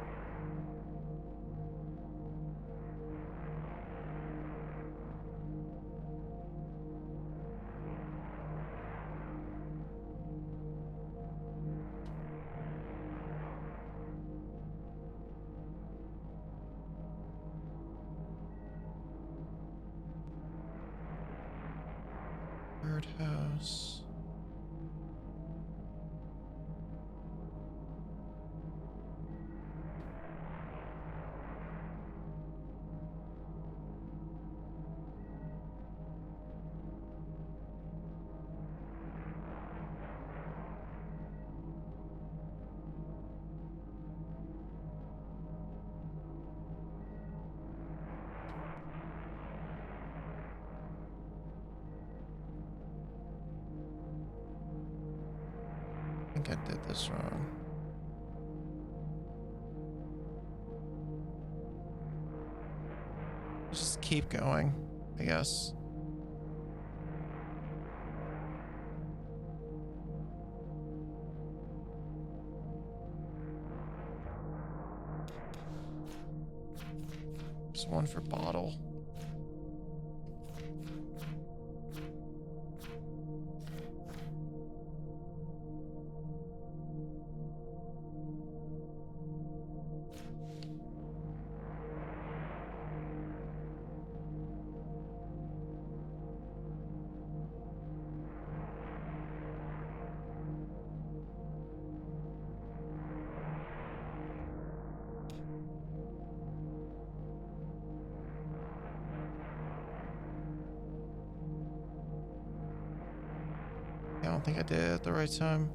Birdhouse. I think I did this wrong. Just keep going, I guess. There's one for bottle. I don't think I did it at the right time.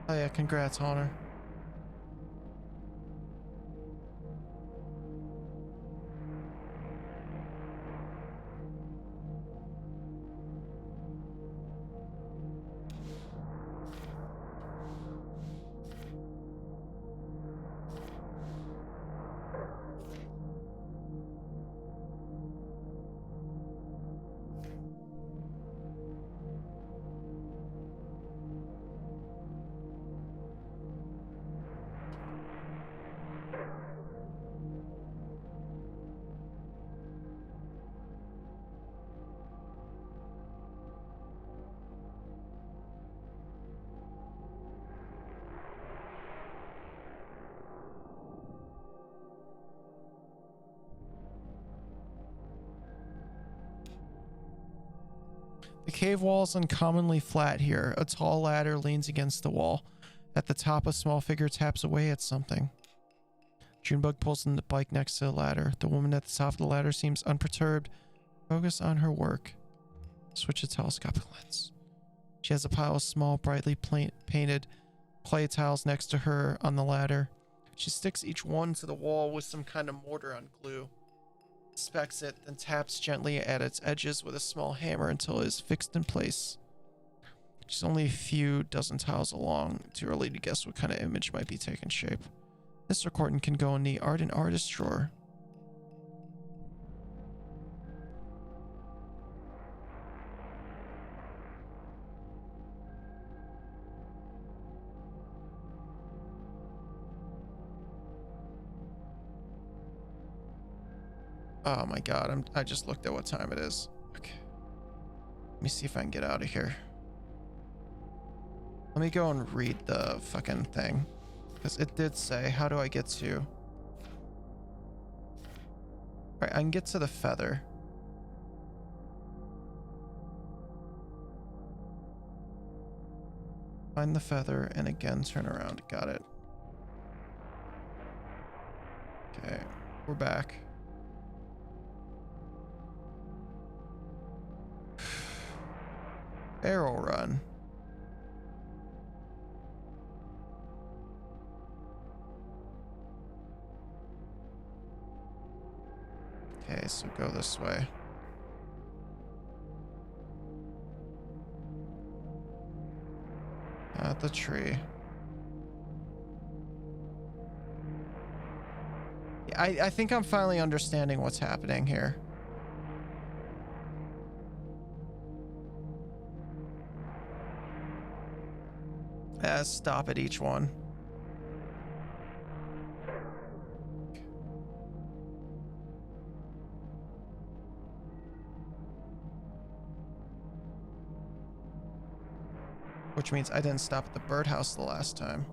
Oh yeah, congrats, Honor. The cave wall is uncommonly flat here. A tall ladder leans against the wall. At the top, a small figure taps away at something. Junebug pulls in the bike next to the ladder. The woman at the top of the ladder seems unperturbed, focused on her work. Switch the telescopic lens. She has a pile of small, brightly painted clay tiles next to her on the ladder. She sticks each one to the wall with some kind of mortar on glue. Inspects it, then taps gently at its edges with a small hammer until it is fixed in place. She's only a few dozen tiles along, too early to guess what kind of image might be taking shape. This recording can go in the art and artist drawer. Oh my god, I just looked at what time it is. Okay. Let me see if I can get out of here. Let me go and read the fucking thing. Because it did say, how do I get to... Alright, I can get to the feather. Find the feather and again turn around. Got it. Okay, we're back. Barrel run. Okay, so go this way. At the tree. Yeah, I think I'm finally understanding what's happening here. Stop at each one. Which means I didn't stop at the birdhouse the last time.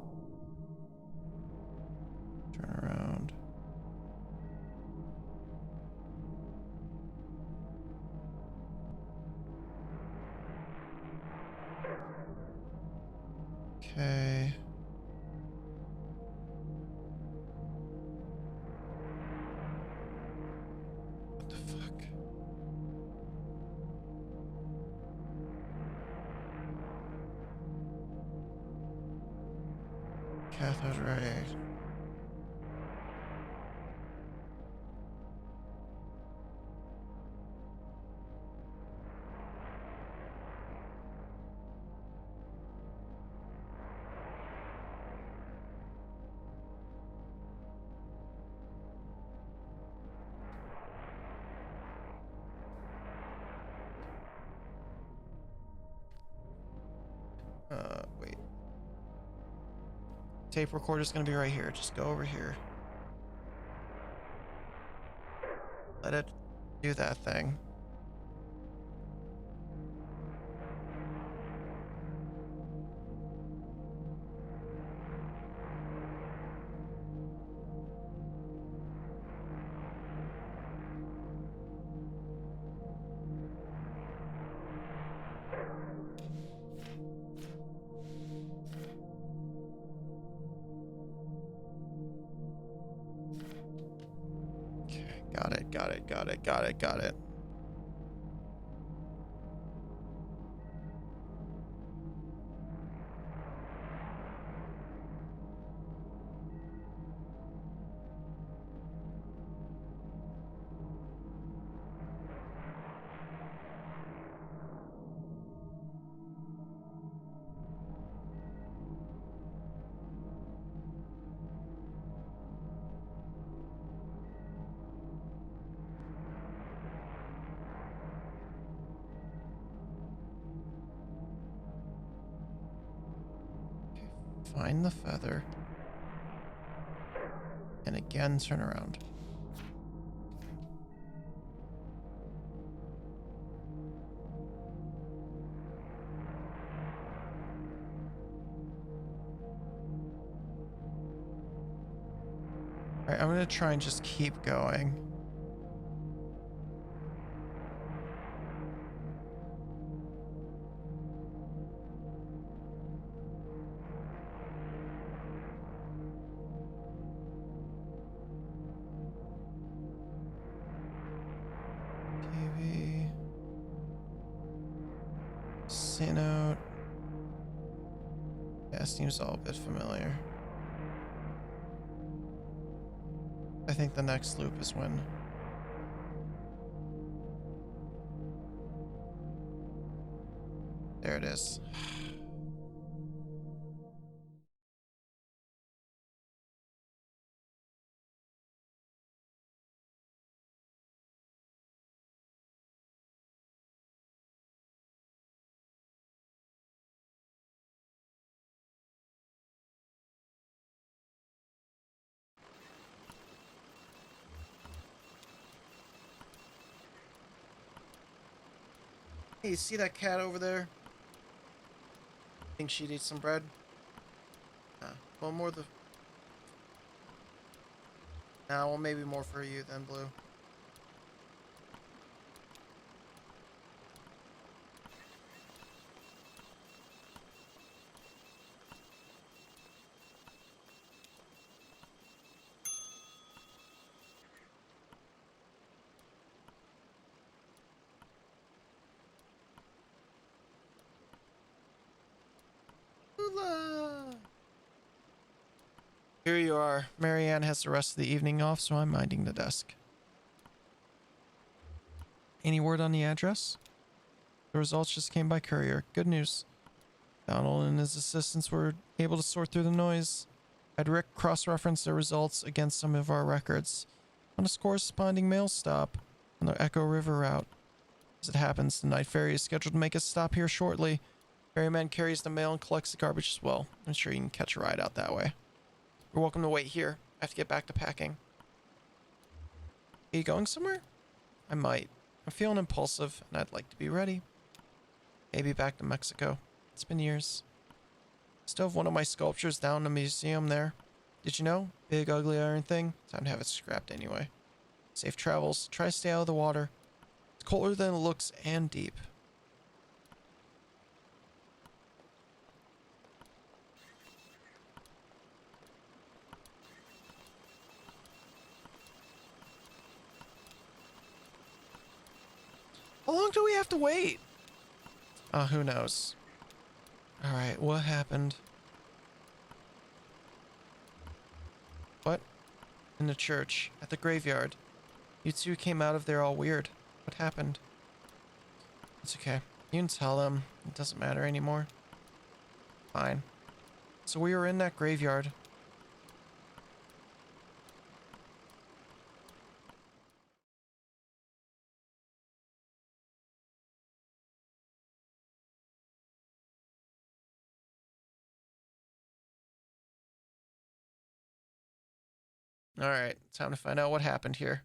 Turn around. Okay. What the fuck? Cathode ray. Wait. Tape recorder's gonna be right here. Just go over here. Let it do that thing. Got it, got it, got it, got it, got it. Find the feather. And again, turn around. Alright, I'm gonna try and just keep going. TV. Say note. Yeah, seems all a bit familiar. I think the next loop is when... There it is. Hey, you see that cat over there? Think she'd eat some bread? One more the... Nah, well, maybe more for you then, Blue. Hula! Here you are. Marianne has the rest of the evening off, so I'm minding the desk. Any word on the address? The results just came by courier. Good news. Donald and his assistants were able to sort through the noise. Had Rick cross-reference the results against some of our records on a corresponding mail stop on the Echo River route. As it happens, the night ferry is scheduled to make a stop here shortly. Ferryman carries the mail and collects the garbage as well. I'm sure you can catch a ride out that way. You're welcome to wait here. I have to get back to packing. Are you going somewhere? I might. I'm feeling impulsive, and I'd like to be ready. Maybe back to Mexico. It's been years. Still have one of my sculptures down in the museum there. Did you know? Big, ugly iron thing. Time to have it scrapped anyway. Safe travels. Try to stay out of the water. It's colder than it looks and deep. How long do we have to wait? Who knows? Alright, what happened? What? In the church, at the graveyard. You two came out of there all weird. What happened? It's okay. You can tell them. It doesn't matter anymore. Fine. So we were in that graveyard. Alright, time to find out what happened here.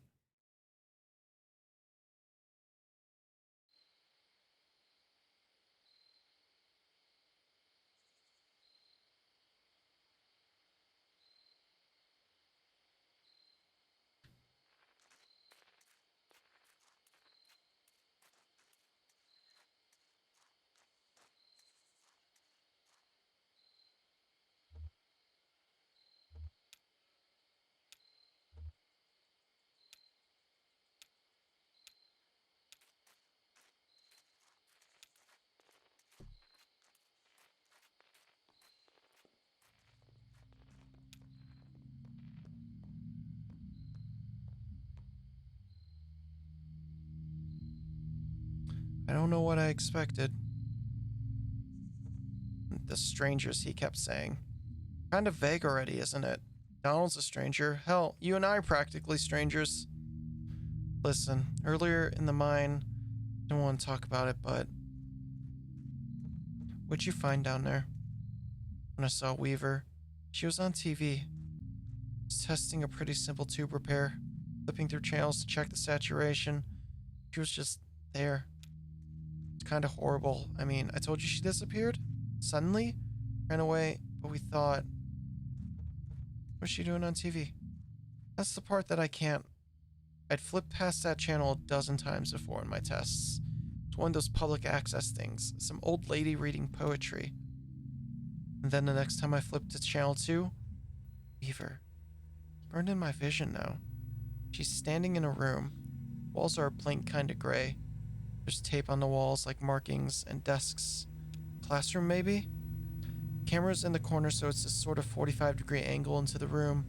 I don't know what I expected. The strangers, he kept saying. Kind of vague already, isn't it? Donald's a stranger. Hell, you and I are practically strangers. Listen, earlier in the mine, I don't want to talk about it, but... What'd you find down there? when I saw Weaver. She was on TV. Was testing a pretty simple tube repair, flipping through channels to check the saturation. She was just there. It's kind of horrible. I mean, I told you she disappeared? Suddenly? Ran away, but we thought... What's she doing on TV? That's the part that I can't... I'd flipped past that channel a dozen times before in my tests. It's one of those public access things. Some old lady reading poetry. And then the next time I flipped to channel 2, Beaver. Burned in my vision now. She's standing in a room. Walls are a blank kind of gray. There's tape on the walls like markings and desks. Classroom maybe? Camera's in the corner so it's a sort of 45-degree angle into the room.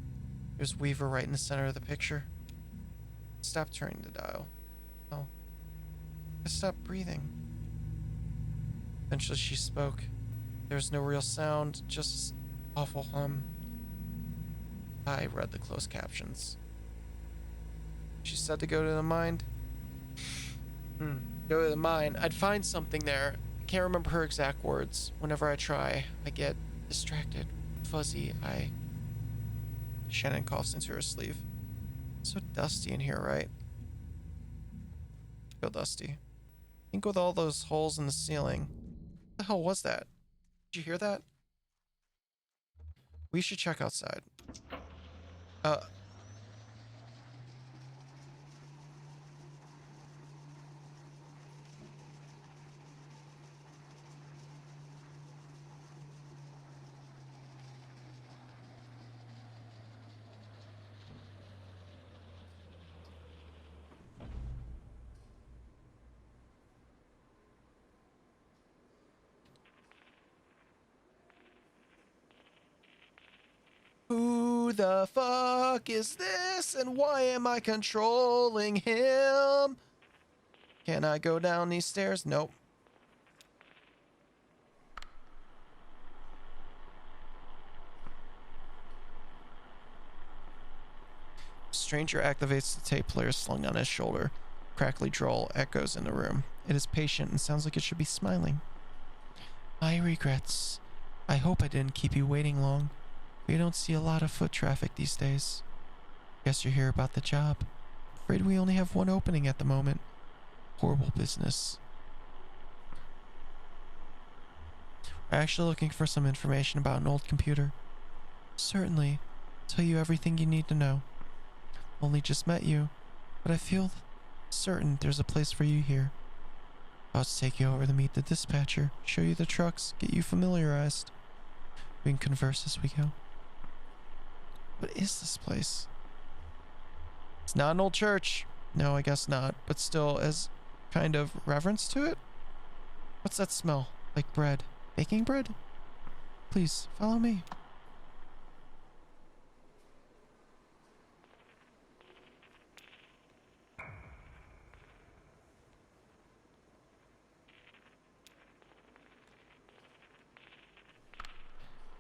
There's Weaver right in the center of the picture. Stop turning the dial. Oh. I stopped breathing. Eventually she spoke. There was no real sound, just this awful hum. I read the closed captions. She said to go to the mind. Go to the mine. I'd find something there. I can't remember her exact words. Whenever I try, I get distracted, fuzzy. Shannon coughs into her sleeve. It's so dusty in here, right? Real dusty. Think with all those holes in the ceiling. What the hell was that? Did you hear that? We should check outside. Who the fuck is this and why am I controlling him? Can I go down these stairs? Nope. Stranger activates the tape player slung on his shoulder. Crackly drawl echoes in the room. It is patient and sounds like it should be smiling. My regrets. I hope I didn't keep you waiting long. We don't see a lot of foot traffic these days. Guess you're here about the job. Afraid we only have one opening at the moment. Horrible business. We're actually looking for some information about an old computer. Certainly. Tell you everything you need to know. Only just met you, but I feel certain there's a place for you here. About to take you over to meet the dispatcher, show you the trucks, get you familiarized. We can converse as we go. What is this place? It's not an old church. No, I guess not, but still as kind of reverence to it? What's that smell? Like bread. Baking bread? Please, follow me.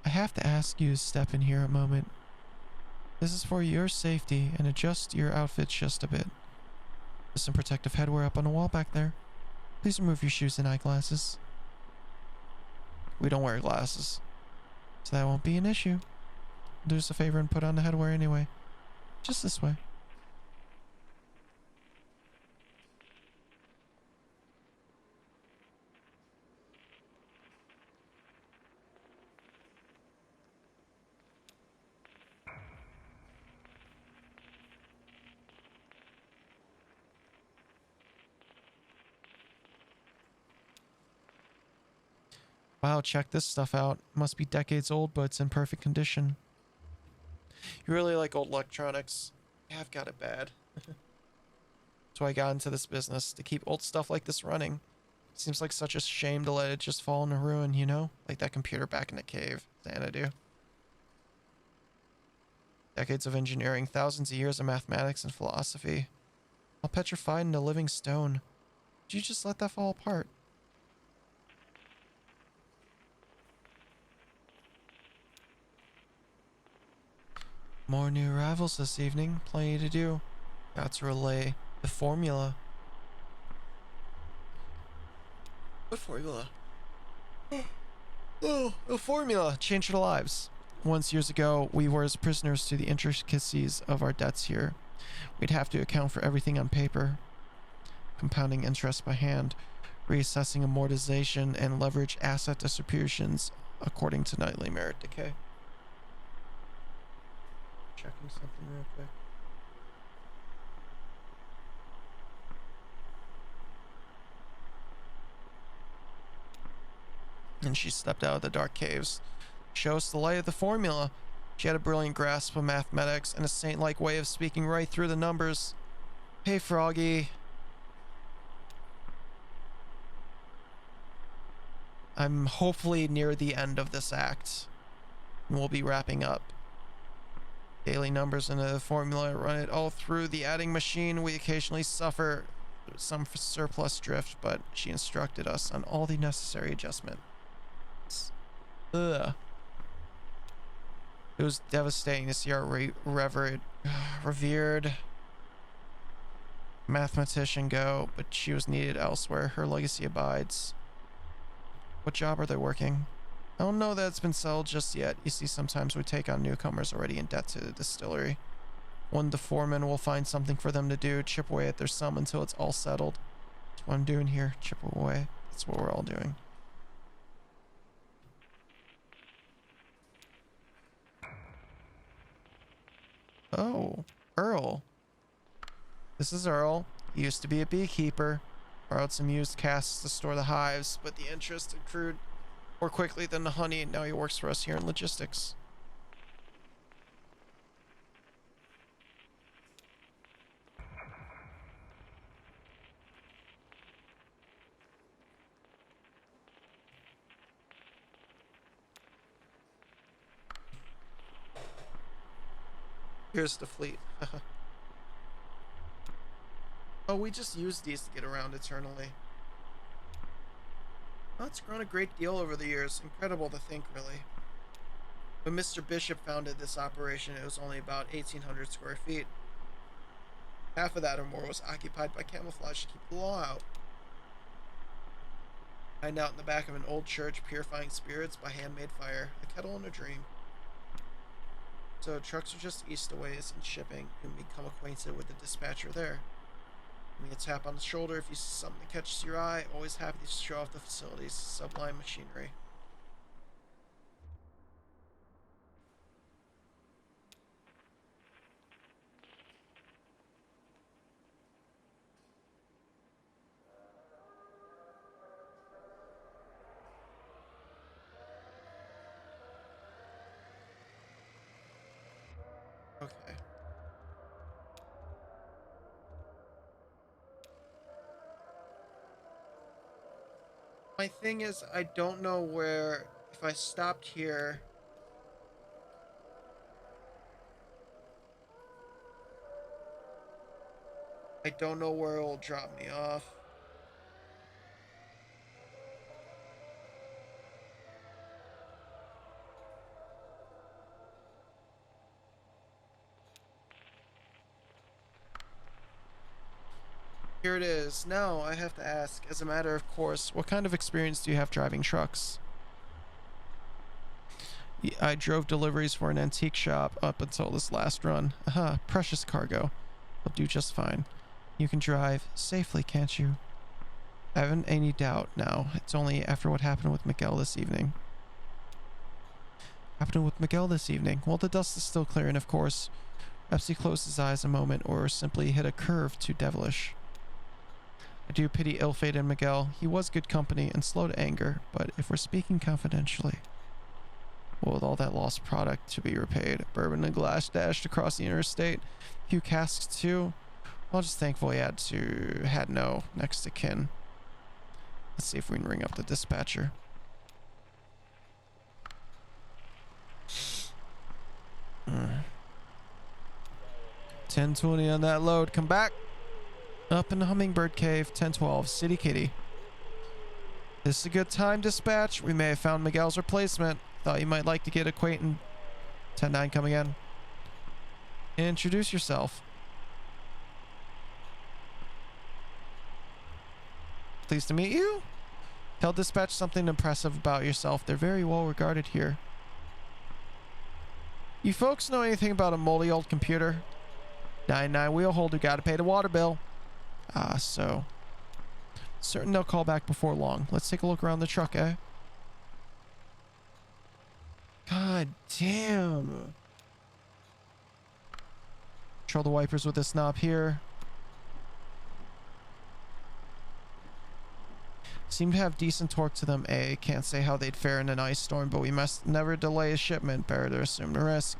I have to ask you to step in here a moment. This is for your safety and adjust your outfits just a bit. There's some protective headwear up on the wall back there. Please remove your shoes and eyeglasses. We don't wear glasses, so that won't be an issue. Do us a favor and put on the headwear anyway. Just this way. Wow, check this stuff out. Must be decades old, but it's in perfect condition. You really like old electronics. Yeah, I've got it bad. That's why I got into this business, to keep old stuff like this running. Seems like such a shame to let it just fall into ruin, you know? Like that computer back in the cave. Xanadu. Decades of engineering, thousands of years of mathematics and philosophy. All petrified in a living stone. Did you just let that fall apart? More new arrivals this evening. Plenty to do. Got to relay the formula. What formula? Oh, the formula changed our lives. Once years ago, we were as prisoners to the intricacies of our debts here. We'd have to account for everything on paper, compounding interest by hand, reassessing amortization, and leverage asset distributions according to nightly merit decay. Checking something real quick. And she stepped out of the dark caves. Show us the light of the formula. She had a brilliant grasp of mathematics and a saint-like way of speaking right through the numbers. Hey, Froggy. I'm hopefully near the end of this act. And we'll be wrapping up. Daily numbers into the formula, run it all through the adding machine. We occasionally suffer some surplus drift, but she instructed us on all the necessary adjustments. Ugh. It was devastating to see our revered mathematician go, but she was needed elsewhere. Her legacy abides. What job are they working? I don't know that it's been settled just yet. You see, sometimes we take on newcomers already in debt to the distillery. One of the foremen will find something for them to do, chip away at their sum until it's all settled. That's what I'm doing here, chip away. That's what we're all doing. Oh, Earl. This is Earl. He used to be a beekeeper. Borrowed some used casks to store the hives, but the interest accrued more quickly than the honey, and now he works for us here in logistics. Here's the fleet. Oh, we just used these to get around eternally. Well, it's grown a great deal over the years. Incredible to think, really. When Mr. Bishop founded this operation, it was only about 1,800 square feet. Half of that or more was occupied by camouflage to keep the law out. Hiding out in the back of an old church, purifying spirits by handmade fire, a kettle and a dream. So trucks are just east a ways in shipping. You can become acquainted with the dispatcher there. Give me a tap on the shoulder if you see something that catches your eye. Always happy to show off the facility's sublime machinery. Okay. My thing is, I don't know where, if I stopped here, I don't know where it'll drop me off. Here it is. Now, I have to ask, as a matter of course, what kind of experience do you have driving trucks? I drove deliveries for an antique shop up until this last run. Aha, precious cargo. I'll do just fine. You can drive safely, can't you? I haven't any doubt now. It's only after what happened with Miguel this evening. Well, the dust is still clearing, of course. Perhaps he closed his eyes a moment or simply hit a curve too devilish. I do pity ill-fated Miguel. He was good company and slow to anger, but if we're speaking confidentially, well, with all that lost product to be repaid, bourbon and glass dashed across the interstate, a few casks too, well, just thankful he had no next to kin. Let's see if we can ring up the dispatcher. 1020 on that load. Come back. Up in the Hummingbird Cave, 1012, City Kitty. This is a good time, dispatch. We may have found Miguel's replacement. Thought you might like to get acquainted. 10-9 coming in. Introduce yourself. Pleased to meet you. Tell dispatch something impressive about yourself. They're very well regarded here. You folks know anything about a moldy old computer? 99 wheel holder, gotta pay the water bill. So. Certain they'll call back before long. Let's take a look around the truck, eh? God damn. Control the wipers with this knob here. Seem to have decent torque to them, eh? Can't say how they'd fare in an ice storm, but we must never delay a shipment. Better to assume the risk.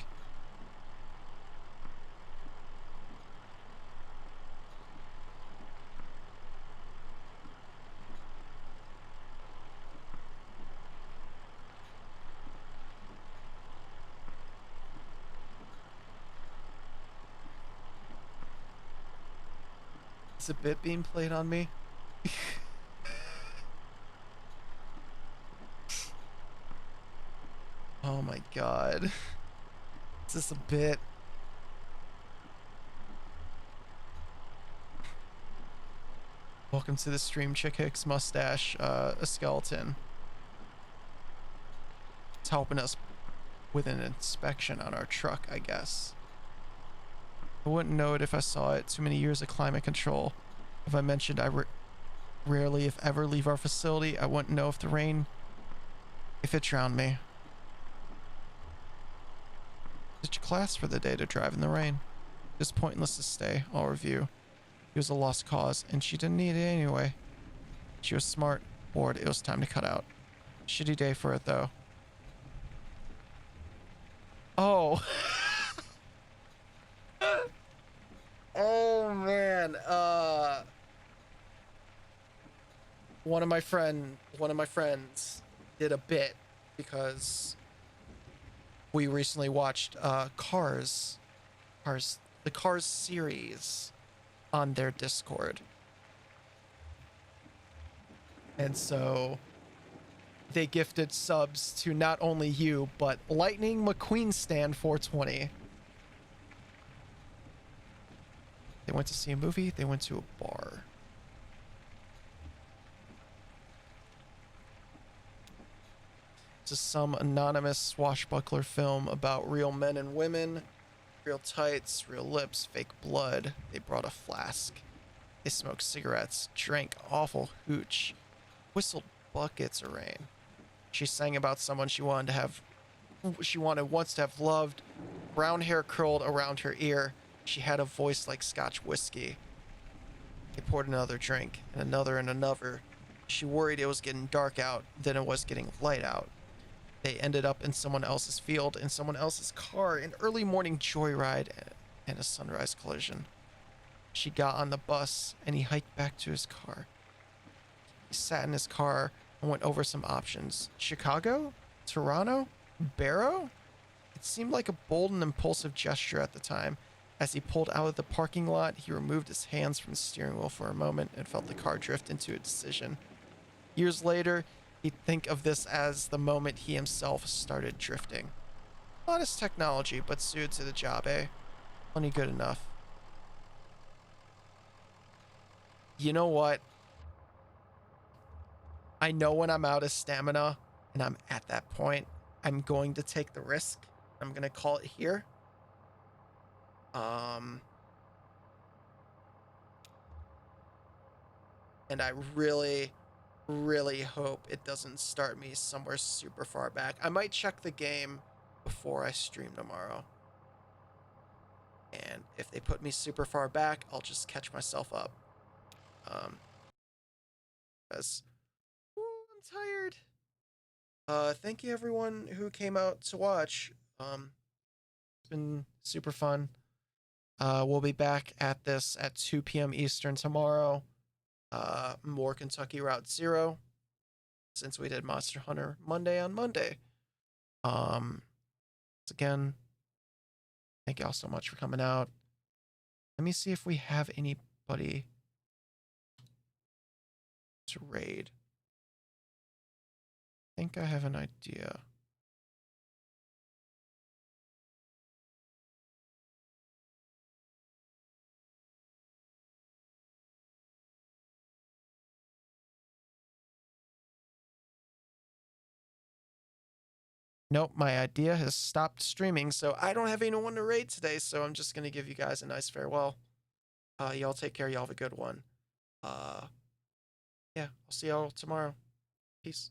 Is a bit being played on me? Oh my god. Is this a bit? Welcome to the stream, Chick Hicks mustache, a skeleton. It's helping us with an inspection on our truck, I guess. I wouldn't know it if I saw it. Too many years of climate control. If I mentioned I rarely, if ever, leave our facility, I wouldn't know if the rain, if it drowned me. Such a class for the day to drive in the rain. It's pointless to stay. I'll review. He was a lost cause, and she didn't need it anyway. She was smart, bored. It was time to cut out. Shitty day for it, though. Oh. Oh, man. One of my friends did a bit because we recently watched the Cars series on their Discord. And so they gifted subs to not only you, but Lightning McQueen Stand 420. They went to see a movie, they went to a bar. This is some anonymous swashbuckler film about real men and women, real tights, real lips, fake blood. They brought a flask. They smoked cigarettes, drank awful hooch, whistled buckets of rain. She sang about someone she wanted once to have loved. Brown hair curled around her ear. She had a voice like Scotch whiskey. They poured another drink, and another and another. She worried it was getting dark out, then it was getting light out. They ended up in someone else's field, in someone else's car, an early morning joyride, and a sunrise collision. She got on the bus, and he hiked back to his car. He sat in his car and went over some options. Chicago? Toronto? Barrow? It seemed like a bold and impulsive gesture at the time. As he pulled out of the parking lot, he removed his hands from the steering wheel for a moment and felt the car drift into a decision. Years later, he'd think of this as the moment he himself started drifting. Modest technology, but suited to the job, eh? Plenty good enough. You know what? I know when I'm out of stamina and I'm at that point, I'm going to take the risk. I'm going to call it here. And I really, really hope it doesn't start me somewhere super far back. I might check the game before I stream tomorrow. And if they put me super far back, I'll just catch myself up. Because I'm tired. Thank you everyone who came out to watch. It's been super fun. We'll be back at this at 2 p.m. Eastern tomorrow. More Kentucky Route Zero, since we did Monster Hunter Monday on Monday. Again, thank y'all so much for coming out. Let me see if we have anybody to raid. I think I have an idea. Nope, my idea has stopped streaming, so I don't have anyone to raid today, so I'm just gonna give you guys a nice farewell. Y'all take care, y'all have a good one. Yeah, I'll see y'all tomorrow. Peace.